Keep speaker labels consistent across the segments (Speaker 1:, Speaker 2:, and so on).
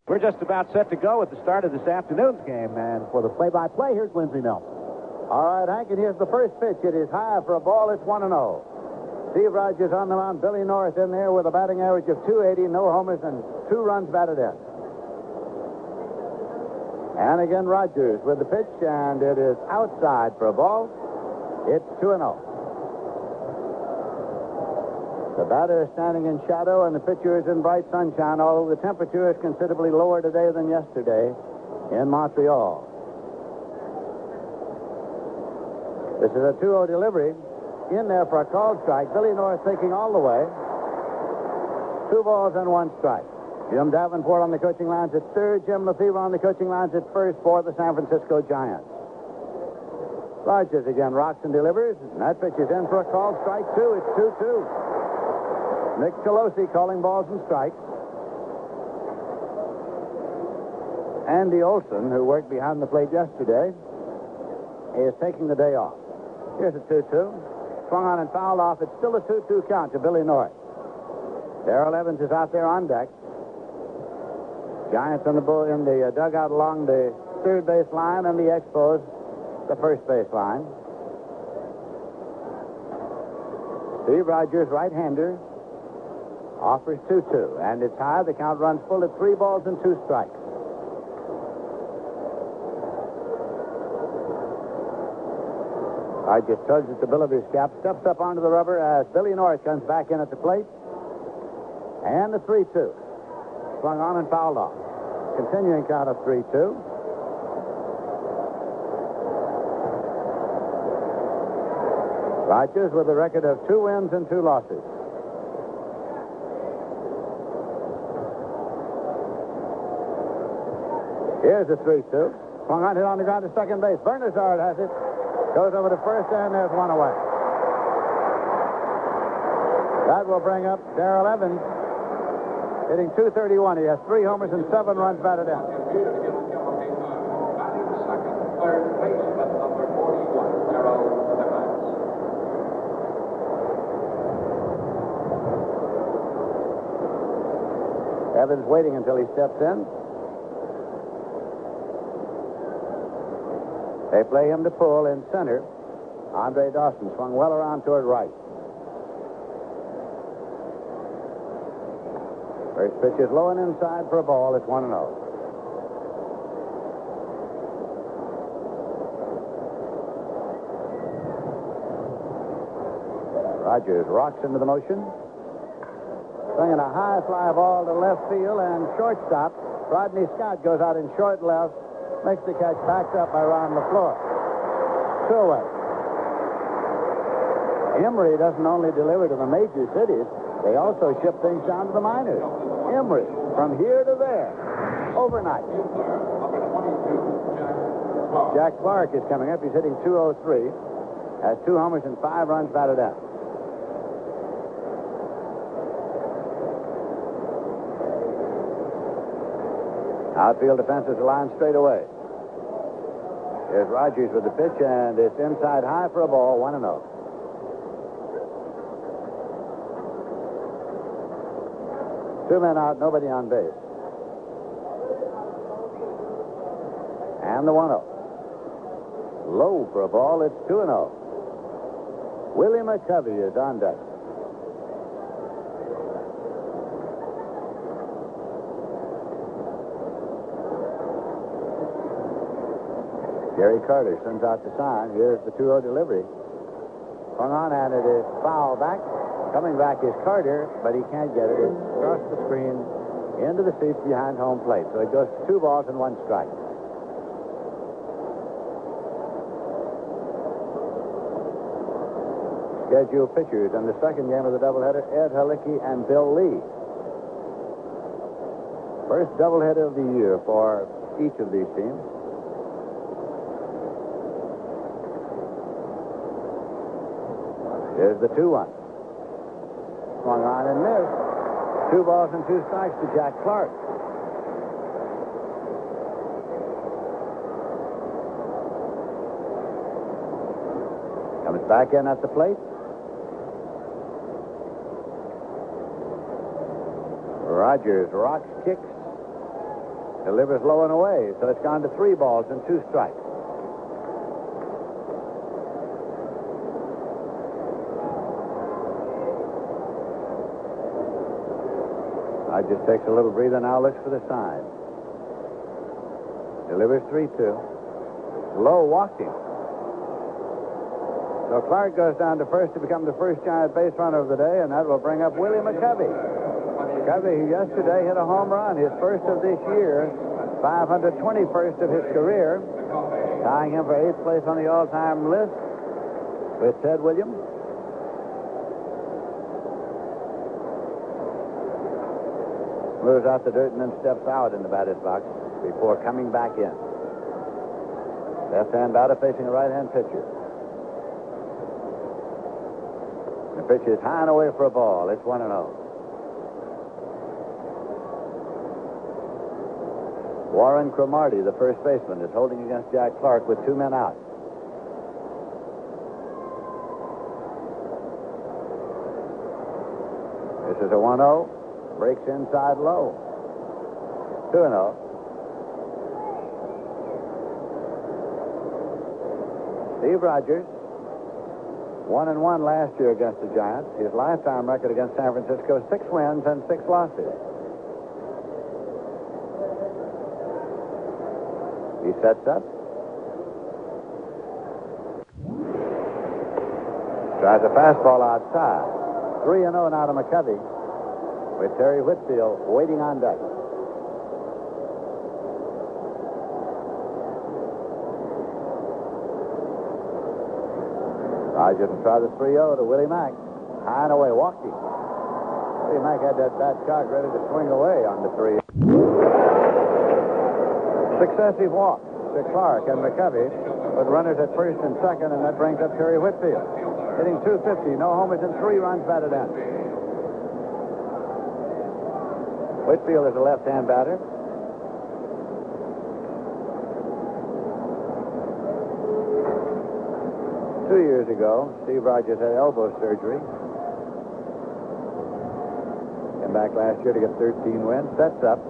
Speaker 1: We're just about set to go at the start of this afternoon's game, and for the play-by-play, here's Lindsey Nelson.
Speaker 2: All right, Hank, and here's the first pitch. It is high for a ball. It's 1-0. Steve Rogers on the mound. Billy North in there with a batting average of .280, no homers, and 2 runs batted in. And again, Rogers with the pitch, and it is outside for a ball. It's 2-0. The batter is standing in shadow, and the pitcher is in bright sunshine, although the temperature is considerably lower today than yesterday in Montreal. This is a 2-0 delivery. In there for a called strike. Billy North taking all the way. 2 balls and 1 strike. Jim Davenport on the coaching lines at third. Jim Lefevre on the coaching lines at first for the San Francisco Giants. Rogers again rocks and delivers. And that pitch is in for a called strike, too. It's 2-2. Nick Colosi calling balls and strikes. Andy Olson, who worked behind the plate yesterday, is taking the day off. Here's a 2-2. Swung on and fouled off. It's still a 2-2 count to Billy North. Darrell Evans is out there on deck. Giants in the dugout along the third base line, and the Expos the first base line. Steve Rogers, right-hander, offers 2-2, and it's high. The count runs full at 3 balls and 2 strikes. Rogers tugs at the bill of his cap, steps up onto the rubber as Billy North comes back in at the plate. And the 3-2. Swung on and fouled off. Continuing count of 3-2. Rogers with a record of 2 wins and 2 losses. Here's a 3-2. Swung on, hit on the ground to second base. Bernazard has it. Goes over to first, and there's 1 away. That will bring up Darrell Evans, hitting .231. He has 3 homers and 7 runs batted in. Evans waiting until he steps in. They play him to pull in center. Andre Dawson swung well around toward right. First pitch is low and inside for a ball. It's 1-0. Rogers rocks into the motion. Swinging a high fly ball to left field, and shortstop Rodney Scott goes out in short left. Makes the catch, backed up by Ron LaFleur. 2 away. Emery doesn't only deliver to the major cities, they also ship things down to the minors. Emery, from here to there, overnight. Jack Clark is coming up. He's hitting .203. Has 2 homers and 5 runs batted in. Outfield defense is aligned straight away. Here's Rogers with the pitch, and it's inside high for a ball, 1-0. Two men out, nobody on base. And the 1-0. Low for a ball, it's 2-0. Willie McCovey is on deck. Gary Carter sends out the sign. Here's the 2-0 delivery. Hung on, and it is foul back. Coming back is Carter, but he can't get it. It's across the screen into the seats behind home plate. So it goes to 2 balls and 1 strike. Scheduled pitchers in the second game of the doubleheader, Ed Halicki and Bill Lee. First doubleheader of the year for each of these teams. Here's the 2-1. Swung on and missed. 2 balls and 2 strikes to Jack Clark. Comes back in at the plate. Rogers rocks, kicks, Delivers low and away, so it's gone to 3 balls and 2 strikes. I just takes a little breather, now looks for the side. Delivers 3-2. Low walked him. So Clark goes down to first to become the first Giant base runner of the day, and that will bring up Willie McCovey. McCovey, who yesterday hit a home run, his first of this year, 521st of his career, tying him for 8th place on the all-time list with Ted Williams. Moves out the dirt and then steps out in the batter's box before coming back in. Left-hand batter facing a right-hand pitcher. The pitch is high and away for a ball. It's 1-0. Warren Cromartie, the first baseman, is holding against Jack Clark with 2 men out. This is a 1-0. Breaks inside low. 2-0. Steve Rogers, 1-1 last year against the Giants. His lifetime record against San Francisco, 6 wins and 6 losses. He sets up. Tries a fastball outside. 3-0 now to McCovey, with Terry Whitfield waiting on deck. Rogers will try the 3-0 to Willie Mack. High and away, walked him. Willie Mack had that bad shot ready to swing away on the 3. Successive walks to Clark and McCovey with runners at first and second, and that brings up Terry Whitfield. Hitting .250, no homers and 3 runs batted in. Whitfield is a left-hand batter. Two years ago, Steve Rogers had elbow surgery. Came back last year to get 13 wins. Sets up.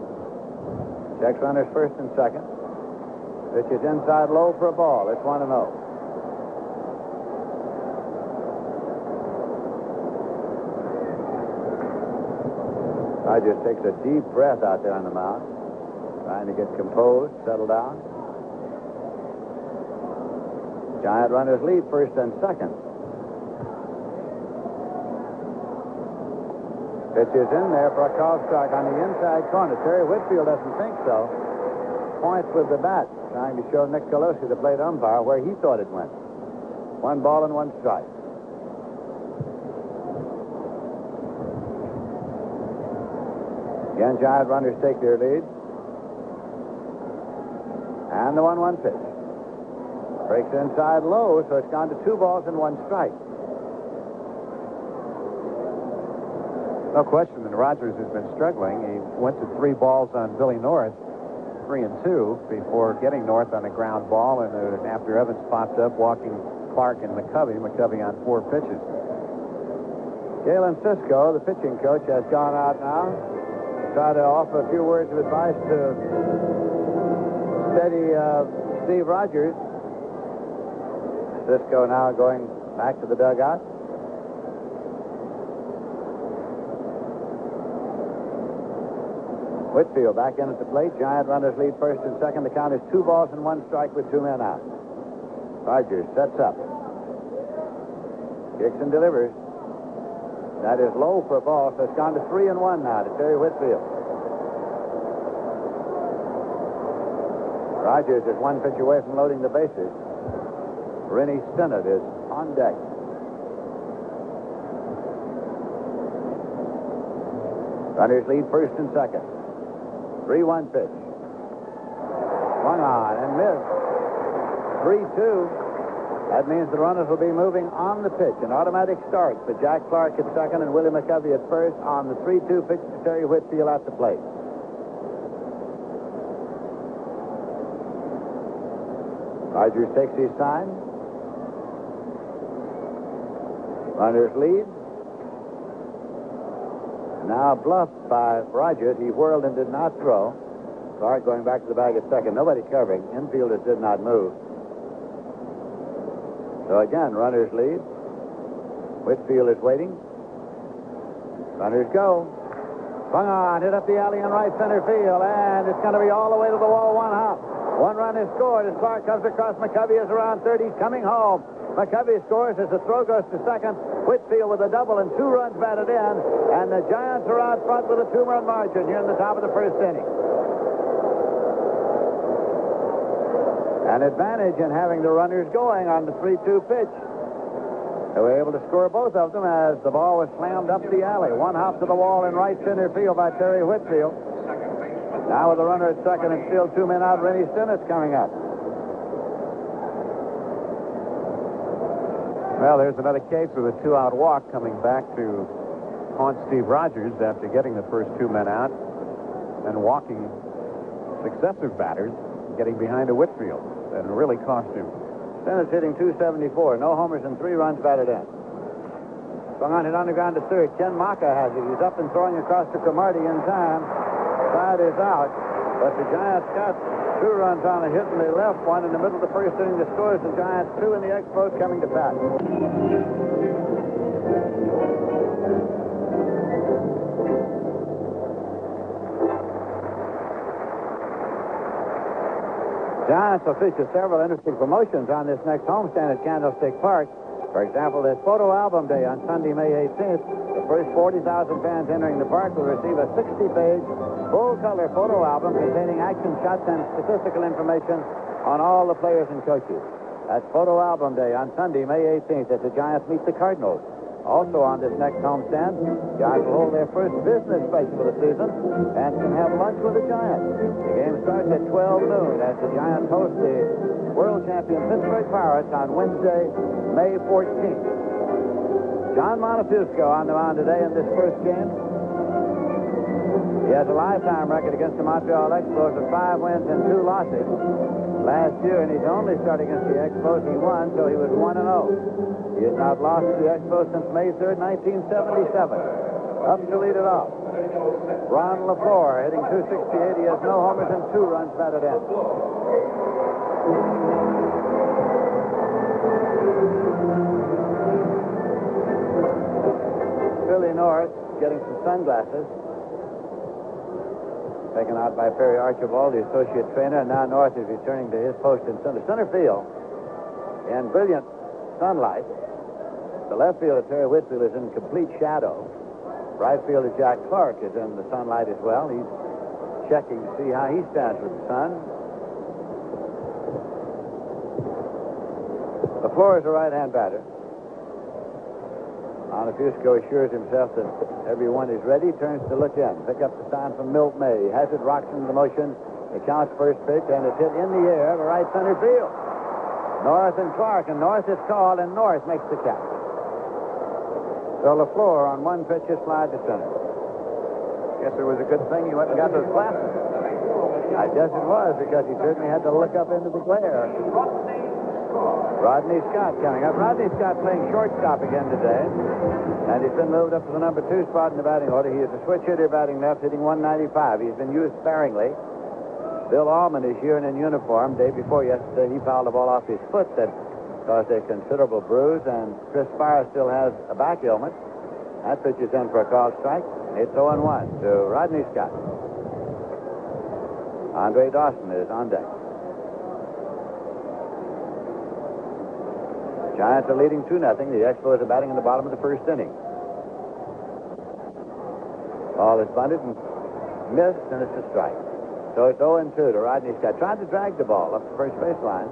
Speaker 2: Checks runners first and second. Pitch is inside low for a ball. It's 1-0. Rogers takes a deep breath out there on the mound, trying to get composed, settle down. Giant runners lead first and second. Pitch is in there for a call strike on the inside corner. Terry Whitfield doesn't think so. Points with the bat, trying to show Nick Colosi, the plate umpire, where he thought it went. 1 ball and 1 strike. Again, Giant runners take their lead. And the 1-1 pitch. Breaks inside low, so it's gone to 2 balls and 1 strike.
Speaker 1: No question that Rogers has been struggling. He went to 3 balls on Billy North, 3-2, before getting North on a ground ball, and after Evans popped up, walking Clark and McCovey. McCovey on 4 pitches.
Speaker 2: Galen Cisco, the pitching coach, has gone out now. Try to offer a few words of advice to steady Steve Rogers. Cisco now going back to the dugout. Whitfield back in at the plate. Giant runners lead first and second. The count is 2 balls and 1 strike with 2 men out. Rogers sets up. Kicks and delivers. That is low for a ball, so it's gone to 3-1 now to Terry Whitfield. Rogers is 1 pitch away from loading the bases. Rennie Stennett is on deck. Runners lead first and second. 3-1 pitch. Swung on and missed. 3-2. That means the runners will be moving on the pitch. An automatic start for Jack Clark at second and Willie McCovey at first on the 3-2 pitch to Terry Whitfield at the plate. Rogers takes his time. Runners lead. Now bluffed by Rogers. He whirled and did not throw. Clark going back to the bag at second. Nobody covering. Infielders did not move. So again, runners lead. Whitfield is waiting. Runners go. Swung on, hit up the alley in right center field, and it's going to be all the way to the wall, one hop. One run is scored as Clark comes across. McCovey is around third. He's coming home. McCovey scores as the throw goes to second. Whitfield with a double and 2 runs batted in, and the Giants are out front with a 2-run margin here in the top of the first inning. An advantage in having the runners going on the 3-2 pitch. They were able to score both of them as the ball was slammed up the alley. One hop to the wall in right center field by Terry Whitfield. Now with the runner at second and still 2 men out, Rennie Sinnett's coming up.
Speaker 1: Well, there's another case with a 2-out walk coming back to haunt Steve Rogers after getting the first 2 men out and walking successive batters, getting behind a Whitfield. That really cost him.
Speaker 2: Sinnett's hitting .274. No homers and 3 runs batted in. Swung on, hit on the ground to third. Ken Maka has it. He's up and throwing across to Cromartie in time. Side is out. But the Giants got 2 runs on a hit, and they left one in the middle of the first inning. The scores the Giants 2 in the Expos coming to bat. Giants will feature several interesting promotions on this next homestand at Candlestick Park. For example, there's Photo Album Day on Sunday, May 18th. The first 40,000 fans entering the park will receive a 60-page, full-color photo album containing action shots and statistical information on all the players and coaches. That's Photo Album Day on Sunday, May 18th, as the Giants meet the Cardinals. Also on this next homestand, Giants will hold their first business special of the season and can have lunch with the Giants. The game starts at 12 noon as the Giants host the world champion Pittsburgh Pirates on Wednesday, May 14th. John Montefusco on the mound today in this first game. He has a lifetime record against the Montreal Expos of 5 wins and 2 losses. Last year, in his only start against the Expos, he won, so he was 1-0. He has not lost to the Expos since May 3rd, 1977. Up to lead it off. Ron LaFleur hitting .268. He has no homers and 2 runs batted in. Billy North getting some sunglasses. Taken out by Perry Archibald, the associate trainer, and now North is returning to his post in center field. In brilliant sunlight, the left fielder, Terry Whitfield, is in complete shadow. Right fielder, Jack Clark, is in the sunlight as well. He's checking to see how he stands with the sun. LaFleur is a right-hand batter. Montefusco assures himself that everyone is ready, turns to look in. Pick up the sign from Milt May. He has it, rocks into motion. It counts first pitch, and it's hit in the air to right center field. North and Clark, and North is called, and North makes the catch. So LaFleur on 1 pitch is fly to center.
Speaker 1: Guess it was a good thing you went and got those glasses.
Speaker 2: I guess it was, because he certainly had to look up into the glare. Rodney Scott coming up. Rodney Scott playing shortstop again today. And he's been moved up to the number 2 spot in the batting order. He is a switch hitter batting left, hitting .195. He's been used sparingly. Bill Allman is here and in uniform. Day before yesterday, he fouled the ball off his foot that caused a considerable bruise. And Chris Spire still has a back ailment. That pitch is in for a called strike. It's 0-1 to Rodney Scott. Andre Dawson is on deck. Giants are leading 2-0. The Expos are batting in the bottom of the first inning. Ball is bunted and missed, and it's a strike. So it's 0-2 to Rodney Scott. Tried to drag the ball up the first baseline.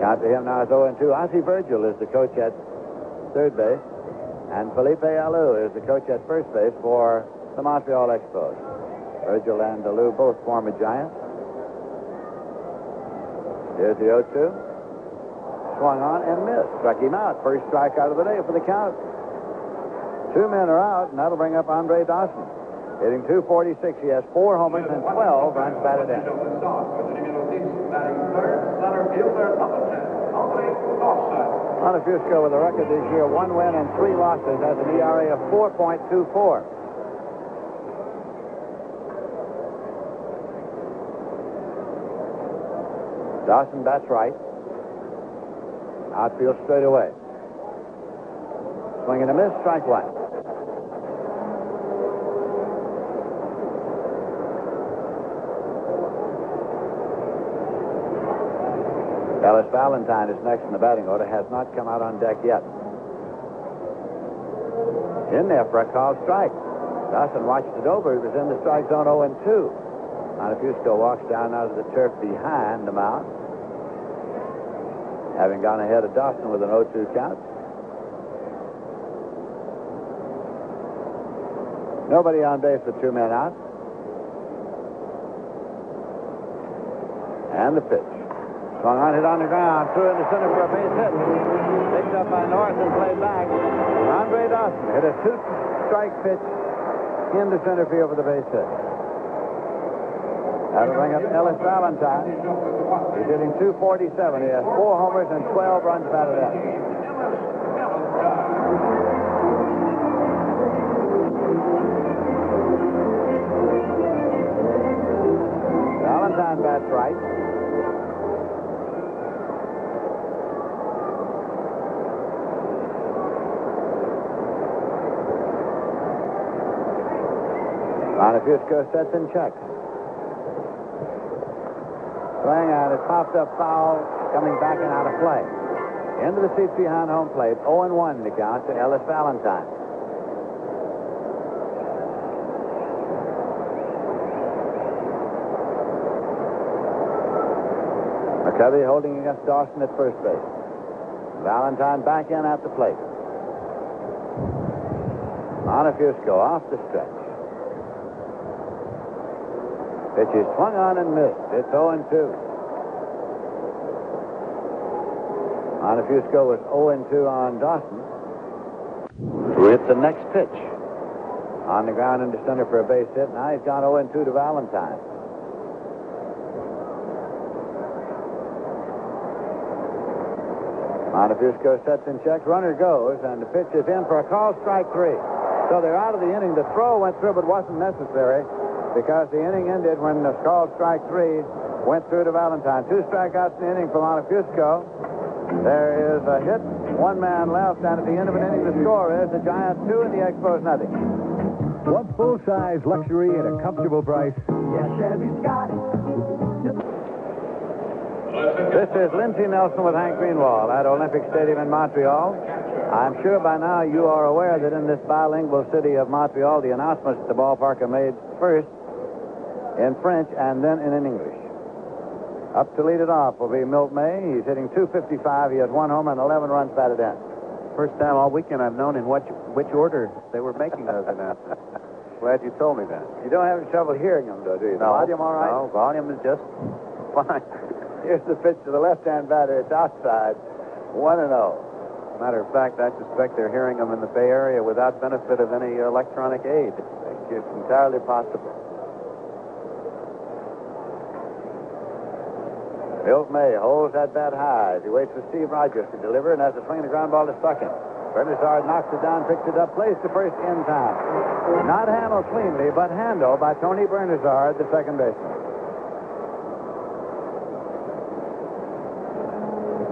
Speaker 2: Count to him now is 0-2. Ozzie Virgil is the coach at third base, and Felipe Alou is the coach at first base for the Montreal Expos. Virgil and Alou both former Giants. Here's the 0-2. Swung on and missed. Struck him out. First strikeout of the day for the Count. 2 men are out, and that'll bring up Andre Dawson. Hitting .246. He has 4 homers and 12 runs batted in. Montefusco with a record this year, 1 win and 3 losses, has an ERA of 4.24. Dawson bats right. Outfield straight away. Swing and a miss, strike one. Ellis Valentine is next in the batting order, has not come out on deck yet. In there for a called strike. Dawson watched it over. He was in the strike zone 0-2. Montefusco walks down out of the turf behind the mound, having gone ahead of Dawson with an 0-2 count. Nobody on base with 2 men out. And the pitch. Swung on, hit on the ground, threw into center for a base hit. Picked up by North and played back. Andre Dawson hit a 2-strike pitch into center field for the base hit. That'll bring up Ellis Valentine. He's hitting .247. He has 4 homers and 12 runs batted in. Valentine bats right. Montefusco sets and checks. Swing and it popped up foul, coming back and out of play. Into the seats behind home plate. 0-1 the count to Ellis Valentine. McCovey holding against Dawson at first base. Valentine back in at the plate. Montefusco off the stretch. Pitch is swung on and missed. It's 0-2. Montefusco was 0-2 on Dawson. With the next pitch. On the ground into center for a base hit. Now he's gone 0-2 to Valentine. Montefusco sets and checks. Runner goes, and the pitch is in for a call, strike 3. So they're out of the inning. The throw went through, but wasn't necessary, because the inning ended when the called strike 3 went through to Valentine. 2 strikeouts in the inning for Montefusco. There is a hit, 1 man left, and at the end of an inning, the score is the Giants 2 and the Expos nothing.
Speaker 3: Want full-size luxury at a comfortable price?
Speaker 4: Yes, Chevy's got it.
Speaker 2: This is Lindsey Nelson with Hank Greenwald at Olympique Stadium in Montreal. I'm sure by now you are aware that in this bilingual city of Montreal, the announcements at the ballpark are made first in French and then in English. Up to lead it off will be Milt May. He's hitting .255. He has 1 homer and 11 runs batted in.
Speaker 1: First time all weekend I've known in which order they were making those announcements. Glad you told me that.
Speaker 2: You don't have any trouble hearing them, though, do you? The volume all right?
Speaker 1: No, volume is just fine.
Speaker 2: Here's the pitch to the left-hand batter. It's outside. 1-0.
Speaker 1: Matter of fact, I suspect they're hearing them in the Bay Area without benefit of any electronic aid.
Speaker 2: It's entirely possible. Milt May holds that bat high as he waits for Steve Rogers to deliver and has a swing and a ground ball to second. Bernazard knocks it down, picks it up, plays to first in time. Not handled cleanly, but handled by Tony Bernazard, the second baseman.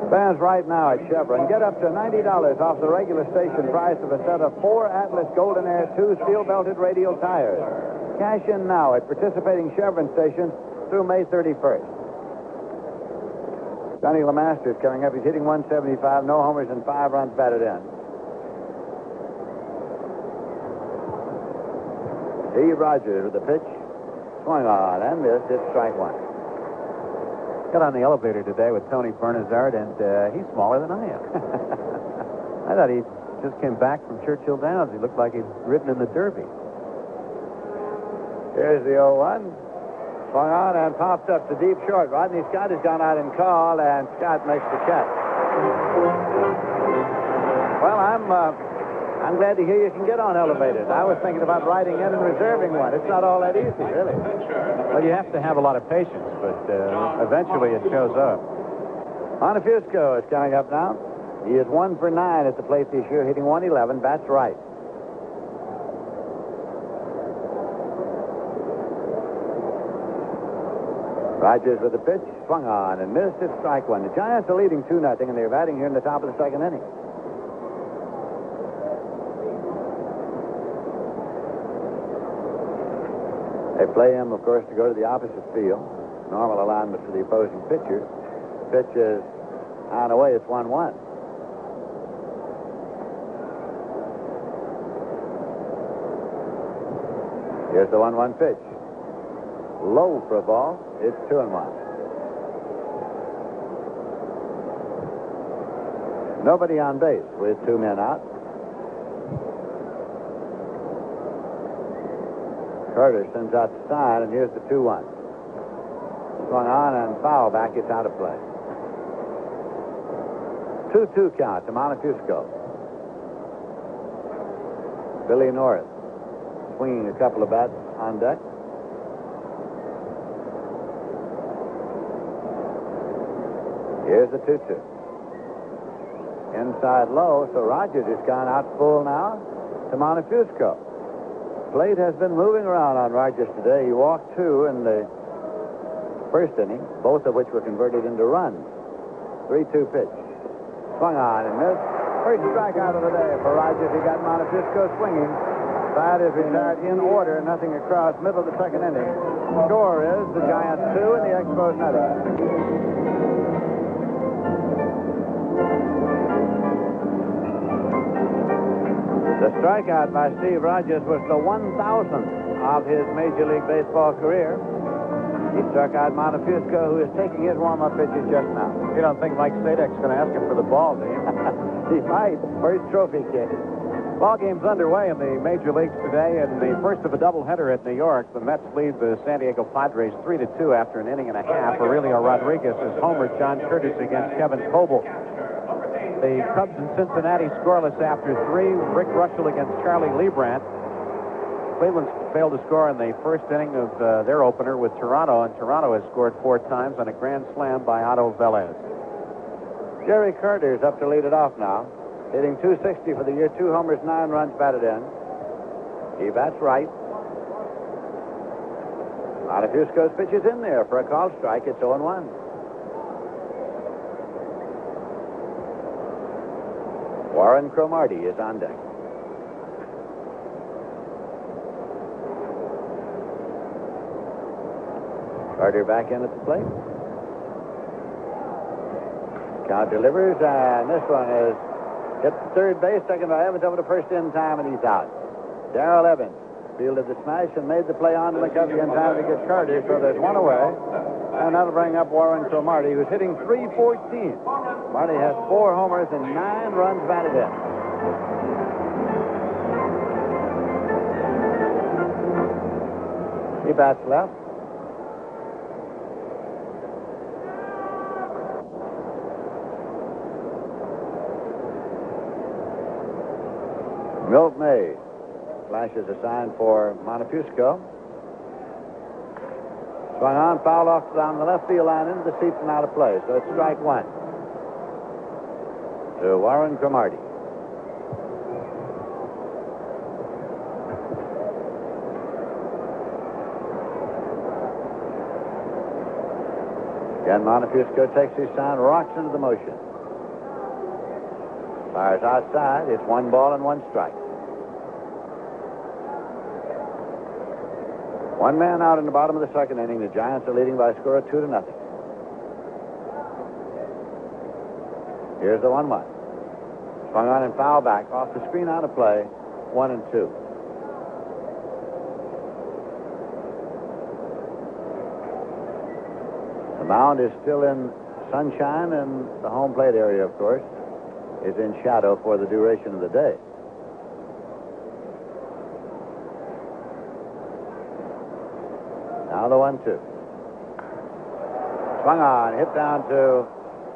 Speaker 2: Fans right now at Chevron get up to $90 off the regular station price of a set of 4 Atlas Golden Air 2 steel-belted radial tires. Cash in now at participating Chevron stations through May 31st. Johnny LeMaster is coming up. He's hitting .175, no homers and 5 runs batted in. Steve Rogers with the pitch. Swung on and missed. It's strike 1.
Speaker 1: Got on the elevator today with Tony Bernazard, and he's smaller than I am. I thought he just came back from Churchill Downs. He looked like he'd ridden in the Derby.
Speaker 2: Here's the 0-1. Swung on and popped up to deep short. Rodney Scott has gone out and called, and Scott makes the catch. Well, I'm glad to hear you can get on elevators. I was thinking about riding in and reserving one. It's not all that easy, really.
Speaker 1: Well, you have to have a lot of patience, but eventually it shows up.
Speaker 2: Montefusco is coming up now. He is 1 for 9 at the plate this year, hitting .111. Bats right. Rogers with the pitch, swung on and missed. It's strike one. The Giants are leading 2-0, and they're batting here in the top of the second inning. They play him, of course, to go to the opposite field. Normal alignment for the opposing pitcher. Pitch is on the way. It's 1-1. Here's the 1-1 pitch. Low for a ball. It's 2-1. Nobody on base with 2 men out. Carter sends out the sign, and here's the 2-1. Swung on and foul back. It's out of play. 2-2 count to Montefusco. Billy North swinging a couple of bats on deck. Here's the 2-2. Inside low, so Rogers has gone out full now to Montefusco. Plate has been moving around on Rogers today. He walked 2 in the first inning, both of which were converted into runs. 3-2 pitch. Swung on and missed. First strikeout of the day for Rogers. He got Montefusco swinging. That is retired in order, nothing across, middle of the second inning. Score is the Giants 2 and the Expos nothing. The strikeout by Steve Rogers was the 1,000th of his Major League Baseball career. He struck out Montefusco, who is taking his warm-up pitches just now.
Speaker 1: You don't think Mike Stadek's going to ask him for the ball, do you?
Speaker 2: He might. First trophy kick.
Speaker 1: Ball game's underway in the major leagues today, and the first of a doubleheader at New York. The Mets lead the San Diego Padres 3-2 after an inning and a half. Aurelio Rodriguez has homered John Curtis against Kevin Coble. The Cubs in Cincinnati scoreless after 3. Rick Russell against Charlie Leibrandt. Cleveland failed to score in the first inning of their opener with Toronto, and Toronto has scored 4 times on a grand slam by Otto Velez.
Speaker 2: Jerry Carter's up to lead it off now. Hitting .260 for the year, 2 homers, 9 runs batted in. He bats right. Montefusco's pitch is in there for a called strike. It's 0-1. Warren Cromartie is on deck. Carter back in at the plate. Count delivers, and this one is hit to third base, taken by Evans over to first in time, and he's out. Darrell Evans fielded the smash and made the play on to McCovey in time to get Carter, so there's one away. And that'll bring up Warren Cromartie, who's hitting .314. Marty has 4 homers and 9 runs batted in. He bats left. Milt May flashes a sign for Montefusco. Swung on, foul off down the left field line into the seats and out of play. So it's strike 1 to Warren Cromartie. Again, Montefusco takes his sign, rocks into the motion. Fires outside. It's 1 ball and 1 strike. 1 man out in the bottom of the second inning. The Giants are leading by a score of 2-0. Here's the 1-1. Swung on and foul back. Off the screen, out of play. 1-2. The mound is still in sunshine, and the home plate area, of course, is in shadow for the duration of the day. Now the 1-2. Swung on, hit down to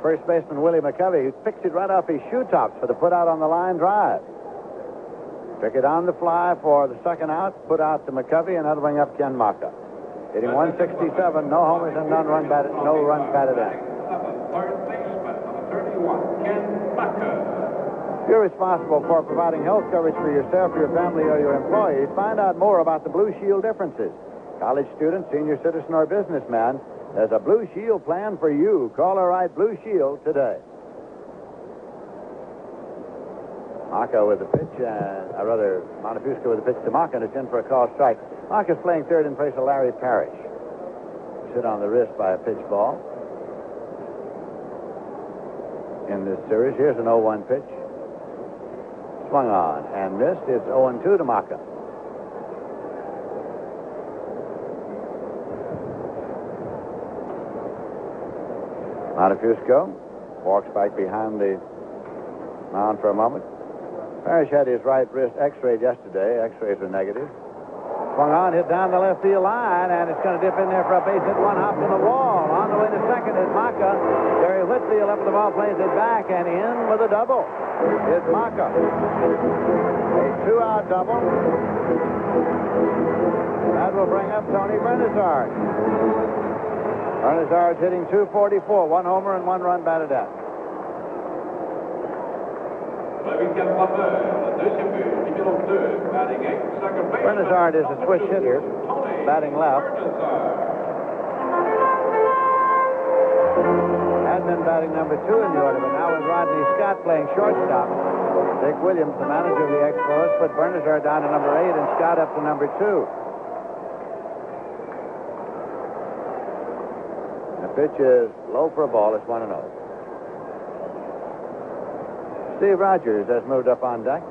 Speaker 2: first baseman Willie McCovey, who picks it right off his shoe tops for the put out on the line drive. Took it on the fly for the second out, put out to McCovey, and that'll bring up Ken Maka. Hitting .167, no homers and no runs batted in.
Speaker 5: Third baseman, number 31, Ken Maka.
Speaker 2: You're responsible for providing health coverage for yourself, your family, or your employees. Find out more about the Blue Shield differences. College student, senior citizen, or businessman, There's a Blue Shield plan for you. Call or write Blue Shield today. Maka with the pitch, Montefusco with the pitch to Maka, and it's in for a call strike. Maka's playing third in place of Larry Parrish. Hit on the wrist by a pitch ball. In this series, here's an 0-1 pitch. Swung on and missed. It's 0-2 to Maka. Montefusco walks back behind the mound for a moment. Parrish had his right wrist x-rayed yesterday. X-rays are negative. Swung on, hit down the left field line, and it's going to dip in there for a base hit. One hop to the wall. On the way to second is Maka. Jerry Whitfield up with the ball, plays it back, and in with a double. It's Maka. A two-out double. That will bring up Tony Bernazard. Bernazard's hitting .244, 1 homer and 1 run batted at. Bernazard is a switch hitter, batting left. Had been batting number 2 in the order, but now with Rodney Scott playing shortstop, Dick Williams, the manager of the Expos, put Bernazard down to number 8 and Scott up to number 2. The pitch is low for a ball. It's 1-0. Steve Rogers has moved up on deck.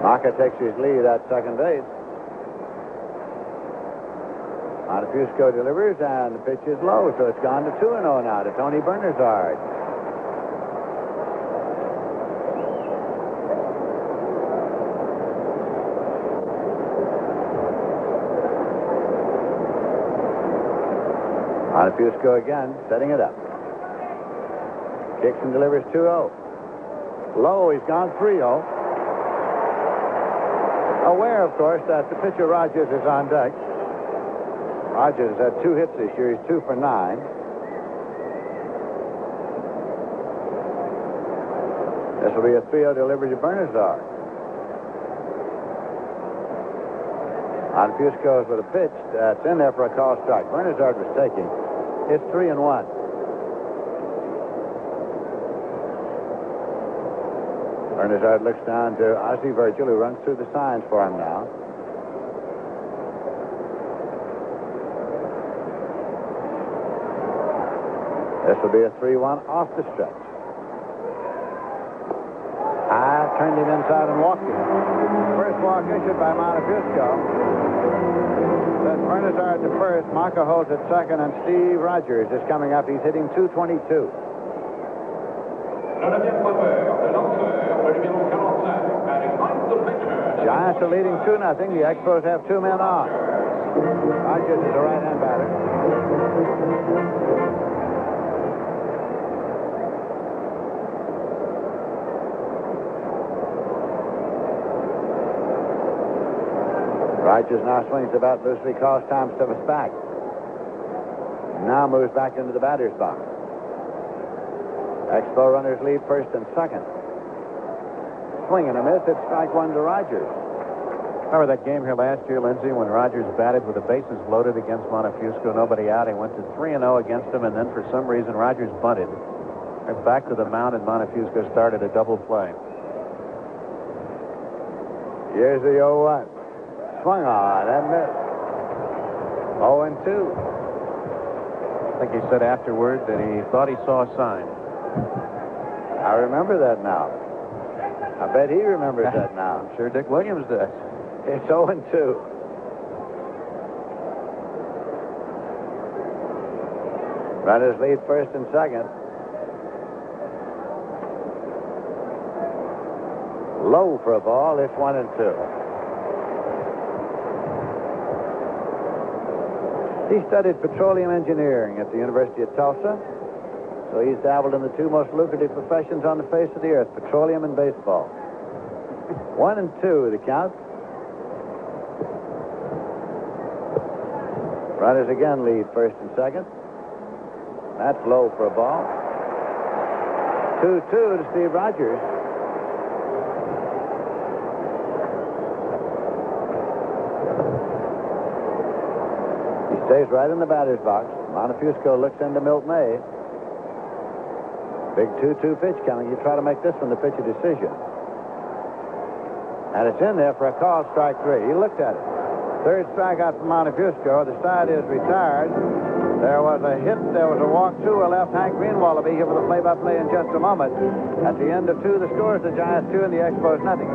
Speaker 2: Maka takes his lead at second base. Montefusco delivers, and the pitch is low, so it's gone to 2-0 now to Tony Bernazard. Montefusco again, setting it up. Kicks and delivers 2-0. Low, he's gone 3-0. Aware, of course, that the pitcher Rogers is on deck. Rogers had 2 hits this year. He's 2 for 9. This will be a 3-0 delivery to Bernazard. Montefusco with a pitch that's in there for a call strike. Bernazard was taking. It's 3-1. Bernazard looks down to Ozzie Virgil, who runs through the signs for him now. This will be a 3-1 off the stretch. I turned him inside and walked him. First walk issued by Montefusco. Then Bernazard to first. Maka holds at second, and Steve Rogers is coming up. He's hitting .222. Giants are leading 2-0. The Expos have 2 men on. Rogers is a right-hand batter. Rogers now swings the bat loosely, calls Tom Stivis back. Now moves back into the batter's box. Expo runners lead first and second. Swing and a miss. It's strike 1 to Rogers.
Speaker 1: Remember that game here last year, Lindsay, when Rogers batted with the bases loaded against Montefusco, nobody out. He went to 3-0 against him, and then for some reason Rogers bunted. Went back to the mound, and Montefusco started a double play.
Speaker 2: Here's the 0-1. Swung on and missed. 0-2.
Speaker 1: I think he said afterward that he thought he saw a sign.
Speaker 2: I remember that now. I bet he remembers that now.
Speaker 1: I'm sure Dick Williams does.
Speaker 2: It's 0-2. Runners lead first and second. Low for a ball. It's 1-2. He studied petroleum engineering at the University of Tulsa, so he's dabbled in the 2 most lucrative professions on the face of the earth, petroleum and baseball. 1-2 the count. Runners again lead first and second. That's low for a ball. 2-2 to Steve Rogers. Stays right in the batter's box. Montefusco looks into Milt May. Big 2-2 pitch coming. You try to make this one the pitch of decision. And it's in there for a call, strike 3. He looked at it. Third strikeout for Montefusco. The side is retired. There was a hit. There was a walk, 2 or left. Hank Greenwald will be here for the play-by-play in just a moment. At the end of 2, the score is the Giants 2 and the Expos nothing.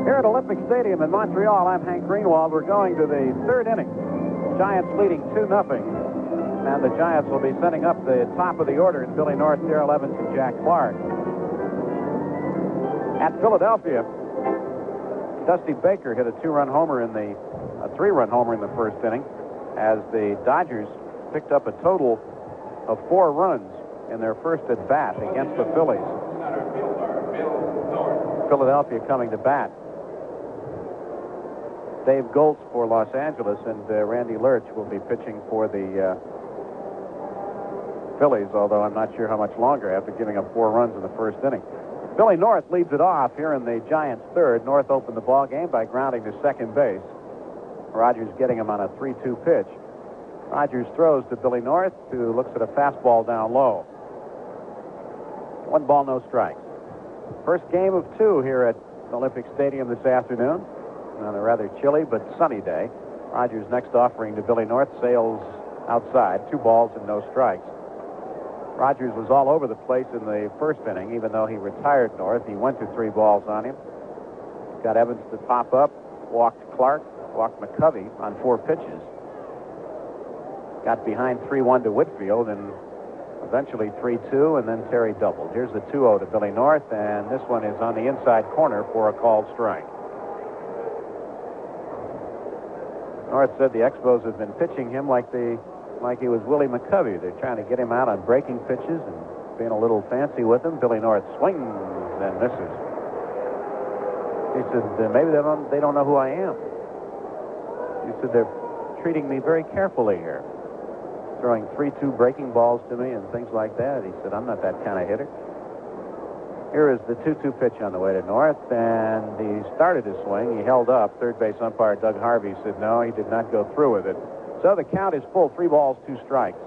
Speaker 1: Here at Olympic Stadium in Montreal, I'm Hank Greenwald. We're going to the third inning. Giants leading 2-0. And the Giants will be setting up the top of the order in Billy North, Darrell Evans, and Jack Clark. At Philadelphia, Dusty Baker hit a 3-run homer in the first inning, as the Dodgers picked up a total of 4 runs in their first at bat against the Phillies. Philadelphia coming to bat. Dave Goltz for Los Angeles, and Randy Lurch will be pitching for the Phillies, although I'm not sure how much longer after giving up 4 runs in the first inning. Billy North leads it off here in the Giants' third. North opened the ball game by grounding to second base. Rogers getting him on a 3-2 pitch. Rogers throws to Billy North, who looks at a fastball down low. 1 ball, no strikes. First game of 2 here at Olympic Stadium this afternoon on a rather chilly but sunny day. Rogers' next offering to Billy North sails outside. 2 balls and no strikes. Rogers was all over the place in the first inning, even though he retired North. He went to 3 balls on him. Got Evans to pop up, walked Clark, walked McCovey on 4 pitches. Got behind 3-1 to Whitfield, and eventually 3-2, and then Terry doubled. Here's the 2-0 to Billy North, and this one is on the inside corner for a called strike. North said the Expos have been pitching him like he was Willie McCovey. They're trying to get him out on breaking pitches and being a little fancy with him. Billy North swings and misses. He said, maybe they don't know who I am. He said, they're treating me very carefully here. Throwing 3-2 breaking balls to me and things like that. He said, I'm not that kind of hitter. Here is the 2-2 pitch on the way to North, and he started his swing. He held up. Third base umpire Doug Harvey said no, he did not go through with it. So the count is full, 3 balls, 2 strikes.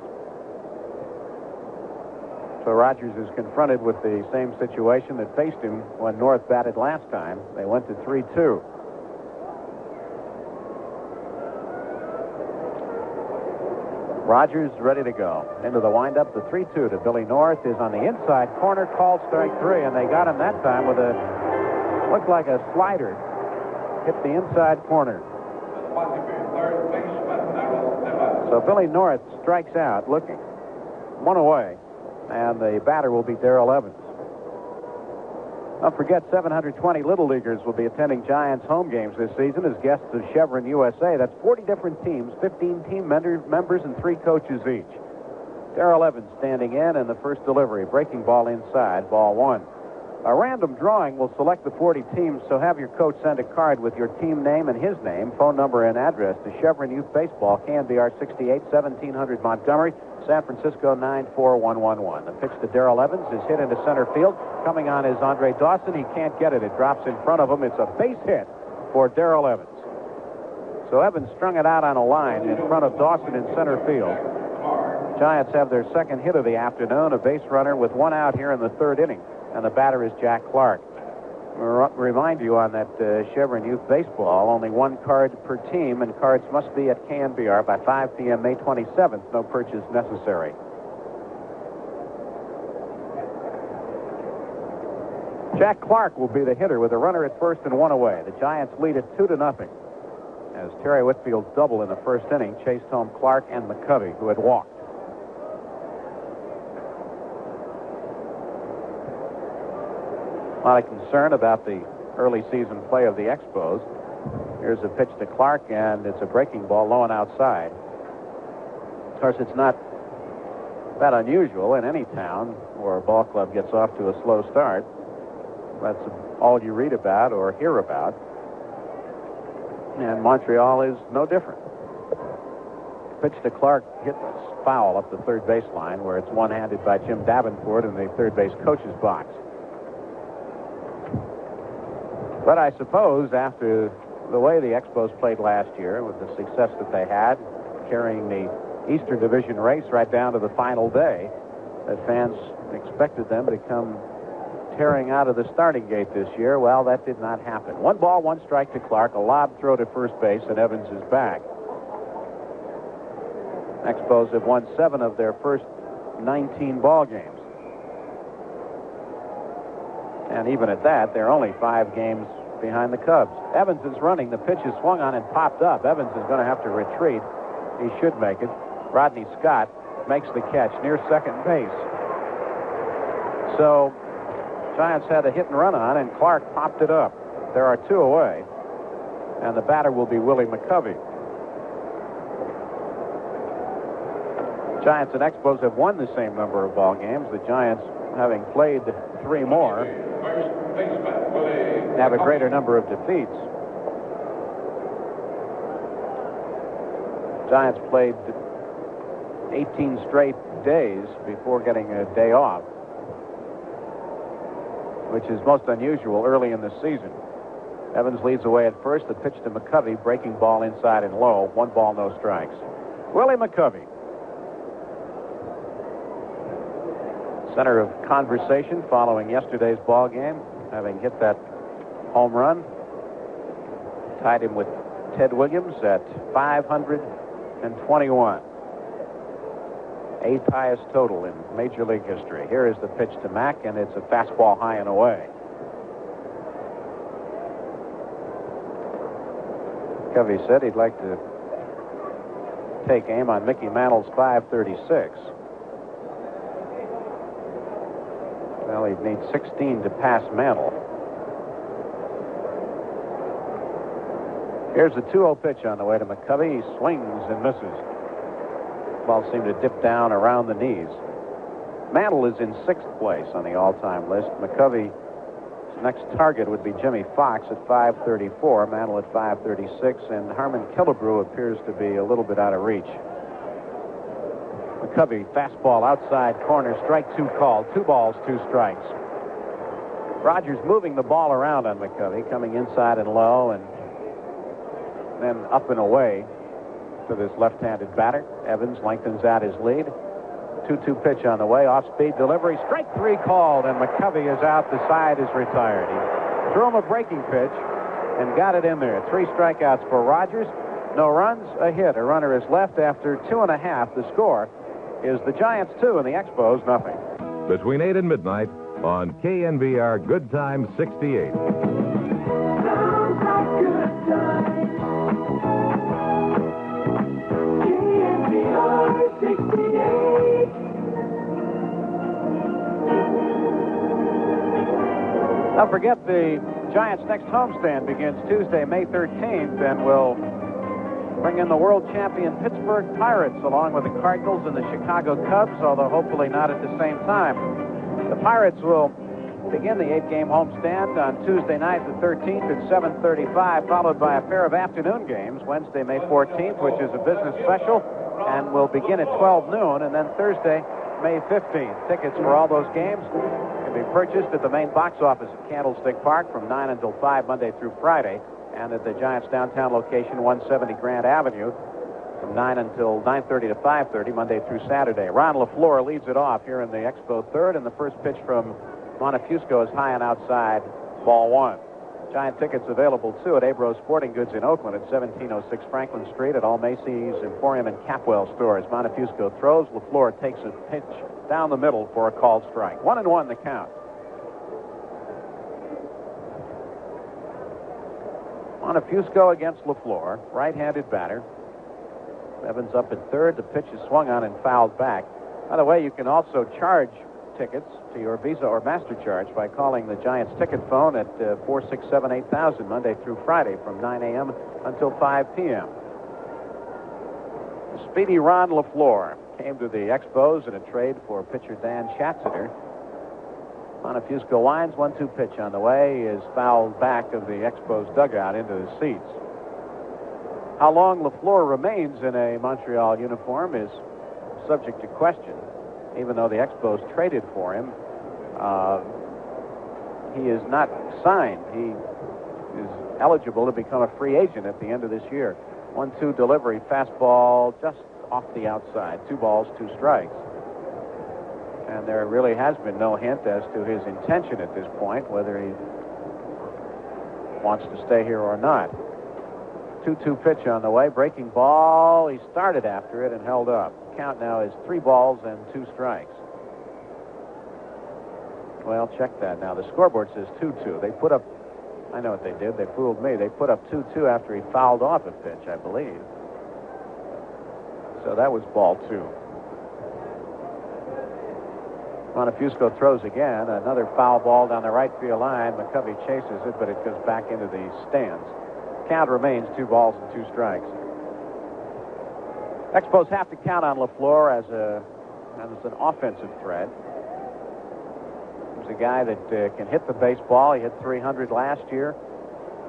Speaker 1: So Rogers is confronted with the same situation that faced him when North batted last time. They went to 3-2. Rogers ready to go. Into the windup, the 3-2 to Billy North is on the inside corner, called strike 3, and they got him that time with looked like a slider. Hit the inside corner. So Billy North strikes out, looking. 1 away, and the batter will be Darrell Evans. Don't forget, 720 Little Leaguers will be attending Giants home games this season as guests of Chevron USA. That's 40 different teams, 15 team members, and 3 coaches each. Darrell Evans standing in, and the first delivery. Breaking ball inside, ball 1. A random drawing will select the 40 teams, so have your coach send a card with your team name and his name, phone number, and address to Chevron Youth Baseball, KNBR 68, 1700 Montgomery, San Francisco 94111. The pitch to Darrell Evans is hit into center field. Coming on is Andre Dawson. He can't get it. It drops in front of him. It's a base hit for Darrell Evans. So Evans strung it out on a line in front of Dawson in center field. Giants have their second hit of the afternoon, a base runner with 1 out here in the third inning. And the batter is Jack Clark. Remind you on that Chevron Youth Baseball, only 1 card per team, and cards must be at KNBR by 5 p.m. May 27th. No purchase necessary. Jack Clark will be the hitter with a runner at first and 1 away. The Giants lead it 2-0 as Terry Whitfield's double in the first inning chased home Clark and McCovey, who had walked. A lot of concern about the early season play of the Expos. Here's a pitch to Clark, and it's a breaking ball low and outside. Of course, it's not that unusual in any town where a ball club gets off to a slow start. That's all you read about or hear about. And Montreal is no different. Pitch to Clark, hit foul up the third baseline, where it's one-handed by Jim Davenport in the third base coach's box. But I suppose after the way the Expos played last year, with the success that they had, carrying the Eastern Division race right down to the final day, that fans expected them to come tearing out of the starting gate this year. Well, that did not happen. 1 ball, 1 strike to Clark, a lob throw to first base, and Evans is back. Expos have won 7 of their first 19 ball games. And even at that, they're only 5 games behind the Cubs. Evans is running. The pitch is swung on and popped up. Evans is going to have to retreat. He should make it. Rodney Scott makes the catch near second base. So Giants had a hit and run on, and Clark popped it up. There are 2 away, and the batter will be Willie McCovey. Giants and Expos have won the same number of ball games. The Giants, having played 3 more, have a greater number of defeats. Giants played 18 straight days before getting a day off, which is most unusual early in the season. Evans leads away at first. The pitch to McCovey, breaking ball inside and low. 1 ball, no strikes. Willie McCovey, center of conversation following yesterday's ball game, having hit that home run. Tied him with Ted Williams at 521. 8th highest total in Major League history. Here is the pitch to Mack, and it's a fastball high and away. Covey said he'd like to take aim on Mickey Mantle's 536. Well, he'd need 16 to pass Mantle. Here's the 2-0 pitch on the way to McCovey. He swings and misses. Ball seemed to dip down around the knees. Mantle is in 6th place on the all-time list. McCovey's next target would be Jimmy Fox at 534, Mantle at 536, and Harmon Killebrew appears to be a little bit out of reach. McCovey, fastball outside corner, strike 2 called. 2 balls, 2 strikes. Rogers moving the ball around on McCovey, coming inside and low, and then up and away to this left-handed batter. Evans lengthens out his lead. 2-2 pitch on the way. Off-speed delivery. Strike 3 called, and McCovey is out. The side is retired. He threw him a breaking pitch and got it in there. 3 strikeouts for Rogers. No runs, a hit. A runner is left after 2.5. The score is the Giants 2 and the Expos nothing.
Speaker 6: Between 8 and midnight on KNVR Good Times 68.
Speaker 4: Sounds like good times. KNVR 68.
Speaker 1: Don't forget, the Giants' next homestand begins Tuesday, May 13th, and will bring in the world champion Pittsburgh Pirates along with the Cardinals and the Chicago Cubs, although hopefully not at the same time. The Pirates will begin the 8-game homestand on Tuesday night, the 13th at 7:35, followed by a pair of afternoon games, Wednesday, May 14th, which is a business special, and will begin at 12 noon, and then Thursday, May 15th. Tickets for all those games can be purchased at the main box office at Candlestick Park from 9 until 5 Monday through Friday, and at the Giants' downtown location, 170 Grant Avenue, from 9 until 9:30 to 5:30 Monday through Saturday. Ron LaFleur leads it off here in the Expo third, and the first pitch from Montefusco is high and outside, ball 1. Giant tickets available, too, at Abro Sporting Goods in Oakland at 1706 Franklin Street, at all Macy's, Emporium, and Capwell stores. Montefusco throws. LaFleur takes a pitch down the middle for a called strike. 1-1 the count. Montefusco against LaFleur, right-handed batter. Evans up at third. The pitch is swung on and fouled back. By the way, you can also charge tickets to your Visa or MasterCharge by calling the Giants ticket phone at 467-8000 Monday through Friday from 9 a.m. until 5 p.m. The speedy Ron LaFleur came to the Expos in a trade for pitcher Dan Schatzeder. Montefusco winds, 1-2 pitch on the way, is fouled back of the Expos dugout into the seats. How long LaFleur remains in a Montreal uniform is subject to question, even though the Expos traded for him. He is not signed. He is eligible to become a free agent at the end of this year. 1-2 delivery, fastball just off the outside. 2 balls, 2 strikes. And there really has been no hint as to his intention at this point, whether he wants to stay here or not. 2-2 pitch on the way. Breaking ball. He started after it and held up. Count now is 3 balls and 2 strikes. Well, check that now. The scoreboard says 2-2. They put up, I know what they did. They fooled me. They put up 2-2 after he fouled off a pitch, I believe. So that was ball 2. Montefusco throws again. Another foul ball down the right field line. McCovey chases it, but it goes back into the stands. Count remains 2 balls and 2 strikes. Expos have to count on LaFleur as an offensive threat. He's a guy that can hit the baseball. He hit 300 last year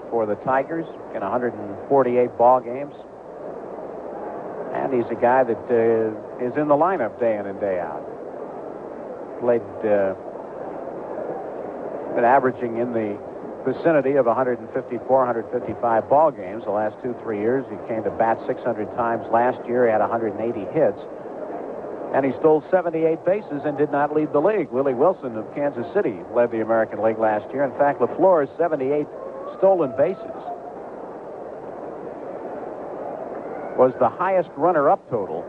Speaker 1: for the Tigers in 148 ball games. And he's a guy that is in the lineup day in and day out. Played, been averaging in the vicinity of 154, 155 ball games the last 2-3 years. He came to bat 600 times last year. He had 180 hits. And he stole 78 bases and did not lead the league. Willie Wilson of Kansas City led the American League last year. In fact, LaFleur's 78 stolen bases was the highest runner-up total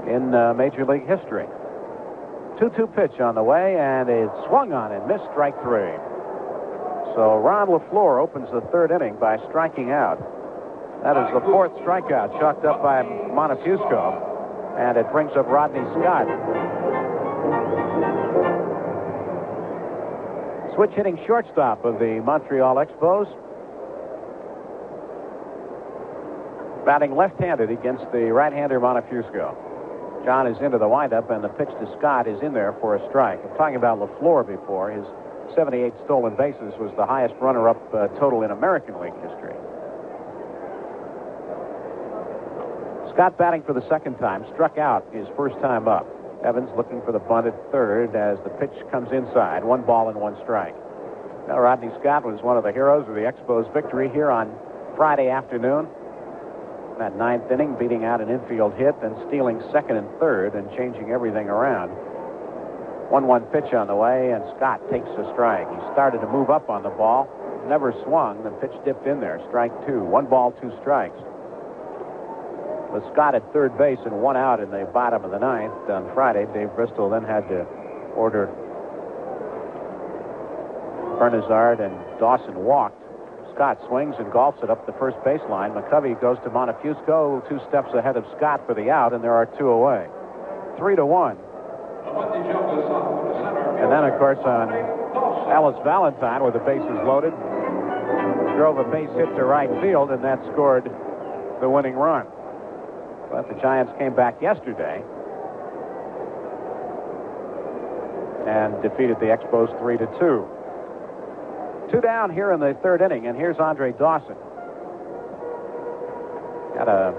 Speaker 1: in Major League history. 2-2 pitch on the way, and it swung on and missed, strike 3. So Ron LaFleur opens the 3rd inning by striking out. That is the 4th strikeout chalked up by Montefusco, and it brings up Rodney Scott. Switch hitting shortstop of the Montreal Expos. Batting left-handed against the right-hander Montefusco. John is into the windup, and the pitch to Scott is in there for a strike. I'm talking about LaFleur before. His 78 stolen bases was the highest runner-up total in American League history. Scott batting for the 2nd time, struck out his first time up. Evans looking for the bunt at 3rd as the pitch comes inside. 1 ball and 1 strike. Now, Rodney Scott was one of the heroes of the Expos' victory here on Friday afternoon. That 9th inning, beating out an infield hit, then stealing 2nd and 3rd and changing everything around. 1-1 pitch on the way, and Scott takes a strike. He started to move up on the ball, never swung. The pitch dipped in there. Strike 2. 1 ball, 2 strikes. With Scott at 3rd base and 1 out in the bottom of the 9th on Friday, Dave Bristol then had to order Bernazard and Dawson walked. Scott swings and golfs it up the first baseline. McCovey goes to Montefusco, 2 steps ahead of Scott for the out, and there are 2 away. 3-1. And then, of course, on Ellis Valentine, with the bases loaded, drove a base hit to right field, and that scored the winning run. But the Giants came back yesterday and defeated the Expos 3-2. 2 down here in the 3rd inning, and here's Andre Dawson. Had a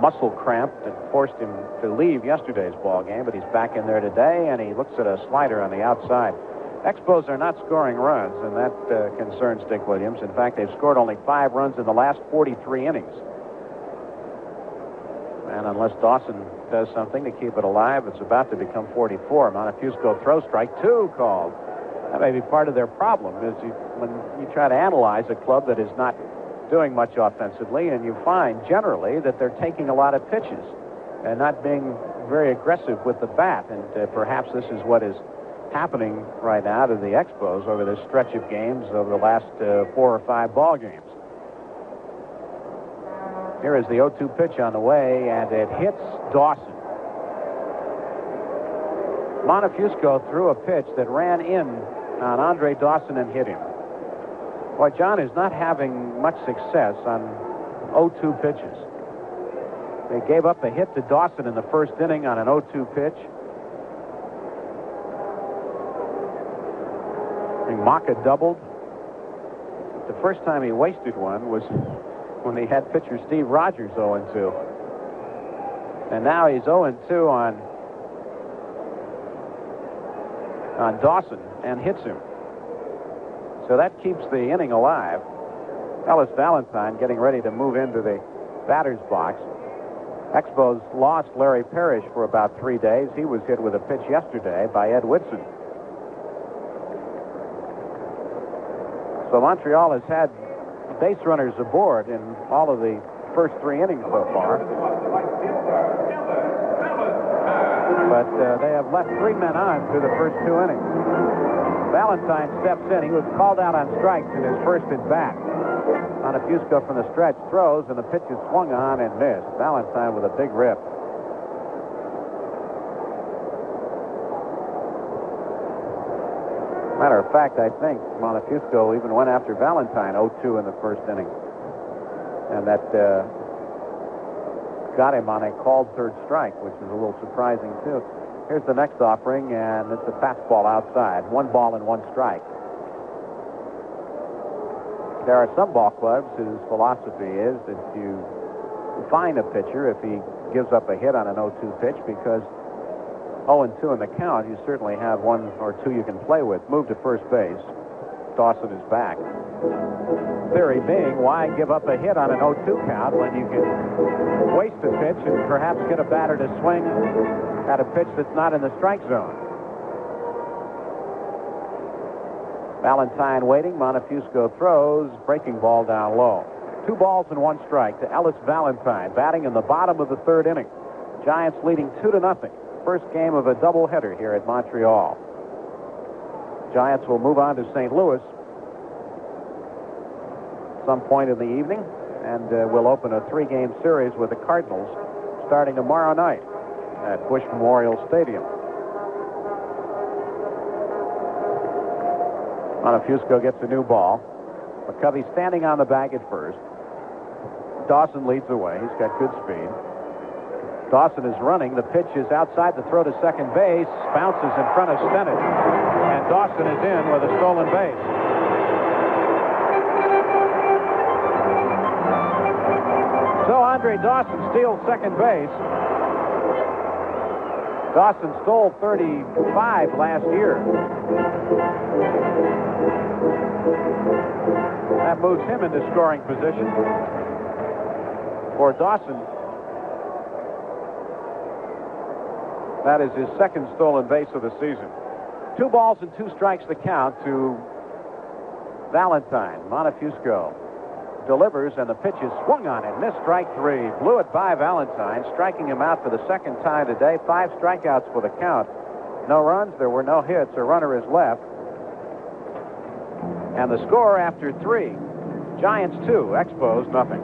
Speaker 1: muscle cramp that forced him to leave yesterday's ball game, but he's back in there today, and he looks at a slider on the outside. Expos are not scoring runs, and that concerns Dick Williams. In fact, they've scored only 5 runs in the last 43 innings. And unless Dawson does something to keep it alive, it's about to become 44. Montefusco throw, strike 2 called. That may be part of their problem, is when you try to analyze a club that is not doing much offensively, and you find generally that they're taking a lot of pitches and not being very aggressive with the bat. And perhaps this is what is happening right now to the Expos over this stretch of games over the last 4 or 5 ball games. Here is the 0-2 pitch on the way, and it hits Dawson. Montefusco threw a pitch that ran in on Andre Dawson and hit him. Boy, John is not having much success on 0-2 pitches. They gave up a hit to Dawson in the 1st inning on an 0-2 pitch. I think Maka doubled. the first time he wasted one was when he had pitcher Steve Rogers 0-2. And now he's 0-2 on Dawson and hits him. So that keeps the inning alive. Ellis Valentine getting ready to move into the batter's box. Expos lost Larry Parrish for about 3 days. He was hit with a pitch yesterday by Ed Whitson. So Montreal has had base runners aboard in all of the first 3 innings so far. But they have left 3 men on through the first 2 innings. Valentine steps in. He was called out on strikes in his first at bat. Montefiusco from the stretch throws, and the pitch is swung on and missed. Valentine with a big rip. Matter of fact, I think Montefiusco even went after Valentine 0-2 in the first inning. And that got him on a called third strike, which is a little surprising, too. Here's the next offering, and it's a fastball outside. 1 ball and 1 strike. There are some ball clubs whose philosophy is that you fine a pitcher if he gives up a hit on an 0-2 pitch, because 0-2 in the count, you certainly have 1 or 2 you can play with. Move to first base. Dawson is back. Theory being, why give up a hit on an 0-2 count when you can waste a pitch and perhaps get a batter to swing at a pitch that's not in the strike zone. Valentine waiting. Montefiusco throws. Breaking ball down low. 2 balls and 1 strike to Ellis Valentine, batting in the bottom of the 3rd inning. Giants leading 2-0. First game of a doubleheader here at Montreal. Giants will move on to St. Louis some point in the evening, and will open a 3-game series with the Cardinals starting tomorrow night at Busch Memorial Stadium. Montefiusco gets a new ball. McCovey standing on the bag at first. Dawson leads away. He's got good speed. Dawson is running. The pitch is outside the throw to second base. Bounces in front of Stade. And Dawson is in with a stolen base. So Andre Dawson steals second base. Dawson stole 35 last year. That moves him into scoring position. For Dawson, that is his 2nd stolen base of the season. 2 balls and 2 strikes the count to Valentine. Montefiusco delivers, and the pitch is swung on and missed. Strike 3. Blew it by Valentine, striking him out for the 2nd time today. 5 strikeouts for the count. No runs. There were no hits. A runner is left. And the score after 3. Giants 2, Expos nothing.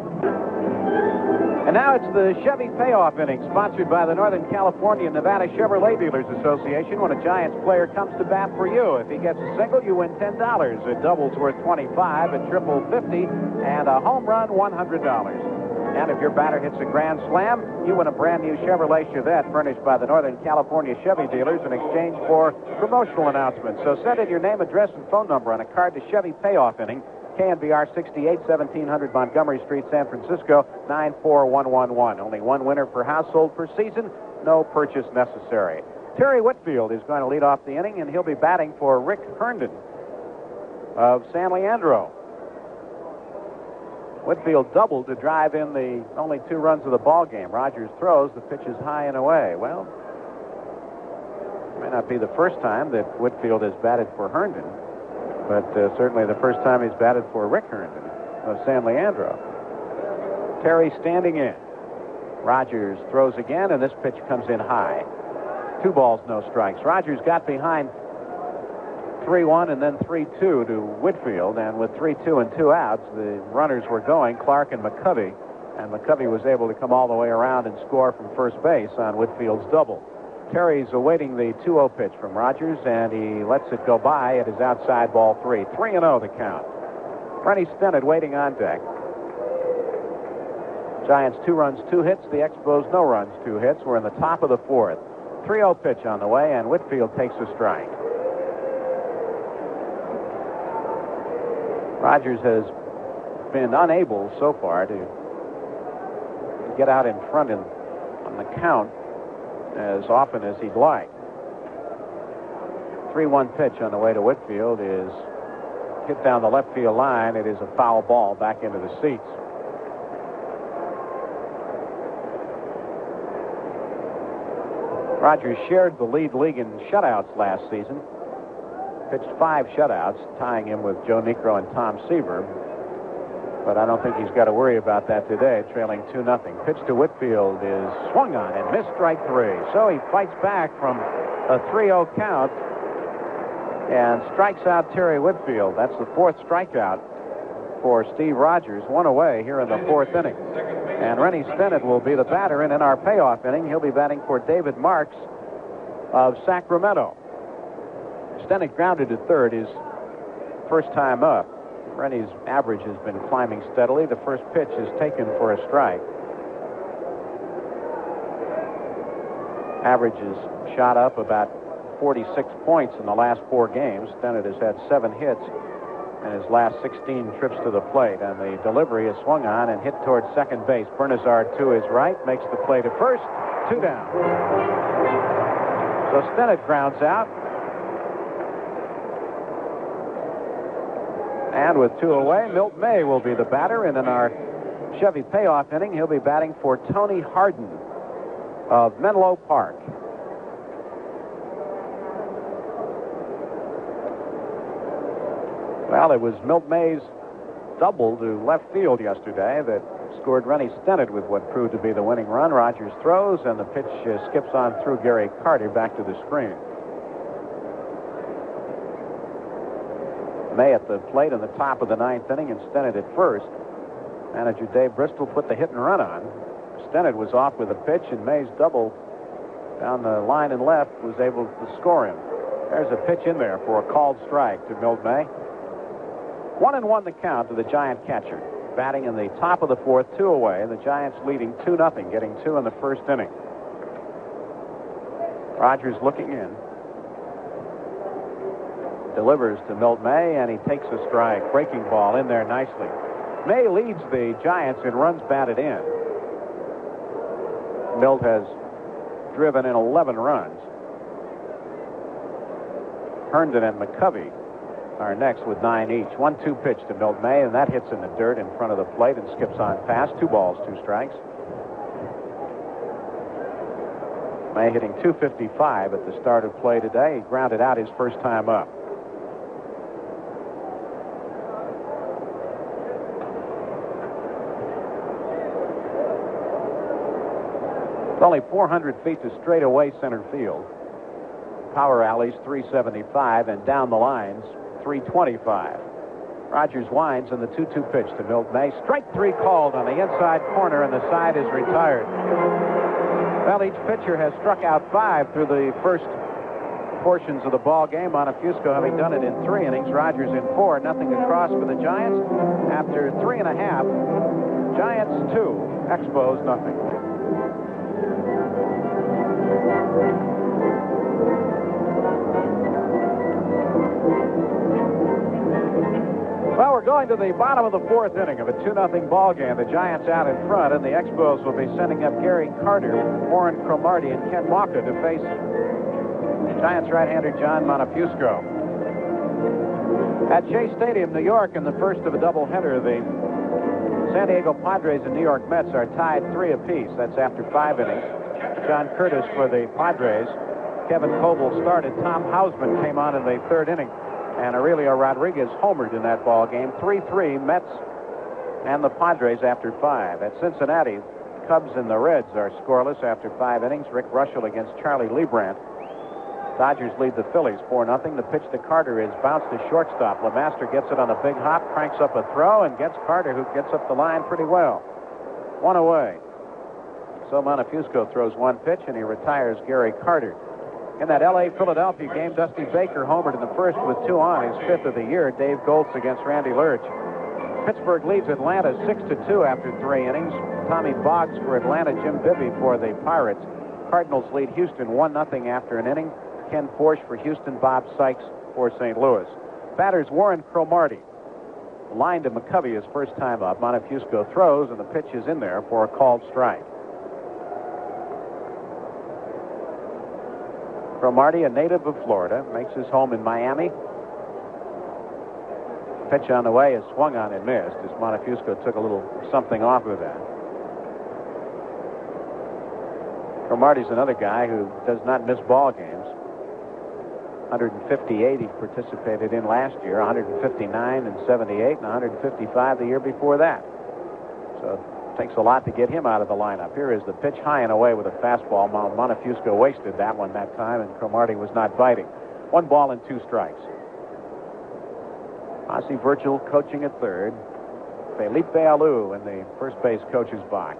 Speaker 1: And now it's the Chevy payoff inning, sponsored by the Northern California and Nevada Chevrolet Dealers Association. When a Giants player comes to bat for you, if he gets a single, you win $10. A double's worth $25, a triple $50, and a home run $100. And if your batter hits a grand slam, you win a brand new Chevrolet Chevette furnished by the Northern California Chevy Dealers in exchange for promotional announcements. So send in your name, address, and phone number on a card to Chevy payoff inning. KNBR 68, 1700 Montgomery Street, San Francisco, 94111. Only 1 winner per household per season. No purchase necessary. Terry Whitfield is going to lead off the inning, and he'll be batting for Rick Herndon of San Leandro. Whitfield doubled to drive in the only 2 runs of the ball game. Rogers throws. The pitch is high and away. Well, it may not be the first time that Whitfield has batted for Herndon, but certainly the first time he's batted for Rick Herndon of San Leandro. Terry standing in. Rogers throws again, and this pitch comes in high. 2 balls, no strikes. Rogers got behind 3-1 and then 3-2 to Whitfield, and with 3-2 and 2 outs, the runners were going, Clark and McCovey, and McCovey was able to come all the way around and score from first base on Whitfield's double. Terry's awaiting the 2-0 pitch from Rogers, and he lets it go by. It is outside, ball 3. 3-0 the count. Rennie Stennett waiting on deck. Giants 2 runs, 2 hits. The Expos no runs, 2 hits. We're in the top of the 4th. 3-0 pitch on the way, and Whitfield takes a strike. Rogers has been unable so far to get out in front on the count as often as he'd like. 3-1 pitch on the way to Whitfield is hit down the left field line. It is a foul ball back into the seats. Rogers shared the lead in shutouts last season. Pitched 5 shutouts, tying him with Joe Niekro and Tom Seaver. But I don't think he's got to worry about that today, trailing 2-0. Pitch to Whitfield is swung on and missed, strike 3. So he fights back from a 3-0 count and strikes out Terry Whitfield. That's the 4th strikeout for Steve Rogers. 1 away here in the 4th inning. And Rennie Stennett will be the batter, and in our payoff inning, he'll be batting for David Marks of Sacramento. Stennett grounded to third his first time up. Rennie's average has been climbing steadily. The first pitch is taken for a strike. Average has shot up about 46 points in the last 4 games. Stennett has had 7 hits in his last 16 trips to the plate, and the delivery is swung on and hit towards second base. Bernazard to his right makes the play to first. 2 down. So Stennett grounds out. And with 2 away, Milt May will be the batter, and in our Chevy payoff inning, he'll be batting for Tony Harden of Menlo Park. Well, it was Milt May's double to left field yesterday that scored Rennie Stennett with what proved to be the winning run. Rogers throws, and the pitch skips on through Gary Carter back to the screen. May at the plate in the top of the 9th inning, and Stennett at first. Manager Dave Bristol put the hit and run on. Stennett was off with a pitch, and May's double down the line and left was able to score him. There's a pitch in there for a called strike to Milt May. 1-1 the count to the Giant catcher. Batting in the top of the 4th, 2 away, and the Giants leading 2-0, getting 2 in the first inning. Rogers looking in. Delivers to Milt May, and he takes a strike. Breaking ball in there nicely. May leads the Giants in runs batted in. Milt has driven in 11 runs. Herndon and McCovey are next with 9 each. 1-2 pitch to Milt May, and that hits in the dirt in front of the plate and skips on past. 2 balls, 2 strikes. May hitting .255 at the start of play today. He grounded out his first time up. It's only 400 feet to straightaway center field. Power alleys 375, and down the lines 325. Rogers winds, and the 2-2 pitch to Milt May. Strike 3 called on the inside corner, and the side is retired. Well, each pitcher has struck out 5 through the first portions of the ball game. Montefusco having done it in 3 innings. Rogers in 4. Nothing across for the Giants. After 3.5, Giants 2, Expos nothing. Well, we're going to the bottom of the 4th inning of a 2-0 ball game. The Giants out in front, and the Expos will be sending up Gary Carter, Warren Cromartie, and Ken Walker to face Giants right-hander John Montefusco. At Shea Stadium, New York, in the first of a doubleheader, the San Diego Padres and New York Mets are tied 3 apiece. That's after 5 innings. John Curtis for the Padres. Kevin Coble started. Tom Hausman came on in the 3rd inning. And Aurelio Rodriguez homered in that ball game. 3-3 Mets and the Padres after 5. At Cincinnati, Cubs and the Reds are scoreless after 5 innings. Rick Russell against Charlie Leibrandt. Dodgers lead the Phillies 4-0. The pitch to Carter is bounced to shortstop. LeMaster gets it on a big hop, cranks up a throw, and gets Carter, who gets up the line pretty well. 1 away. So Montefusco throws 1 pitch, and he retires Gary Carter. In that L.A.-Philadelphia game, Dusty Baker homered in the first with 2 on, his 5th of the year. Dave Goltz against Randy Lurch. Pittsburgh leads Atlanta 6-2 after 3 innings. Tommy Boggs for Atlanta, Jim Bibby for the Pirates. Cardinals lead Houston 1-0 after an inning. Ken Forsch for Houston, Bob Sykes for St. Louis. Batters Warren Cromartie. line to McCovey his first time up. Montefusco throws, and the pitch is in there for a called strike. Cromartie, a native of Florida, makes his home in Miami. Pitch on the way is swung on and missed as Montefusco took a little something off of that. Cromartie's another guy who does not miss ball games. 158 he participated in last year, 159 and 78, and 155 the year before that. So it takes a lot to get him out of the lineup. Here is the pitch high and away with a fastball. Montefusco wasted that one that time, and Cromartie was not biting. 1 ball and 2 strikes. Ossie Virgil coaching at third. Felipe Alou in the first base coach's box.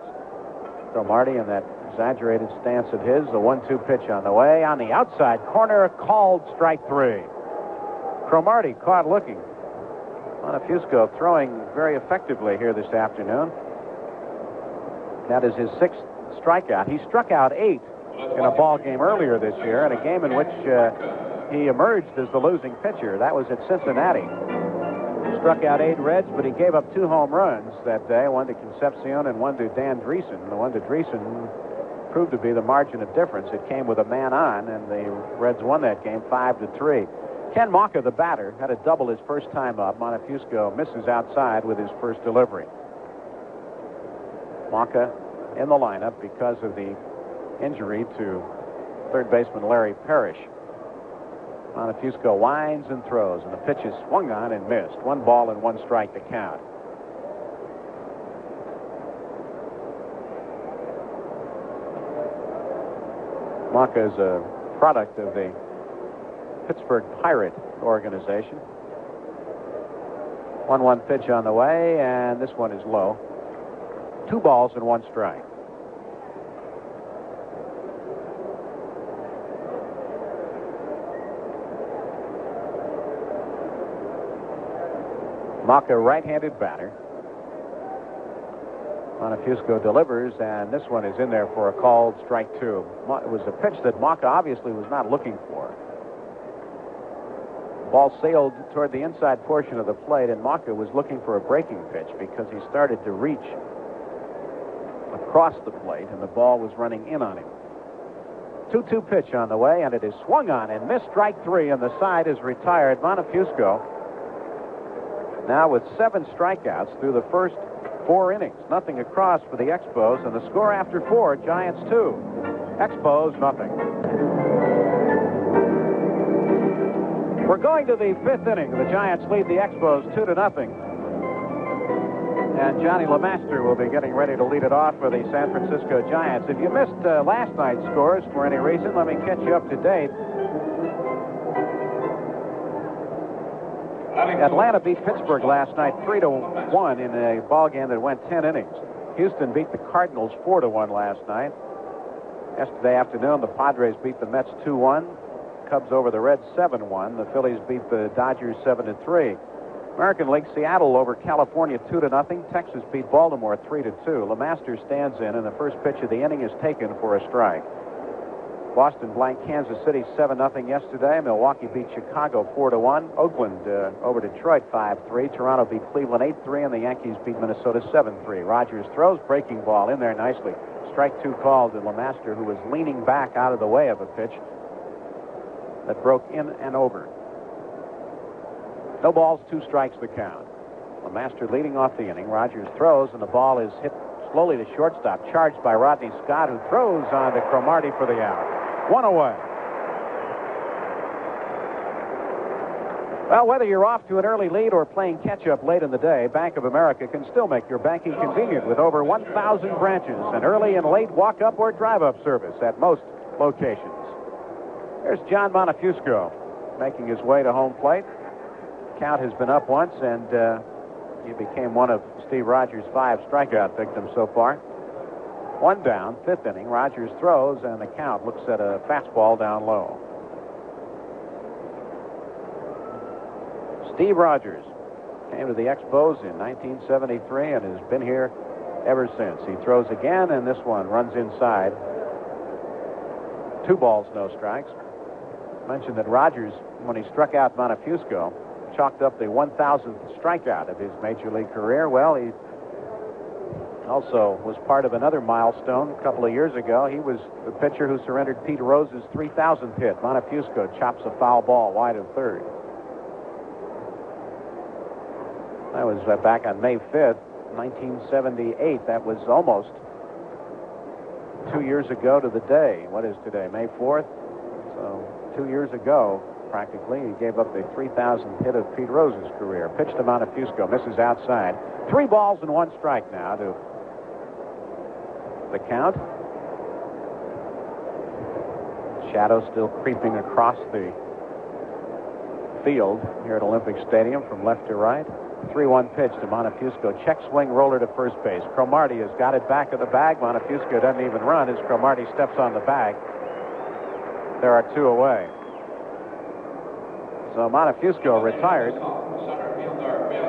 Speaker 1: Cromartie in that exaggerated stance of his. The 1-2 pitch on the way. On the outside corner, called strike 3. Cromartie caught looking. Montefusco throwing very effectively here this afternoon. That is his 6th strikeout. He struck out 8 in a ball game earlier this year, in a game in which he emerged as the losing pitcher. That was at Cincinnati. Struck out 8 Reds, but he gave up 2 home runs that day, one to Concepcion and one to Dan Dreesen. The one to Dreesen proved to be the margin of difference. It came with a man on, and the Reds won that game 5-3. Ken Maucha, the batter, had a double his first time up. Montefusco misses outside with his first delivery. Maucha in the lineup because of the injury to third baseman Larry Parrish. Montefusco winds and throws, and the pitch is swung on and missed. 1 ball and 1 strike to count. Maucha is a product of the Pittsburgh Pirate organization. 1-1 pitch on the way, and this one is low. 2 balls and 1 strike. Maucha, right-handed batter. Montefusco delivers, and this one is in there for a called strike 2. It was a pitch that Maucha obviously was not looking for. Ball sailed toward the inside portion of the plate, and Maucha was looking for a breaking pitch because he started to reach across the plate, and the ball was running in on him. 2-2 pitch on the way, and it is swung on and missed. Strike 3, and the side is retired. Montefusco now with 7 strikeouts through the first 4 innings. Nothing across for the Expos, and the score after 4, Giants 2. Expos, nothing. We're going to the 5th inning. The Giants lead the Expos 2-0. And Johnny LeMaster will be getting ready to lead it off for the San Francisco Giants. If you missed last night's scores for any reason, let me catch you up to date. Atlanta beat Pittsburgh last night 3-1 in a ball game that went 10 innings. Houston beat the Cardinals 4-1 last night. Yesterday afternoon, the Padres beat the Mets 2-1. Cubs over the Reds 7-1. The Phillies beat the Dodgers 7-3. American League, Seattle over California 2-0. Texas beat Baltimore 3-2. LeMaster stands in, and the first pitch of the inning is taken for a strike. Boston blanked Kansas City 7-0 yesterday. Milwaukee beat Chicago 4-1. Oakland over Detroit 5-3. Toronto beat Cleveland 8-3, and the Yankees beat Minnesota 7-3. Rogers throws, breaking ball in there nicely. Strike 2 called to LeMaster, who was leaning back out of the way of a pitch that broke in and over. No balls, 2 strikes the count. LeMaster leading off the inning. Rogers throws, and the ball is hit slowly to shortstop, charged by Rodney Scott, who throws on to Cromartie for the out. 1 away. Well, whether you're off to an early lead or playing catch-up late in the day, Bank of America can still make your banking convenient with over 1,000 branches and early and late walk-up or drive-up service at most locations. There's John Montefusco making his way to home plate. Count has been up once, and he became one of Steve Rogers' 5 strikeout victims so far. 1 down, 5th inning. Rogers throws, and the count looks at a fastball down low. Steve Rogers came to the Expos in 1973 and has been here ever since. He throws again, and this one runs inside. 2 balls, no strikes. I mentioned that Rogers, when he struck out Montefusco, chalked up the 1,000th strikeout of his major league career. Well, he also was part of another milestone a couple of years ago. He was the pitcher who surrendered Pete Rose's 3,000th hit. Montefusco chops a foul ball wide of third. That was back on May 5th, 1978. That was almost 2 years ago to the day. What is today, May 4th? So 2 years ago, practically, he gave up the 3,000th hit of Pete Rose's career. Pitch to Montefusco, misses outside. 3 balls and 1 strike now to the count. Shadow still creeping across the field here at Olympic Stadium from left to right. 3-1 pitch to Montefusco. Check swing roller to first base. Cromartie has got it back of the bag. Montefusco doesn't even run as Cromartie steps on the bag. There are 2 away. So Montefusco retired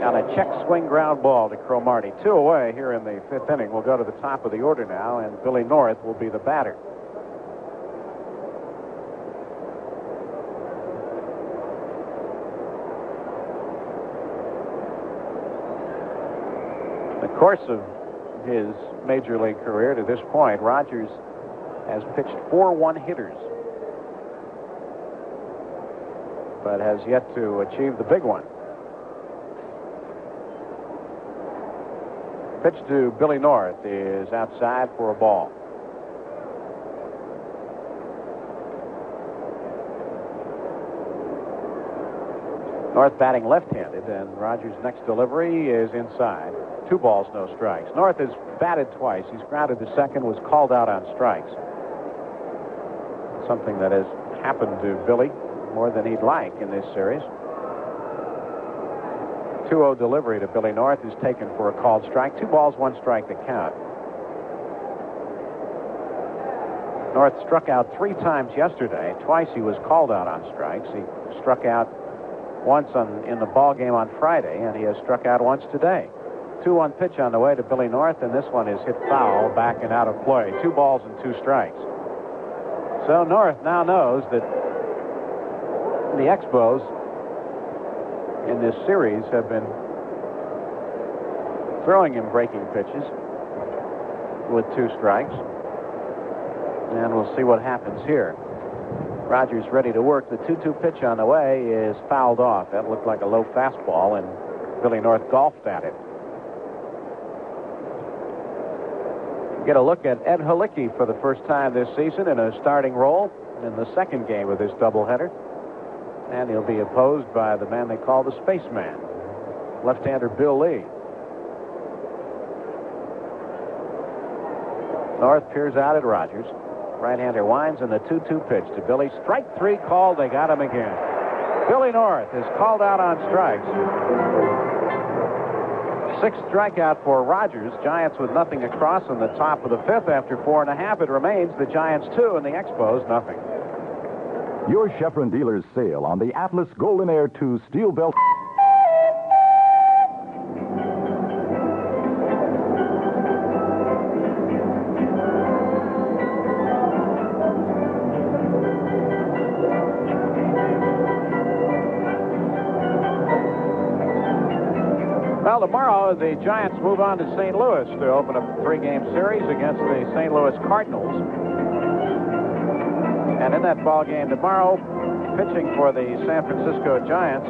Speaker 1: on a check swing ground ball to Cromartie. 2 away here in the 5th inning. We'll go to the top of the order now, and Billy North will be the batter. The course of his major league career to this point, Rogers has pitched 4 one-hitters, but has yet to achieve the big one. Pitch to Billy North is outside for a ball. North batting left-handed, and Rogers' next delivery is inside. 2 balls, no strikes. North has batted twice. He's grounded to second, was called out on strikes. Something that has happened to Billy more than he'd like in this series. 2-0 delivery to Billy North is taken for a called strike. 2 balls, 1 strike to count. North struck out 3 times yesterday. Twice he was called out on strikes. He struck out once in the ball game on Friday, and he has struck out once today. 2-1 pitch on the way to Billy North, and this one is hit foul, back and out of play. 2 balls and 2 strikes. So North now knows that the Expos in this series have been throwing him breaking pitches with 2 strikes. And we'll see what happens here. Rogers ready to work. The 2-2 pitch on the way is fouled off. That looked like a low fastball, and Billy North golfed at it. Get a look at Ed Halicki for the first time this season in a starting role in the second game of this doubleheader. And he'll be opposed by the man they call the Spaceman, left-hander Bill Lee. North peers out at Rogers. Right-hander winds, and the 2-2 pitch to Billy. Strike 3 called. They got him again. Billy North is called out on strikes. 6th strikeout for Rogers. Giants with nothing across in the top of the 5th. After 4 1/2, it remains the Giants 2 and the Expos nothing.
Speaker 3: Your Chevron dealer's sale on the Atlas Golden Air 2 steel belt.
Speaker 1: Well, tomorrow the Giants move on to St. Louis to open a 3-game series against the St. Louis Cardinals. And in that ball game tomorrow, pitching for the San Francisco Giants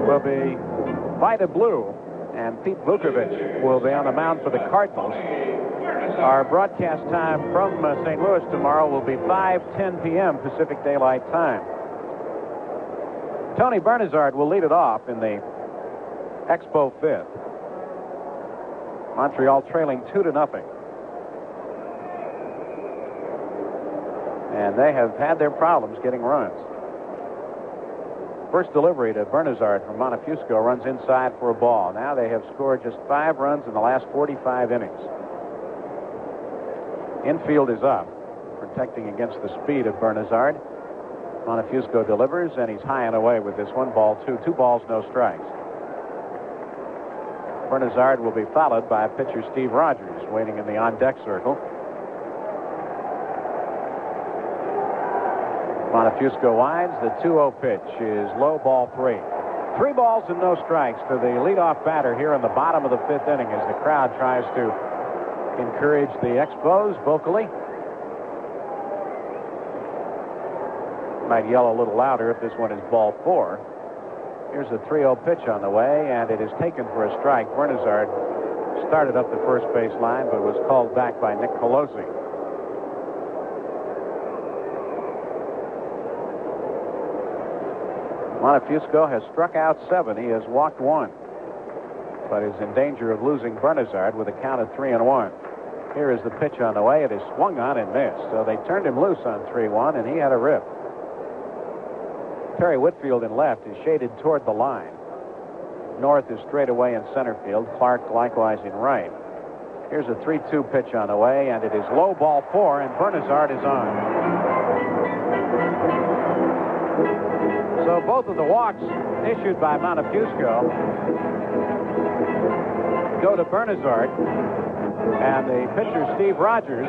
Speaker 1: will be Vida Blue, and Pete Vukovich will be on the mound for the Cardinals. Our broadcast time from St. Louis tomorrow will be 5:10 p.m. Pacific Daylight Time. Tony Bernazard will lead it off in the Expo 5th. Montreal trailing 2-0. And they have had their problems getting runs. First delivery to Bernazard from Montefusco runs inside for a ball. Now they have scored just 5 runs in the last 45 innings. Infield is up, protecting against the speed of Bernazard. Montefusco delivers, and he's high and away with this one. Ball 2. 2 balls, no strikes. Bernazard will be followed by pitcher Steve Rogers, waiting in the on-deck circle. Montefusco winds. The 2-0 pitch is low, ball 3. 3 balls and no strikes to the leadoff batter here in the bottom of the 5th inning as the crowd tries to encourage the Expos vocally. Might yell a little louder if this one is ball 4. Here's a 3-0 pitch on the way, and it is taken for a strike. Bernazard started up the first base line, but was called back by Nick Colosi. Montefusco has struck out 7. He has walked 1, but is in danger of losing Bernazard with a count of 3-1. Here is the pitch on the way. It is swung on and missed, so they turned him loose on 3-1, and he had a rip. Terry Whitfield in left is shaded toward the line. North is straight away in center field. Clark likewise in right. Here's a 3-2 pitch on the way, and it is low, ball 4, and Bernazard is on. So both of the walks issued by Montefusco go to Bernazard, and the pitcher, Steve Rogers,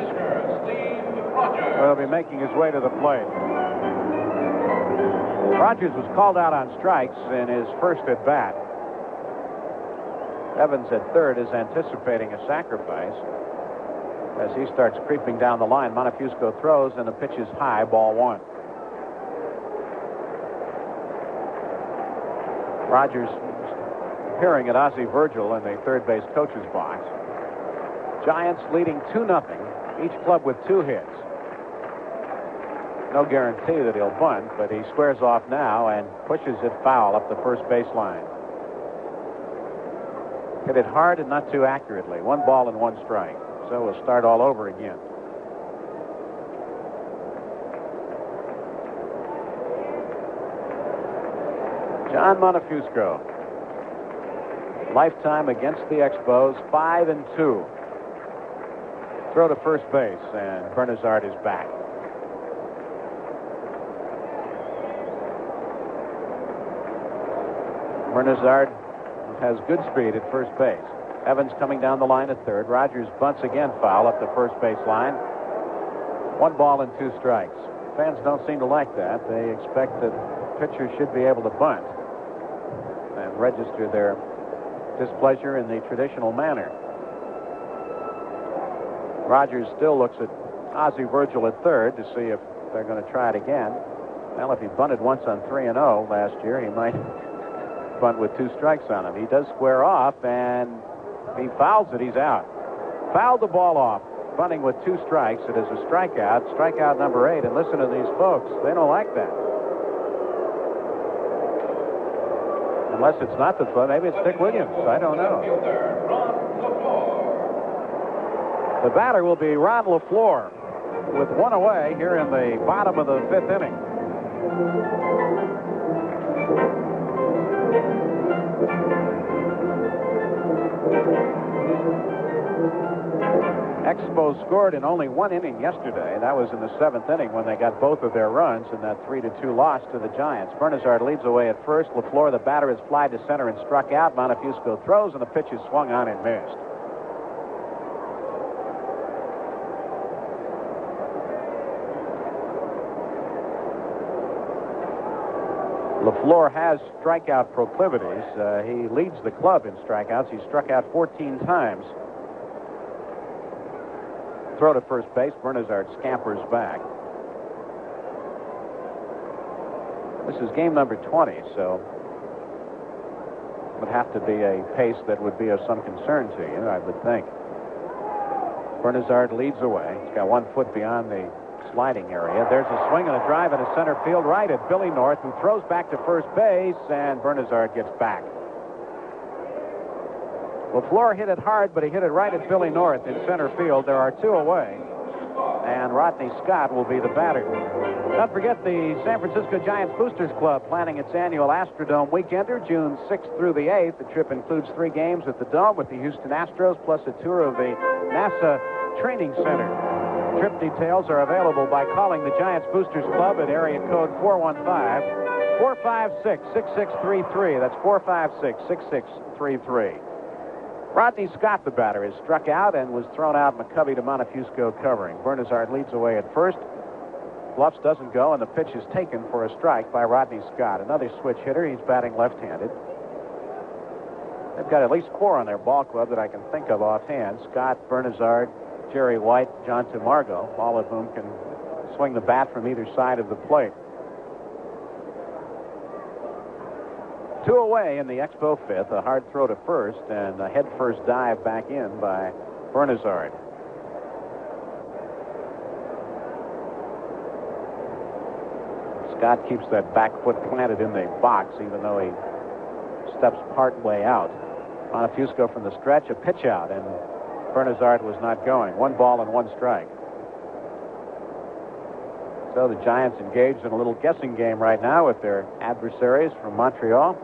Speaker 1: will be making his way to the plate. Rogers was called out on strikes in his first at bat. Evans at third is anticipating a sacrifice as he starts creeping down the line. Montefusco throws, and the pitch is high, ball 1. Rogers peering at Ozzie Virgil in the third base coach's box. Giants leading 2-0, each club with 2 hits. No guarantee that he'll bunt, but he squares off now and pushes it foul up the first base line. Hit it hard and not too accurately. 1 ball and 1 strike. So we'll start all over again. John Montefusco. Lifetime against the Expos, 5-2. Throw to first base, and Bernazard is back. Bernazard has good speed at first base. Evans coming down the line at third. Rogers bunts again foul up the first base line. 1 ball and 2 strikes. Fans don't seem to like that. They expect that pitchers should be able to bunt and register their displeasure in the traditional manner. Rogers still looks at Ozzie Virgil at third to see if they're going to try it again. Well, if he bunted once on 3-0 last year, he might bunt with 2 strikes on him. He does square off, and he fouls it. He's out. Fouled the ball off. Bunting with 2 strikes. It is a strikeout. Strikeout number 8. And listen to these folks. They don't like that. Unless it's not the fun. Maybe it's Dick Williams. I don't know. The batter will be Ron LaFleur with 1 away here in the bottom of the 5th inning. Expos scored in only 1 inning yesterday. That was in the 7th inning when they got both of their runs in that 3-2 loss to the Giants. Bernazard leads away at first. LaFleur, the batter, is fly to center and struck out. Montefusco throws, and the pitch is swung on and missed. LaFleur has strikeout proclivities. He leads the club in strikeouts. He struck out 14 times. Throw to first base. Bernazard scampers back. This is game number 20, so it would have to be a pace that would be of some concern to you, I would think. Bernazard leads away. He's got 1 foot beyond the sliding area. There's a swing and a drive into center field right at Billy North, who throws back to first base, and Bernazard gets back. LaFleur hit it hard, but he hit it right at Billy North in center field. There are 2 away, and Rodney Scott will be the batter. Don't forget the San Francisco Giants Boosters Club planning its annual Astrodome Weekender, June 6th through the 8th. The trip includes 3 games at the Dome with the Houston Astros, plus a tour of the NASA Training Center. Trip details are available by calling the Giants Boosters Club at area code 415-456-6633. That's 456-6633. Rodney Scott, the batter, is struck out and was thrown out. McCovey to Montefusco covering. Bernazard leads away at first. Bluffs doesn't go, and the pitch is taken for a strike by Rodney Scott. Another switch hitter. He's batting left-handed. They've got at least 4 on their ball club that I can think of offhand. Scott, Bernazard, Jerry White, John Tamargo, all of whom can swing the bat from either side of the plate. 2 away in the Expo 5th. A hard throw to first and a head-first dive back in by Bernazard. Scott keeps that back foot planted in the box, even though he steps part way out. Montefusco from the stretch, a pitch out, and Bernazard was not going. 1 ball and 1 strike. So the Giants engaged in a little guessing game right now with their adversaries from Montreal.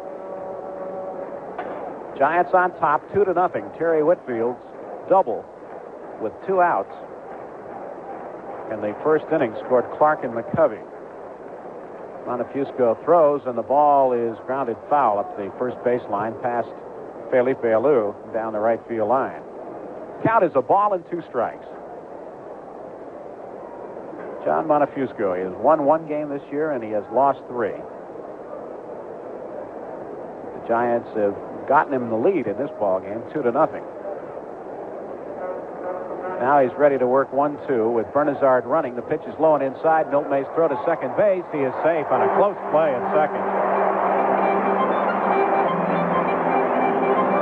Speaker 1: Giants on top, 2-0. Terry Whitfield's double with 2 outs. In the first inning, scored Clark and McCovey. Montefusco throws, and the ball is grounded foul up the first baseline past Felipe Alou down the right field line. Count is a ball and 2 strikes. John Montefusco, he has won 1 game this year, and he has lost 3. The Giants have gotten him the lead in this ball game, 2-0. Now he's ready to work 1-2 with Bernazard running. The pitch is low and inside. Milt May's throw to second base. He is safe on a close play at second.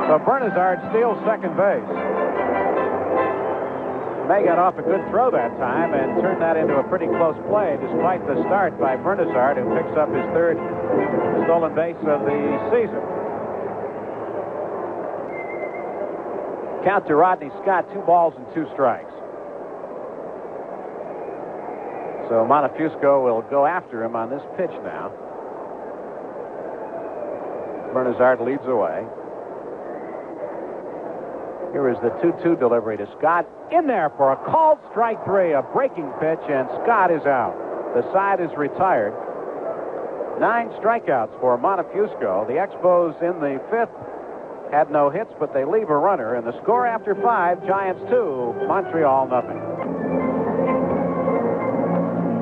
Speaker 1: So Bernazard steals second base. May got off a good throw that time and turned that into a pretty close play despite the start by Bernazard, who picks up his 3rd stolen base of the season. Count to Rodney Scott, 2 balls and 2 strikes. So Montefusco will go after him on this pitch now. Bernazard leads away. Here is the 2-2 delivery to Scott. In there for a called strike 3, a breaking pitch, and Scott is out. The side is retired. 9 strikeouts for Montefusco. The Expos in the 5th had no hits, but they leave a runner. And the score after 5, Giants 2, Montreal nothing.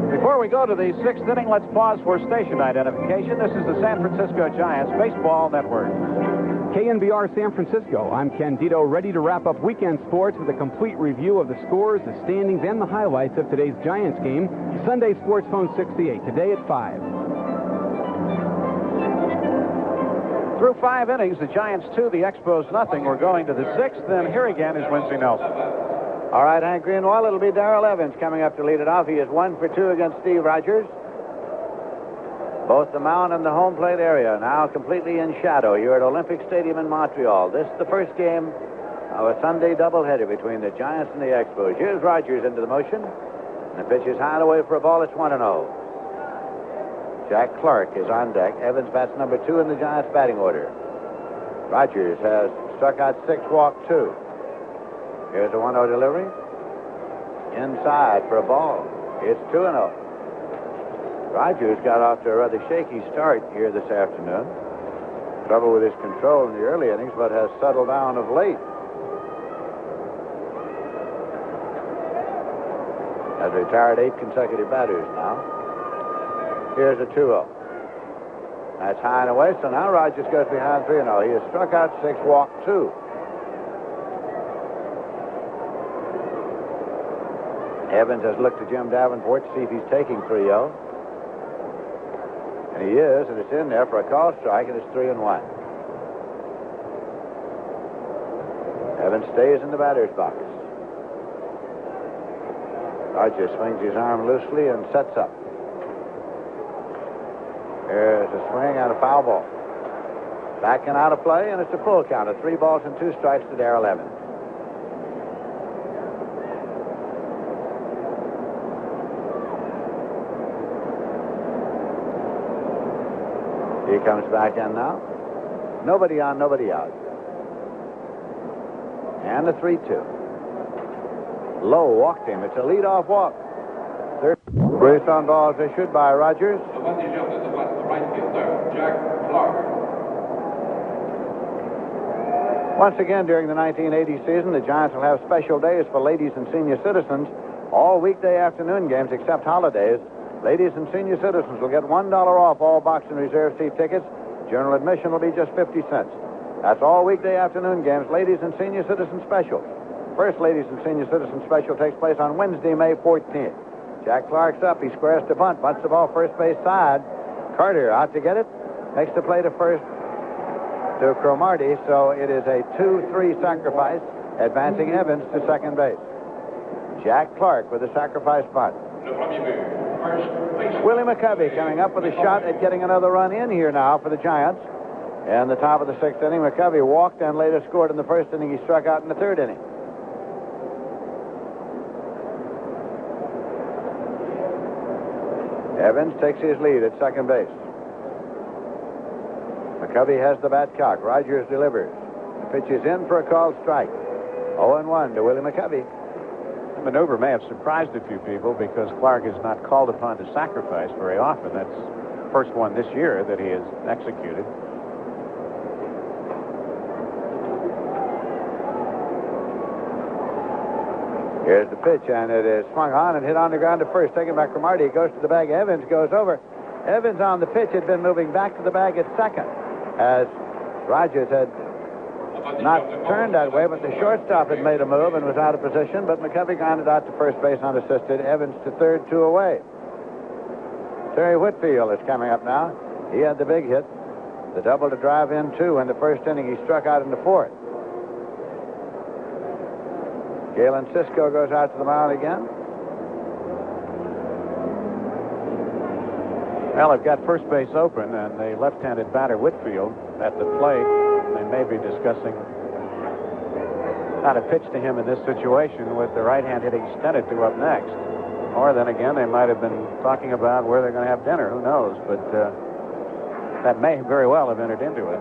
Speaker 1: Before we go to the 6th inning, let's pause for station identification. This is the San Francisco Giants Baseball Network.
Speaker 7: KNBR San Francisco. I'm Ken Dito, ready to wrap up weekend sports with a complete review of the scores, the standings, and the highlights of today's Giants game. Sunday Sports Phone 68, today at 5.
Speaker 1: Through 5 innings, the Giants 2, the Expos nothing. We're going to the 6th, and here again is Wincy Nelson.
Speaker 2: All right, Hank Greenwald, it'll be Darrell Evans coming up to lead it off. He is 1 for 2 against Steve Rogers. Both the mound and the home plate area now completely in shadow here at Olympique Stadium in Montreal. This is the first game of a Sunday doubleheader between the Giants and the Expos. Here's Rogers into the motion. And the pitch is high and away for a ball. It's 1-0. Jack Clark is on deck. Evans bats number 2 in the Giants batting order. Rogers has struck out 6, walked 2. Here's a 1-0 delivery. Inside for a ball. It's 2-0. Rogers got off to a rather shaky start here this afternoon. Trouble with his control in the early innings, but has settled down of late. Has retired 8 consecutive batters now. Here's a 2-0. That's high and away, so now Rogers goes behind 3-0. He has struck out 6, walked 2. Evans has looked to Jim Davenport to see if he's taking 3-0. And he is, and it's in there for a call strike, and it's 3-1. Evans stays in the batter's box. Rogers swings his arm loosely and sets up. There's a swing and a foul ball. Back and out of play, and it's a full count of 3 balls and 2 strikes to Darrell Evans. He comes back in now. Nobody on, nobody out. And the 3-2. Low walked him. It's a leadoff walk. Third base on balls issued by Rogers.
Speaker 5: The right fielder, Jack Clark.
Speaker 2: Once again, during the 1980 season, the Giants will have special days for ladies and senior citizens. All weekday afternoon games except holidays Ladies and senior citizens will get $1 off all box and reserve seat tickets. General admission will be just 50 cents. That's all weekday afternoon games, ladies and senior citizen special. First ladies and senior citizen special takes place on Wednesday, May 14th. Jack Clark's up. He squares to bunt. Bunts the ball first base side. Carter out to get it. Makes the play to first to Cromartie. So it is a 2-3 sacrifice, advancing Evans to second base. Jack Clark with a sacrifice bunt. Willie McCovey coming up with a shot at getting another run in here now for the Giants. And the top of the sixth inning, McCovey walked and later scored in the first inning. He struck out in the third inning. Evans takes his lead at second base. McCovey has the bat cocked. Rogers delivers. The pitch is in for a called strike. 0-1 to Willie McCovey.
Speaker 1: The maneuver may have surprised a few people because Clark is not called upon to sacrifice very often. That's the first one this year that he has executed.
Speaker 2: Here's the pitch, and it is swung on and hit on the ground to first. Taken by Cromartie. Goes to the bag. Evans goes over. Evans on the pitch had been moving back to the bag at second, as Rogers had not turned that way, but the shortstop had made a move and was out of position. But McCovey grounded out to first base unassisted. Evans to third, 2 away. Terry Whitfield is coming up now. He had the big hit, the double to drive in 2 in the first inning. He struck out in the fourth. Galen Cisco goes out to the mound again.
Speaker 1: Well, they've got first base open, and the left-handed batter Whitfield at the plate. They may be discussing how to pitch to him in this situation with the right hand hitting Stade to up next. Or then again, they might have been talking about where they're going to have dinner. Who knows? But that may very well have entered into it.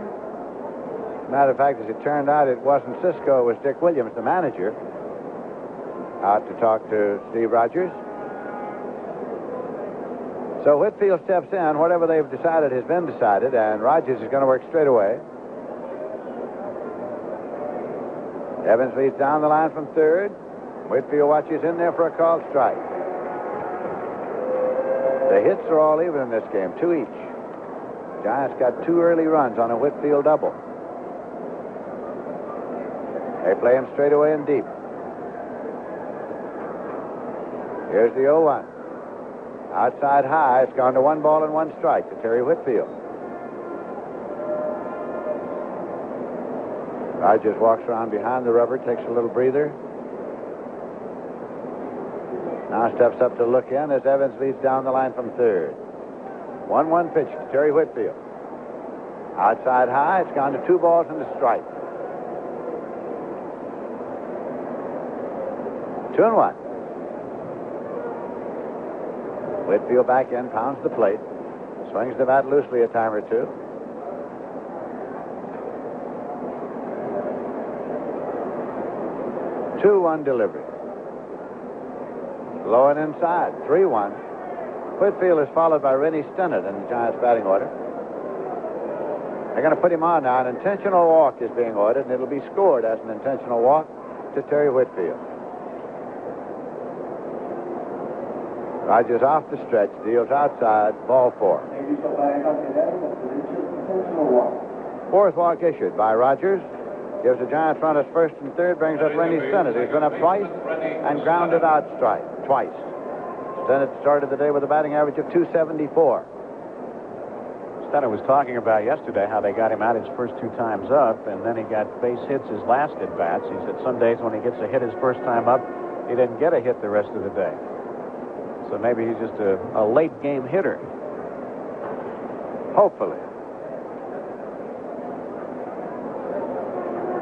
Speaker 2: Matter of fact, as it turned out, it wasn't Cisco. It was Dick Williams, the manager, out to talk to Steve Rogers. So Whitfield steps in. Whatever they've decided has been decided, and Rogers is going to work straight away. Evans leads down the line from third. Whitfield watches in there for a called strike. The hits are all even in this game, 2 each. Giants got 2 early runs on a Whitfield double. They play him straight away and deep. Here's the 0-1. Outside high. It's gone to 1 ball and 1 strike to Terry Whitfield. Rogers walks around behind the rubber, takes a little breather. Now steps up to look in as Evans leads down the line from third. 1-1 pitch to Terry Whitfield. Outside high. It's gone to 2 balls and a strike. 2-1. Whitfield back in, pounds the plate, swings the bat loosely a time or two. Two-1 delivery. Low and inside, 3-1. Whitfield is followed by Rennie Stennett in the Giants batting order. They're going to put him on now. An intentional walk is being ordered, and it'll be scored as an intentional walk to Terry Whitfield. Rogers off the stretch, deals outside, ball 4. Fourth walk issued by Rogers. Gives the Giants runners first and third, brings up Rennie Stennett. He's been up twice and grounded out strike twice. Stennett started the day with a batting average of .274.
Speaker 1: Stennett was talking about yesterday how they got him out his first 2 times up, and then he got base hits his last at bats. He said some days when he gets a hit his first time up, he didn't get a hit the rest of the day. So maybe he's just a late game hitter.
Speaker 2: Hopefully.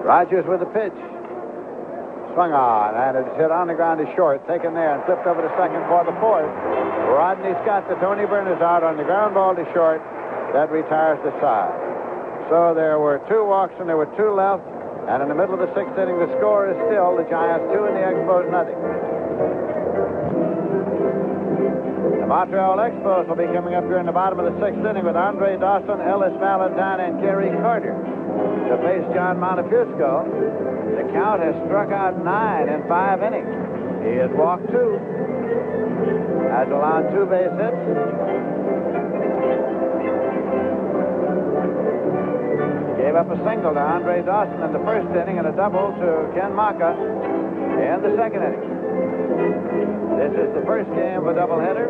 Speaker 2: Rogers with the pitch. Swung on, and it's hit on the ground to short. Taken there and flipped over to second for the fourth. Rodney Scott, the Tony Burners out on the ground ball to short. That retires the side. So there were 2 walks and there were 2 left. And in the middle of the 6th inning, the score is still the Giants 2 and the Expos nothing. The Montreal Expos will be coming up here in the bottom of the 6th inning with Andre Dawson, Ellis Valentine, and Kerry Carter to face John Montefusco. The count has struck out 9 in 5 innings. He has walked 2. has allowed 2 base hits. He gave up a single to Andre Dawson in the first inning and a double to Ken Maka in the second inning. This is the first game of a doubleheader.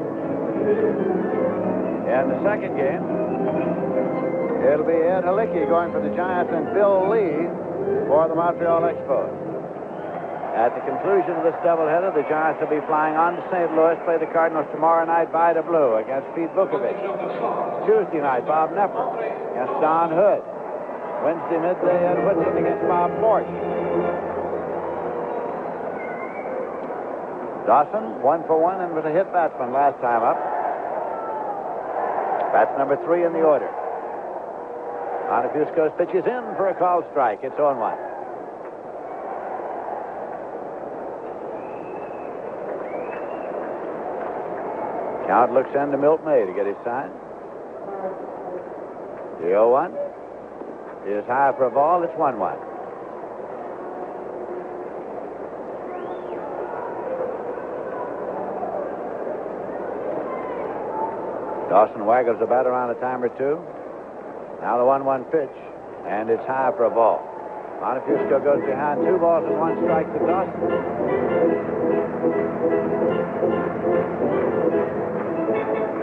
Speaker 2: In the second game, it'll be Ed Halicki going for the Giants and Bill Lee for the Montreal Expos. At the conclusion of this doubleheader, the Giants will be flying on to St. Louis, play the Cardinals tomorrow night by the blue against Pete Vukovich. Tuesday night, Bob Knepper against Don Hood. Wednesday midday, Ed Whitson against Bob Mort. Dawson, 1 for 1 and was a hit batsman last time up. That's number 3 in the order. Montefusco's pitch is in for a called strike. It's 0-1. Count looks in to Milt May to get his sign. The 0-1 is high for a ball. It's 1-1. Dawson waggles the bat around a time or two. Now the 1-1 pitch, and it's high for a ball. Montefusco goes behind 2 balls and 1 strike to Dawson.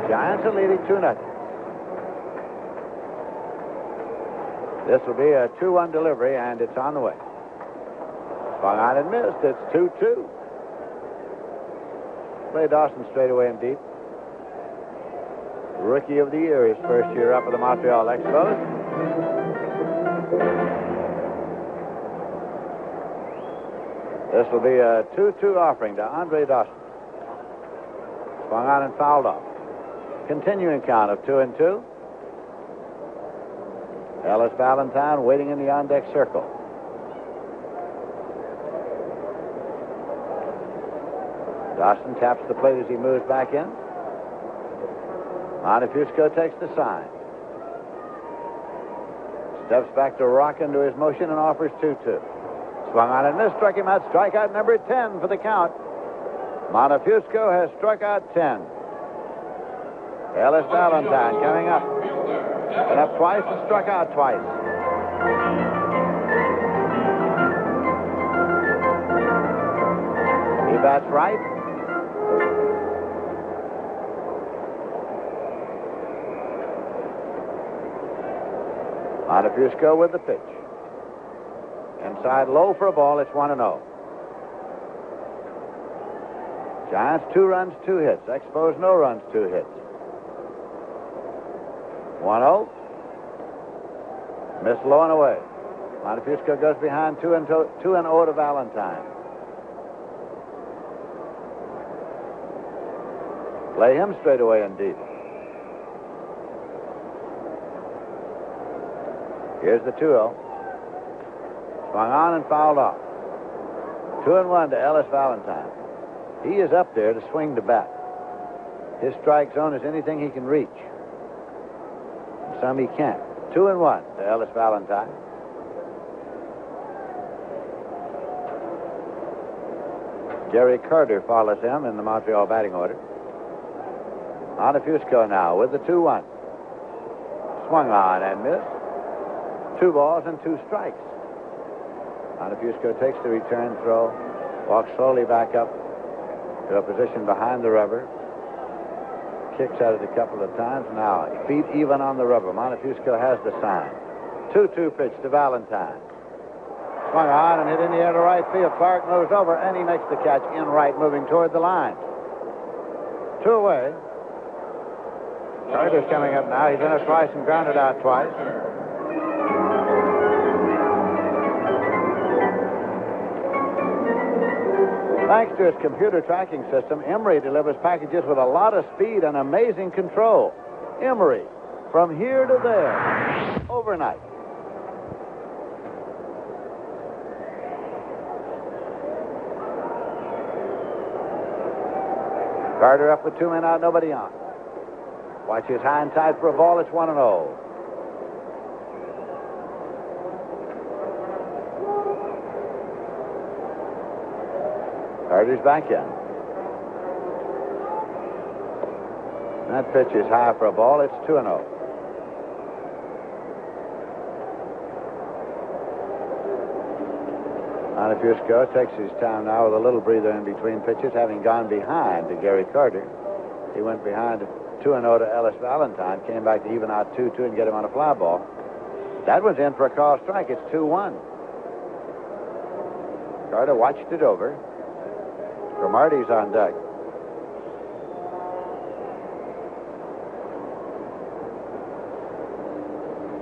Speaker 2: Giants are leading 2-0. This will be a 2-1 delivery, and it's on the way. Swung on and missed. It's 2-2. Play Dawson straight away and deep. Rookie of the Year, his first year up with the Montreal Expos. This will be a 2-2 offering to Andre Dawson. Swung on and fouled off. Continuing count of 2-2. Ellis Valentine waiting in the on-deck circle. Dawson taps the plate as he moves back in. Montefusco takes the sign. Steps back to rock into his motion and offers 2-2. Swung on and missed, struck him out. Strikeout number 10 for the count. Montefusco has struck out 10. Ellis Valentine coming up. Went up twice and struck out twice. He bats right. Montefusco with the pitch. Inside low for a ball. It's 1-0. Giants 2 runs, 2 hits. Expos no runs, 2 hits. 1-0. Missed low and away. Montefusco goes behind 2-0 to Valentine. Play him straight away and deep. Here's the 2-0. Swung on and fouled off. 2-1 to Ellis Valentine. He is up there to swing the bat. His strike zone is anything he can reach. Some he can't. 2-1 to Ellis Valentine. Jerry Carter follows him in the Montreal batting order. Montefusco now with the 2-1. Swung on and missed. 2 balls and 2 strikes. Montefusco takes the return throw, walks slowly back up to a position behind the rubber. Kicks at it a couple of times. Now, feet even on the rubber. Montefusco has the sign. 2-2 pitch to Valentine. Swung on and hit in the air to right field. Clark moves over, and he makes the catch in right, moving toward the line. 2 away. Carter's coming up now. He's in it twice and grounded out twice. Thanks to his computer tracking system, Emery delivers packages with a lot of speed and amazing control. Emery, from here to there, overnight. Carter up with 2 men out, nobody on. Watches high and tight for a ball. It's 1-0. Carter's back in. That pitch is high for a ball. It's 2-0. Montefiusco takes his time now with a little breather in between pitches, having gone behind to Gary Carter. He went behind 2-0 to Ellis Valentine, came back to even out 2-2 and get him on a fly ball. That one's in for a call strike. It's 2-1. Carter watched it over. Cromartie's on deck.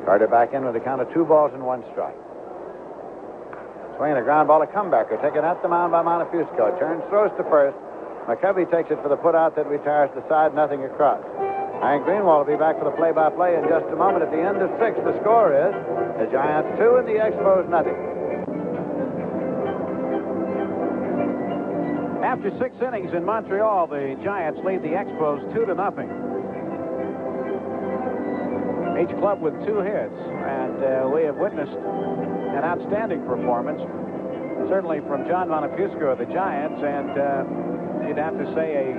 Speaker 2: Carter back in with a count of 2 balls and 1 strike. Swinging a ground ball, a comebacker taken at the mound by Montefiusco. Turns, throws to first. McCovey takes it for the put-out that retires the side, nothing across. Hank Greenwald will be back for the play-by-play in just a moment. At the end of 6, the score is the Giants 2 and the Expos nothing.
Speaker 1: After 6 innings in Montreal, the Giants lead the Expos 2-0. Each club with 2 hits, and we have witnessed an outstanding performance, certainly from John Montefiusco of the Giants, and you'd have to say a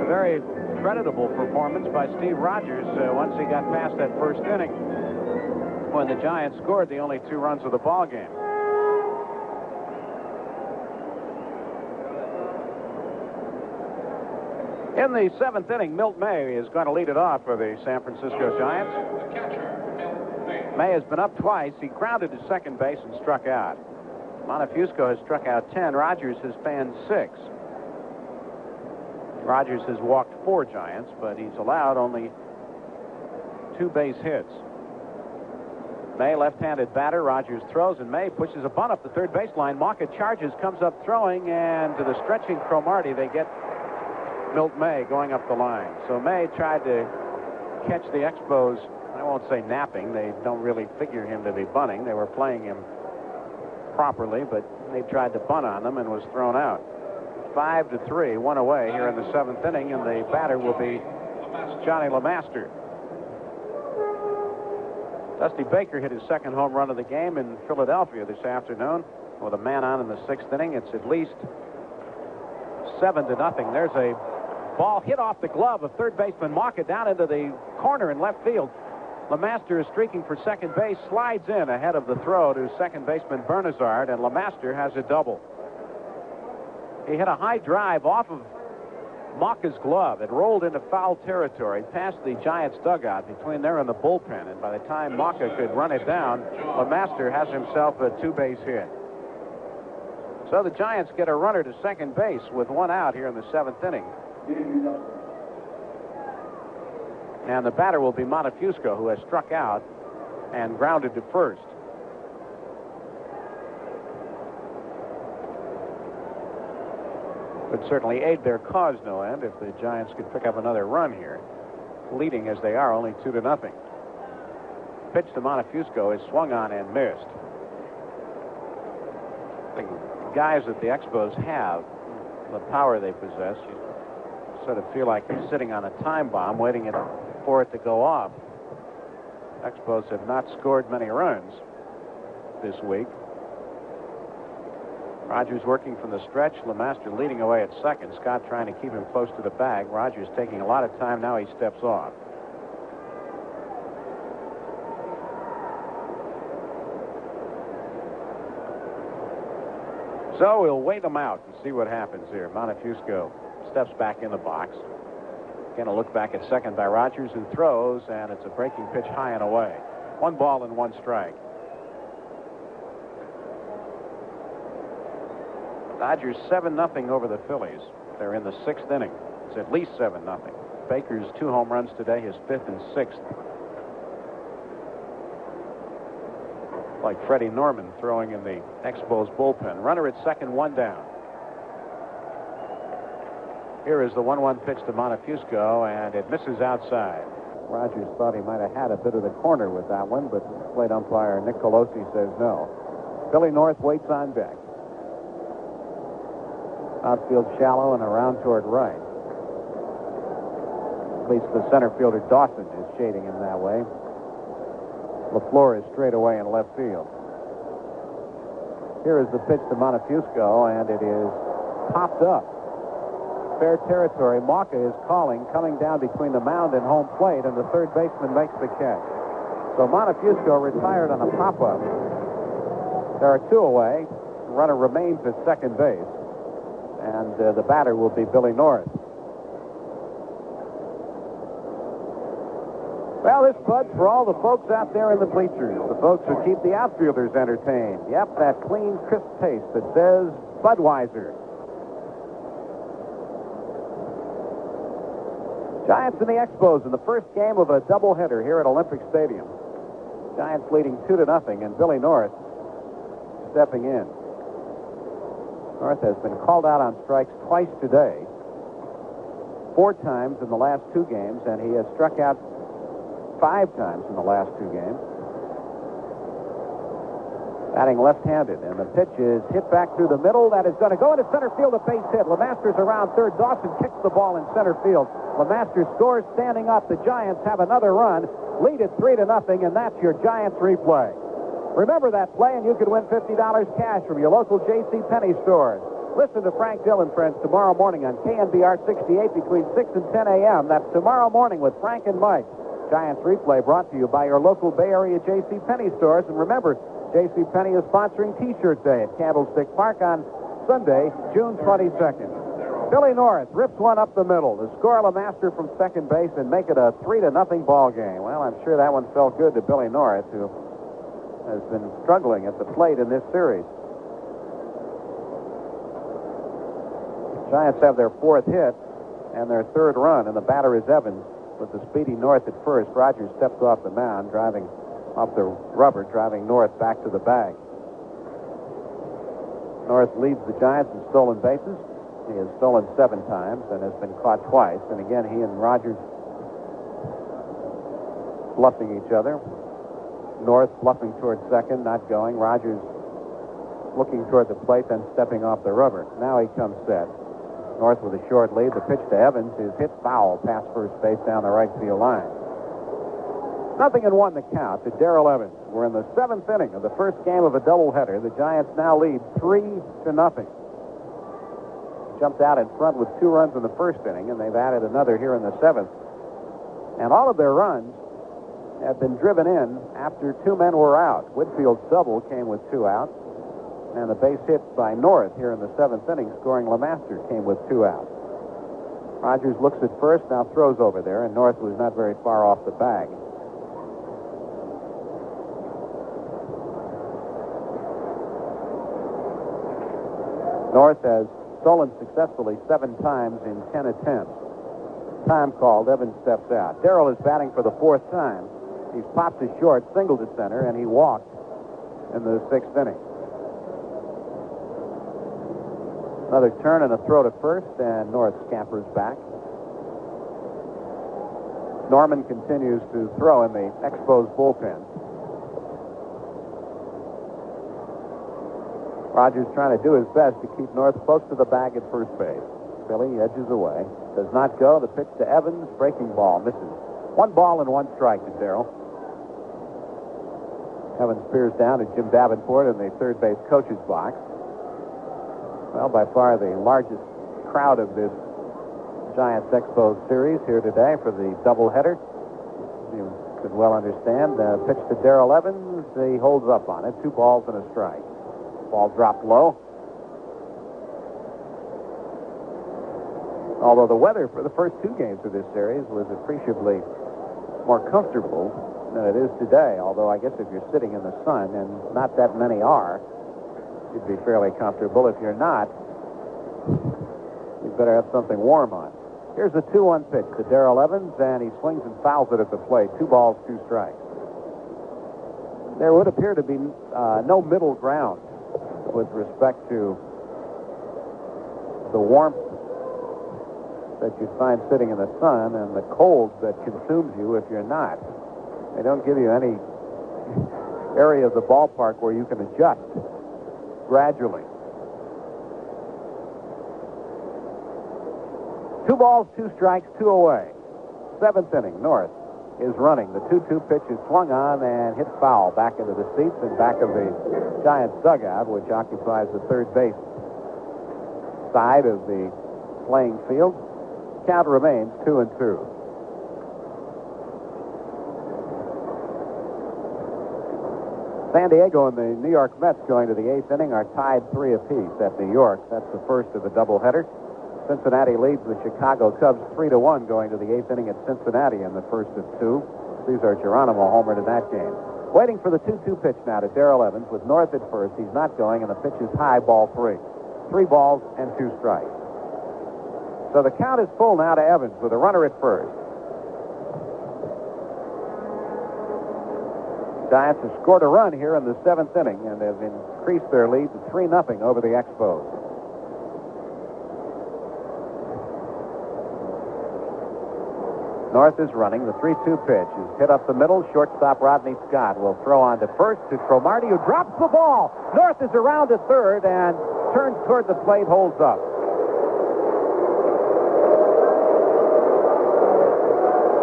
Speaker 1: very creditable performance by Steve Rogers once he got past that first inning when the Giants scored the only 2 runs of the ball game. In the 7th inning, Milt May is going to lead it off for the San Francisco Giants. May has been up twice. He grounded to second base and struck out. Montefiusco has struck out 10. Rogers has fanned 6. Rogers has walked 4 Giants, but he's allowed only 2 base hits. May, left-handed batter. Rogers throws, and May pushes a bunt up the third baseline. Mauka charges, comes up throwing, and to the stretching Cromartie, they get Milt May going up the line. So May tried to catch the Expos. I won't say napping. They don't really figure him to be bunting. They were playing him properly, but they tried to bunt on them and was thrown out. 5-3, 1 away here in the 7th inning, and the batter will be Johnny LeMaster. Dusty Baker hit his 2nd home run of the game in Philadelphia this afternoon with a man on in the 6th inning. It's at least 7-0. There's a ball hit off the glove of third baseman Mauka down into the corner in left field. LeMaster is streaking for second base, slides in ahead of the throw to second baseman Bernazard, and LeMaster has a double. He hit a high drive off of Mauka's glove. It rolled into foul territory past the Giants' dugout between there and the bullpen, and by the time Mauka could run it down, LeMaster has himself a 2-base hit. So the Giants get a runner to second base with 1 out here in the 7th inning. And the batter will be Montefiusco, who has struck out and grounded to first. Would certainly aid their cause no end if the Giants could pick up another run here, leading as they are only 2-0. Pitch to Montefiusco is swung on and missed. The guys that the Expos have, the power they possess, you sort of feel like you're sitting on a time bomb waiting for it to go off. Expos have not scored many runs this week. Rogers working from the stretch. LeMaster leading away at second. Scott trying to keep him close to the bag. Rogers taking a lot of time. Now he steps off. So we'll wait him out and see what happens here. Montefiusco steps back in the box. Again, a look back at second by Rogers, who throws, and it's a breaking pitch high and away. 1 ball and 1 strike. Dodgers 7-0 over the Phillies. They're in the 6th inning. It's at least 7-0. Baker's 2 home runs today, his 5th and 6th. Like Freddie Norman throwing in the Expos bullpen. Runner at second, 1 down. Here is the 1-1 pitch to Montefiusco, and it misses outside. Rogers thought he might have had a bit of the corner with that one, but plate umpire Nick Colosi says no. Billy North waits on deck. Outfield shallow and around toward right. At least the center fielder Dawson is shading him that way. LaFleur is straight away in left field. Here is the pitch to Montefiusco, and it is popped up. fair territory. Mauka is calling, coming down between the mound and home plate, and the third baseman makes the catch. So Montefusco retired on a pop-up. There are two away. The runner remains at second base, and the batter will be Billy North. Well, this Bud's for all the folks out there in the bleachers, the folks who keep the outfielders entertained. Yep, that clean, crisp taste that says Budweiser. Giants and the Expos in the first game of a doubleheader here at Olympic Stadium. Giants leading 2-0, and Billy North stepping in. North has been called out on strikes twice today, 4 times in the last 2 games, and he has struck out 5 times in the last 2 games. Batting left-handed, and the pitch is hit back through the middle. That is going to go into center field, a base hit. LeMaster's around third. Dawson kicks the ball in center field. LeMaster scores standing up. The Giants have another run, lead it 3-0, and that's your Giants replay. Remember that play, and you could win $50 cash from your local J.C. Penney stores. Listen to Frank Dillon, friends, tomorrow morning on KNBR 68 between 6 and 10 a.m. That's tomorrow morning with Frank and Mike. Giants replay brought to you by your local Bay Area J.C. Penney stores. And remember, J.C. Penney is sponsoring T-Shirt Day at Candlestick Park on Sunday, June 22nd. Billy North rips one up the middle to score LeMaster from second base and make it a 3-0 ball game. Well, I'm sure that one felt good to Billy North, who has been struggling at the plate in this series. Giants have their 4th hit and their 3rd run, and the batter is Evans with the speedy North at first. Rogers steps off the mound, driving off the rubber, driving North back to the bag. North leads the Giants in stolen bases. He has stolen 7 times and has been caught twice. And again, he and Rogers bluffing each other. North bluffing towards second, not going. Rogers looking toward the plate, then stepping off the rubber. Now he comes set. North with a short lead. The pitch to Evans is hit foul past first base down the right field line. 0-1 the count to Darrell Evans. We're in the 7th inning of the first game of a doubleheader. The Giants now lead 3-0. Jumped out in front with 2 runs in the first inning, and they've added another here in the 7th. And all of their runs have been driven in after 2 men were out. Whitfield's double came with 2 outs. And the base hit by North here in the 7th inning, scoring LeMaster, came with 2 outs. Rogers looks at first, now throws over there, and North was not very far off the bag. North has stolen successfully 7 times in 10 attempts. Time called, Evans steps out. Darrell is batting for the 4th time. He's popped to short, singled to center, and he walked in the 6th inning. Another turn and a throw to first, and North scampers back. Norman continues to throw in the Expos bullpen. Rogers trying to do his best to keep North close to the bag at first base. Billy edges away. Does not go. The pitch to Evans. Breaking ball. Misses. 1 ball and 1 strike to Darrell. Evans peers down at Jim Davenport in the third base coach's box. Well, by far the largest crowd of this Giants Expos series here today for the doubleheader. You could well understand. Pitch to Darrell Evans. He holds up on it. 2 balls and a strike. Ball dropped low. Although the weather for the first 2 games of this series was appreciably more comfortable than it is today. Although I guess if you're sitting in the sun, and not that many are, you'd be fairly comfortable. If you're not, you'd better have something warm on. Here's the 2-1 pitch to Darrell Evans, and he swings and fouls it at the plate. 2 balls, 2 strikes. There would appear to be no middle ground with respect to the warmth that you find sitting in the sun and the cold that consumes you if you're not. They don't give you any area of the ballpark where you can adjust gradually. 2 balls, 2 strikes, 2 away. 7th inning. North is running. The 2-2 pitch is swung on and hit foul back into the seats and back of the Giants dugout, which occupies the third base side of the playing field. Count remains 2-2. San Diego and the New York Mets going to the 8th inning are tied 3 apiece at New York. That's the first of a doubleheader. Cincinnati leads the Chicago Cubs 3-1 going to the 8th inning at Cincinnati in the first of 2. Cesar Geronimo homered in that game. Waiting for the 2-2 pitch now to Darrell Evans with North at first. He's not going, and the pitch is high, ball 3. 3 balls and 2 strikes. So the count is full now to Evans with a runner at first. Giants have scored a run here in the 7th inning and have increased their lead to 3-0 over the Expos. North is running. The 3-2 pitch is hit up the middle. Shortstop Rodney Scott will throw on to first to Cromartie, who drops the ball. North is around to third and turns toward the plate, holds up.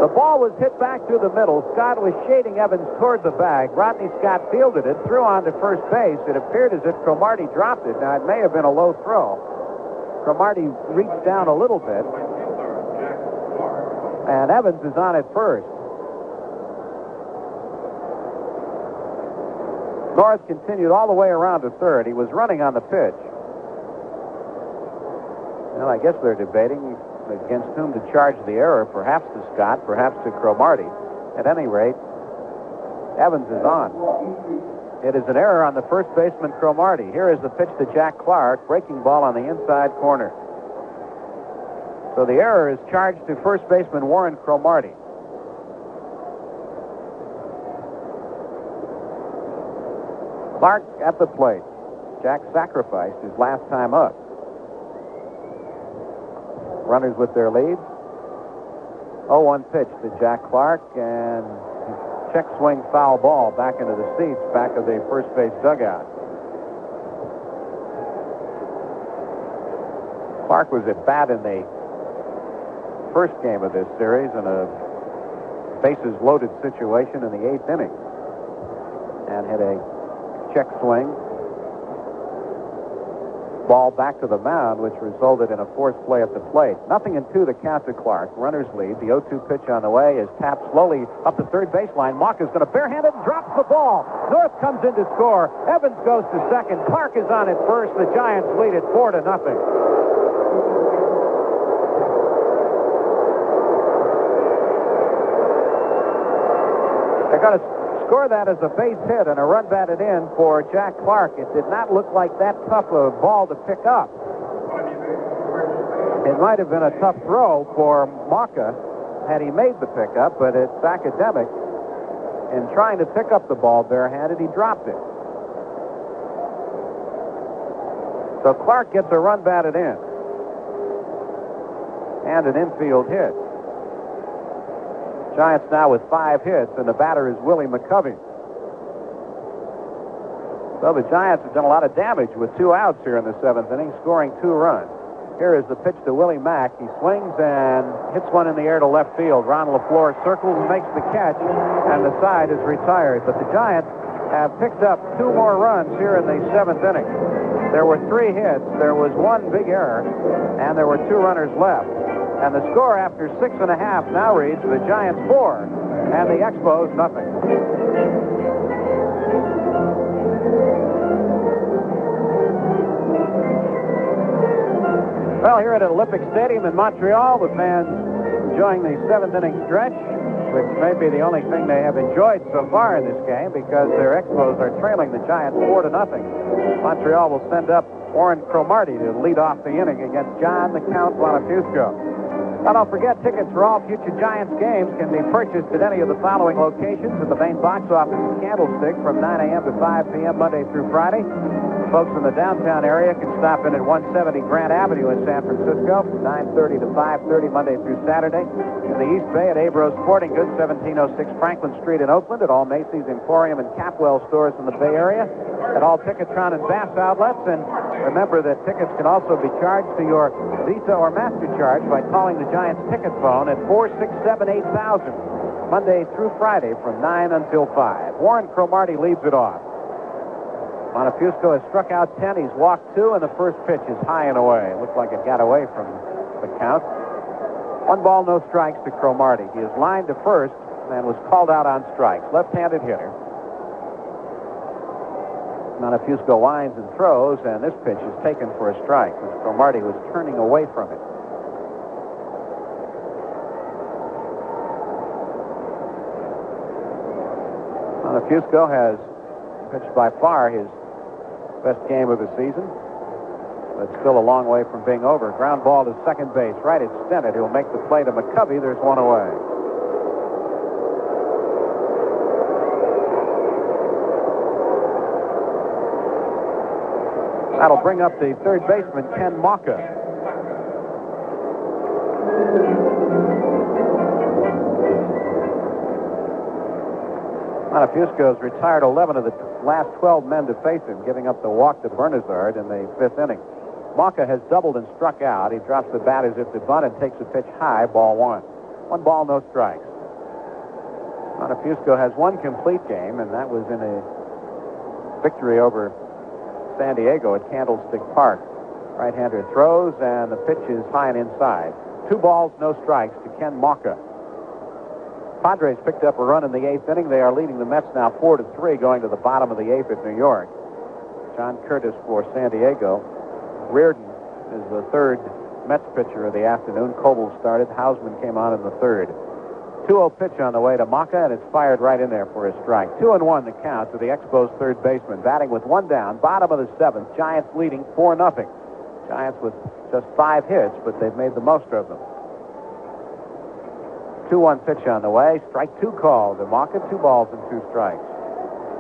Speaker 1: The ball was hit back through the middle. Scott was shading Evans toward the bag. Rodney Scott fielded it, threw on to first base. It appeared as if Cromartie dropped it. Now, it may have been a low throw. Cromartie reached down a little bit. And Evans is on at first. North continued all the way around to third. He was running on the pitch. Well, I guess they're debating against whom to charge the error, perhaps to Scott, perhaps to Cromartie. At any rate, Evans is on. It is an error on the first baseman, Cromartie. Here is the pitch to Jack Clark, breaking ball on the inside corner. So the error is charged to first baseman Warren Cromartie. Clark at the plate. Jack sacrificed his last time up. Runners with their lead. 0-1 pitch to Jack Clark, and check swing foul ball back into the seats, back of the first base dugout. Clark was at bat in the first game of this series in a bases loaded situation in the 8th inning, and hit a check swing ball back to the mound, which resulted in a forced play at the plate. 0-2 the count to Clark. Runners lead. The 0-2 pitch on the way is tapped slowly up the third baseline. Mauka's going to barehand it and drops the ball. North comes in to score. Evans goes to second. Clark is on at first. The Giants lead it 4-0. They're going to score that as a base hit and a run batted in for Jack Clark. It did not look like that tough a ball to pick up. It might have been a tough throw for Mauka had he made the pickup, but it's academic. In trying to pick up the ball barehanded, he dropped it. So Clark gets a run batted in and an infield hit. Giants now with 5 hits, and the batter is Willie McCovey. So the Giants have done a lot of damage with 2 outs here in the 7th inning, scoring 2 runs. Here is the pitch to Willie Mack. He swings and hits one in the air to left field. Ron LaFleur circles and makes the catch, and the side is retired. But the Giants have picked up 2 more runs here in the 7th inning. There were 3 hits, there was 1 big error, and there were 2 runners left. And the score after 6.5 now reads the Giants 4 and the Expos nothing. Well, here at Olympic Stadium in Montreal, the fans enjoying the 7th inning stretch, which may be the only thing they have enjoyed so far in this game because their Expos are trailing the Giants 4-0. Montreal will send up Warren Cromartie to lead off the inning against John the Count Bonifusco. Now, don't forget, tickets for all future Giants games can be purchased at any of the following locations at the main box office in Candlestick from 9 a.m. to 5 p.m. Monday through Friday. Folks in the downtown area can stop in at 170 Grant Avenue in San Francisco from 9:30 to 5:30 Monday through Saturday. In the East Bay at Abro Sporting Goods, 1706 Franklin Street in Oakland, at all Macy's, Emporium, and Capwell stores in the Bay Area, at all Ticketron and Bass outlets. And remember that tickets can also be charged to your Visa or MasterCard by calling the Giants ticket phone at 467-8000, Monday through Friday from 9 until 5. Warren Cromartie leads it off. Bonifusco has struck out 10. He's walked 2, and the first pitch is high and away. It looked like it got away from the count. 1 ball, no strikes to Cromartie. He is lined to first and was called out on strikes. Left-handed hitter. Montefusco winds and throws, and this pitch is taken for a strike, which Cromartie was turning away from it. Montefusco has pitched by far his best game of the season, but still a long way from being over. Ground ball to second base, right at Stennett. He'll make the play to McCovey. There's one away. That'll bring up the third baseman, Ken Mauka. Montefusco's retired 11 of the last 12 men to face him, giving up the walk to Bernazard in the 5th inning. Mauka has doubled and struck out. He drops the bat as if to bunt and takes a pitch high, ball 1. 1 ball, no strikes. Montefusco has 1 complete game, and that was in a victory over San Diego at Candlestick Park. Right-hander throws, and the pitch is high and inside. 2 balls, no strikes to Ken Mauka. Padres picked up a run in the 8th inning. They are leading the Mets now 4-3, going to the bottom of the 8th at New York. John Curtis for San Diego. Reardon is the 3rd Mets pitcher of the afternoon. Coble started. Hausman came on in the 3rd. 2-0 pitch on the way to Mauka, and it's fired right in there for a strike. 2-1 the count to the Expos third baseman, batting with 1 down, bottom of the 7th. Giants leading 4-0. Giants with just 5 hits, but they've made the most of them. 2-1 pitch on the way. Strike 2 called to Mauka. 2 balls and 2 strikes.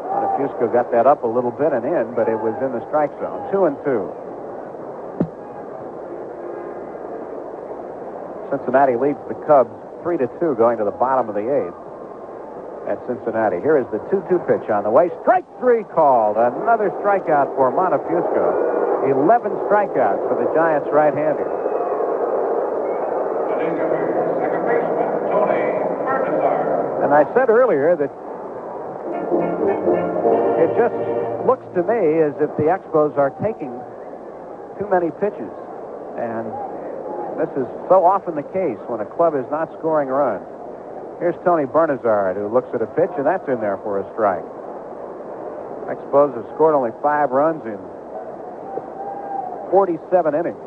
Speaker 1: Montefusco got that up a little bit and in, but it was in the strike zone. 2-2. Cincinnati leads the Cubs 3-2, going to the bottom of the 8th at Cincinnati. Here is the 2-2 pitch on the way. Strike 3 called. Another strikeout for Montefusco. 11 strikeouts for the Giants right-hander.
Speaker 5: Second baseman, Tony Bernazard.
Speaker 1: And I said earlier that it just looks to me as if the Expos are taking too many pitches. And this is so often the case when a club is not scoring runs. Here's Tony Bernazard, who looks at a pitch, and that's in there for a strike. Expos have scored only 5 runs in 47 innings.